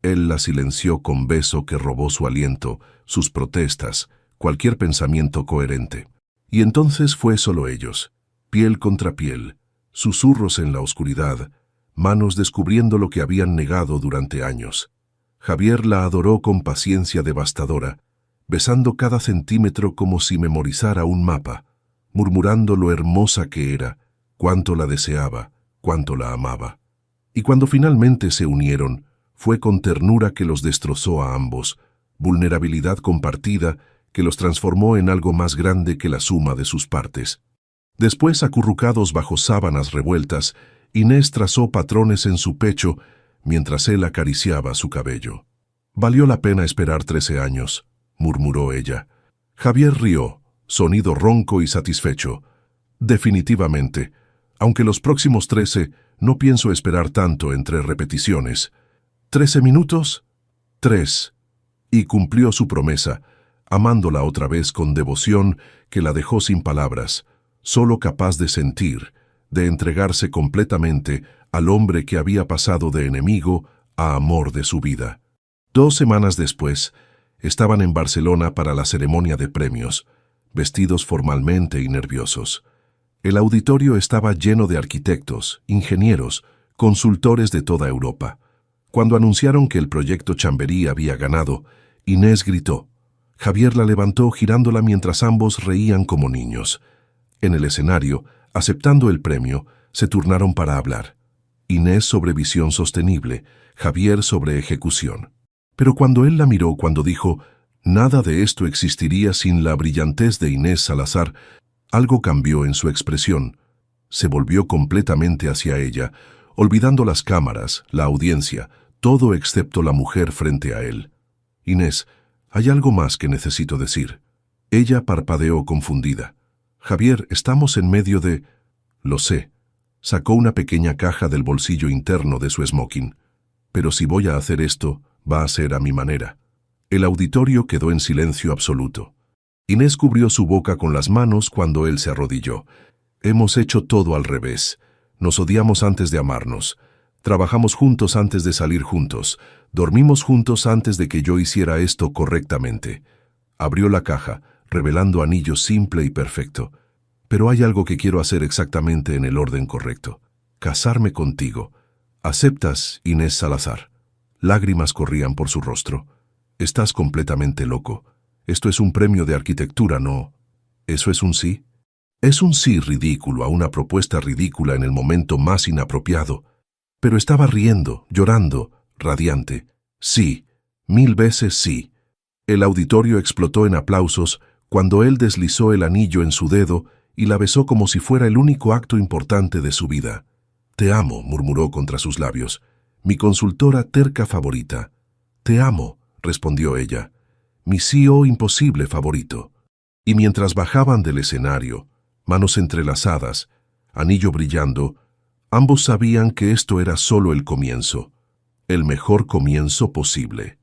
Él la silenció con beso que robó su aliento, sus protestas, cualquier pensamiento coherente. Y entonces fue solo ellos, piel contra piel, susurros en la oscuridad, manos descubriendo lo que habían negado durante años. Javier la adoró con paciencia devastadora, besando cada centímetro como si memorizara un mapa, murmurando lo hermosa que era, cuánto la deseaba, cuánto la amaba. Y cuando finalmente se unieron, fue con ternura que los destrozó a ambos, vulnerabilidad compartida que los transformó en algo más grande que la suma de sus partes. Después, acurrucados bajo sábanas revueltas, Inés trazó patrones en su pecho mientras él acariciaba su cabello. «Valió la pena esperar 13 años», murmuró ella. Javier rió, sonido ronco y satisfecho. «Definitivamente, aunque los próximos 13 no pienso esperar tanto entre repeticiones». «¿13 minutos?» «3». Y cumplió su promesa, amándola otra vez con devoción que la dejó sin palabras, solo capaz de sentir, de entregarse completamente al hombre que había pasado de enemigo a amor de su vida. 2 semanas después, estaban en Barcelona para la ceremonia de premios, vestidos formalmente y nerviosos. El auditorio estaba lleno de arquitectos, ingenieros, consultores de toda Europa. Cuando anunciaron que el proyecto Chamberí había ganado, Inés gritó. Javier la levantó girándola mientras ambos reían como niños. En el escenario, aceptando el premio, se turnaron para hablar. Inés sobre visión sostenible, Javier sobre ejecución. Pero cuando él la miró, cuando dijo, nada de esto existiría sin la brillantez de Inés Salazar, algo cambió en su expresión. Se volvió completamente hacia ella, olvidando las cámaras, la audiencia, todo excepto la mujer frente a él. Inés, hay algo más que necesito decir. Ella parpadeó confundida. Javier, estamos en medio de... Lo sé. Sacó una pequeña caja del bolsillo interno de su smoking. Pero si voy a hacer esto, Va a ser a mi manera. El auditorio quedó en silencio absoluto. Inés cubrió su boca con las manos cuando él se arrodilló. Hemos hecho todo al revés. Nos odiamos antes de amarnos. Trabajamos juntos antes de salir juntos. Dormimos juntos antes de que yo hiciera esto correctamente. Abrió la caja, revelando anillo simple y perfecto. Pero hay algo que quiero hacer exactamente en el orden correcto. Casarme contigo. ¿Aceptas, Inés Salazar? Lágrimas corrían por su rostro. Estás completamente loco. Esto es un premio de arquitectura, ¿no? ¿Eso es un sí? Es un sí ridículo a una propuesta ridícula en el momento más inapropiado. Pero estaba riendo, llorando, radiante. Sí, 1000 veces sí. El auditorio explotó en aplausos cuando él deslizó el anillo en su dedo y la besó como si fuera el único acto importante de su vida. Te amo, murmuró contra sus labios. Mi consultora terca favorita. Te amo, respondió ella. Mi CEO imposible favorito. Y mientras bajaban del escenario, manos entrelazadas, anillo brillando, ambos sabían que esto era solo el comienzo, el mejor comienzo posible.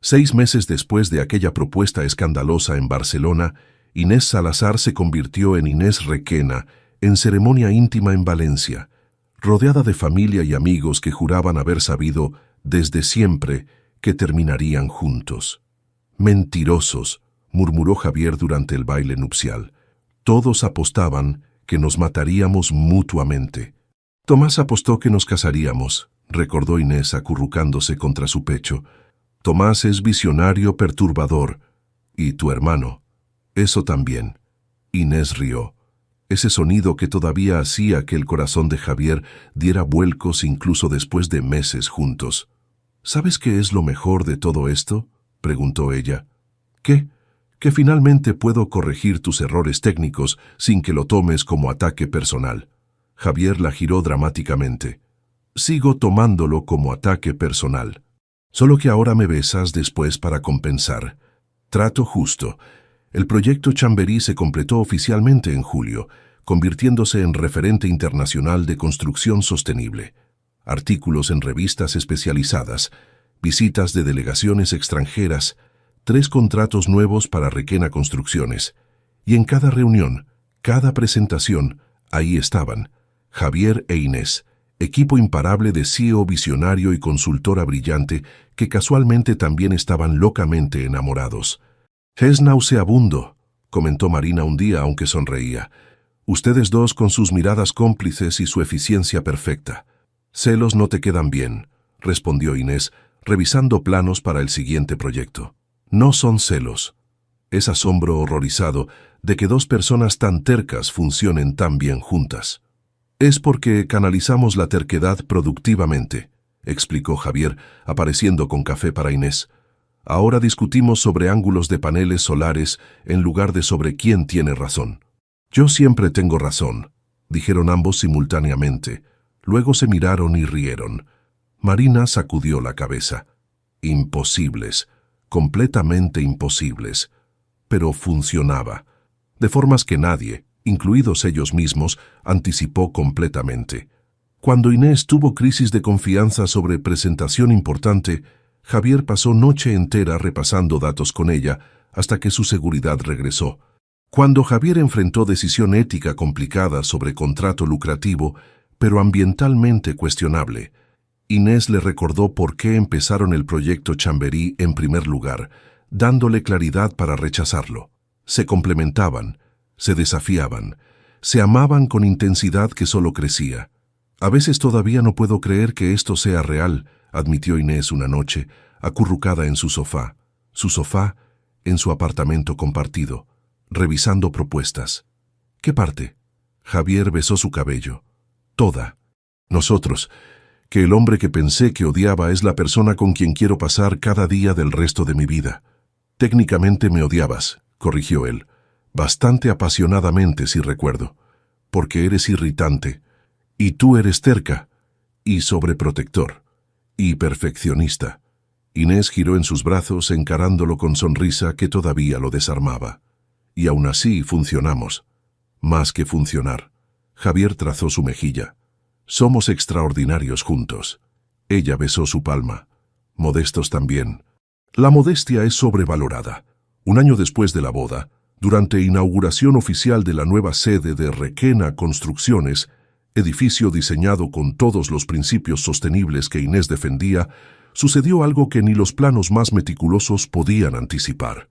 6 meses después de aquella propuesta escandalosa en Barcelona, Inés Salazar se convirtió en Inés Requena en ceremonia íntima en Valencia, rodeada de familia y amigos que juraban haber sabido desde siempre que terminarían juntos. Mentirosos, murmuró Javier durante el baile nupcial. Todos apostaban que nos mataríamos mutuamente. Tomás apostó que nos casaríamos, recordó Inés acurrucándose contra su pecho. Tomás es visionario perturbador. ¿Y tu hermano? Eso también. Inés rió. Ese sonido que todavía hacía que el corazón de Javier diera vuelcos incluso después de meses juntos. ¿Sabes qué es lo mejor de todo esto?, preguntó ella. ¿Qué? Que finalmente puedo corregir tus errores técnicos sin que lo tomes como ataque personal. Javier la giró dramáticamente. Sigo tomándolo como ataque personal. Solo que ahora me besas después para compensar. Trato justo. El proyecto Chamberí se completó oficialmente en julio, convirtiéndose en referente internacional de construcción sostenible. Artículos en revistas especializadas, visitas de delegaciones extranjeras, 3 contratos nuevos para Requena Construcciones. Y en cada reunión, cada presentación, ahí estaban Javier e Inés, equipo imparable de CEO visionario y consultora brillante que casualmente también estaban locamente enamorados. «Es nauseabundo», comentó Marina un día aunque sonreía. «Ustedes dos con sus miradas cómplices y su eficiencia perfecta». «Celos no te quedan bien», respondió Inés, revisando planos para el siguiente proyecto. «No son celos. Es asombro horrorizado de que 2 personas tan tercas funcionen tan bien juntas». «Es porque canalizamos la terquedad productivamente», explicó Javier, apareciendo con café para Inés. «Ahora discutimos sobre ángulos de paneles solares en lugar de sobre quién tiene razón». «Yo siempre tengo razón», dijeron ambos simultáneamente. Luego se miraron y rieron. Marina sacudió la cabeza. Imposibles, completamente imposibles. Pero funcionaba, de formas que nadie, incluidos ellos mismos, anticipó completamente. Cuando Inés tuvo crisis de confianza sobre presentación importante, Javier pasó noche entera repasando datos con ella hasta que su seguridad regresó. Cuando Javier enfrentó decisión ética complicada sobre contrato lucrativo, pero ambientalmente cuestionable, Inés le recordó por qué empezaron el proyecto Chamberí en primer lugar, dándole claridad para rechazarlo. Se complementaban, se desafiaban, se amaban con intensidad que solo crecía. «A veces todavía no puedo creer que esto sea real», admitió Inés una noche, acurrucada en su sofá en su apartamento compartido, revisando propuestas. «¿Qué parte?» Javier besó su cabello. «Toda. Nosotros, que el hombre que pensé que odiaba es la persona con quien quiero pasar cada día del resto de mi vida». «Técnicamente me odiabas», corrigió él. «Bastante apasionadamente, si recuerdo. Porque eres irritante. Y tú eres terca. Y sobreprotector. Y perfeccionista». Inés giró en sus brazos encarándolo con sonrisa que todavía lo desarmaba. «Y aún así funcionamos. Más que funcionar». Javier trazó su mejilla. «Somos extraordinarios juntos». Ella besó su palma. modestos también. La modestia es sobrevalorada. Un año después de la boda, durante inauguración oficial de la nueva sede de Requena Construcciones, edificio diseñado con todos los principios sostenibles que Inés defendía, sucedió algo que ni los planos más meticulosos podían anticipar.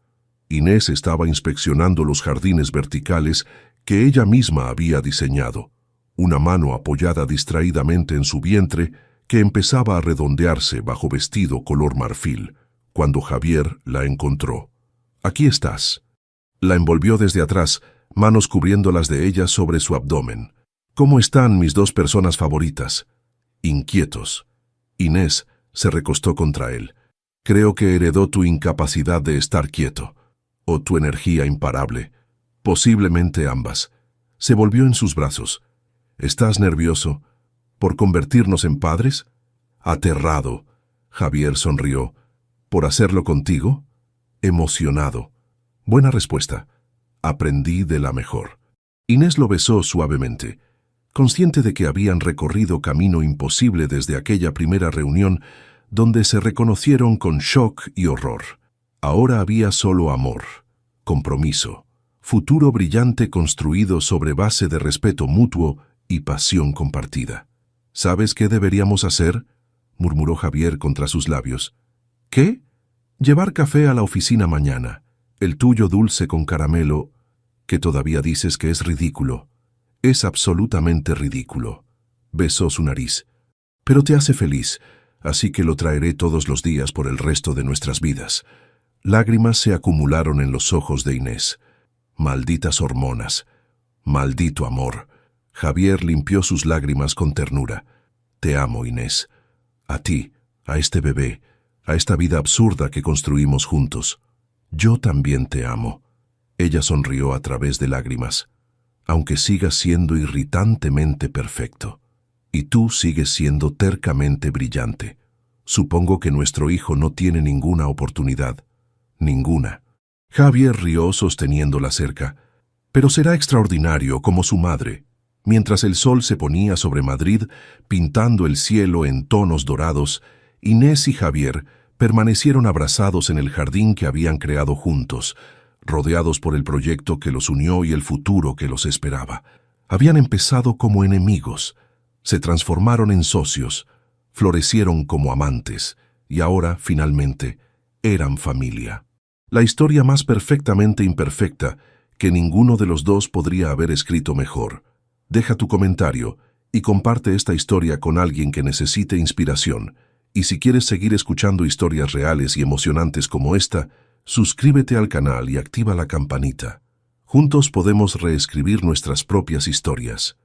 Inés estaba inspeccionando los jardines verticales que ella misma había diseñado, una mano apoyada distraídamente en su vientre que empezaba a redondearse bajo vestido color marfil, cuando Javier la encontró. «Aquí estás». La envolvió desde atrás, manos cubriendo las de ella sobre su abdomen. «¿Cómo están mis dos personas favoritas?» Inquietos. Inés se recostó contra él. «Creo que heredó tu incapacidad de estar quieto, o tu energía imparable. Posiblemente ambas». Se volvió en sus brazos. «¿Estás nervioso por convertirnos en padres?» «Aterrado». Javier sonrió. «¿Por hacerlo contigo?» «Emocionado». «Buena respuesta. Aprendí de la mejor». Inés lo besó suavemente, consciente de que habían recorrido camino imposible desde aquella primera reunión donde se reconocieron con shock y horror. Ahora había solo amor, compromiso, futuro brillante construido sobre base de respeto mutuo y pasión compartida. «¿Sabes qué deberíamos hacer?», murmuró Javier contra sus labios. «¿Qué? Llevar café a la oficina mañana. El tuyo dulce con caramelo, que todavía dices que es ridículo. Es absolutamente ridículo». Besó su nariz. «Pero te hace feliz, así que lo traeré todos los días por el resto de nuestras vidas». Lágrimas se acumularon en los ojos de Inés. Malditas hormonas. Maldito amor. Javier limpió sus lágrimas con ternura. «Te amo, Inés. A ti, a este bebé, a esta vida absurda que construimos juntos. Yo también te amo». Ella sonrió a través de lágrimas. «Aunque sigas siendo irritantemente perfecto. Y tú sigues siendo tercamente brillante. Supongo que nuestro hijo no tiene ninguna oportunidad». «Ninguna». Javier rió sosteniendo la cerca. «Pero será extraordinario como su madre». Mientras el sol se ponía sobre Madrid, pintando el cielo en tonos dorados, Inés y Javier permanecieron abrazados en el jardín que habían creado juntos, rodeados por el proyecto que los unió y el futuro que los esperaba. Habían empezado como enemigos, se transformaron en socios, florecieron como amantes, y ahora, finalmente, eran familia. La historia más perfectamente imperfecta que ninguno de los dos podría haber escrito mejor. Deja tu comentario y comparte esta historia con alguien que necesite inspiración. Y si quieres seguir escuchando historias reales y emocionantes como esta, suscríbete al canal y activa la campanita. Juntos podemos reescribir nuestras propias historias.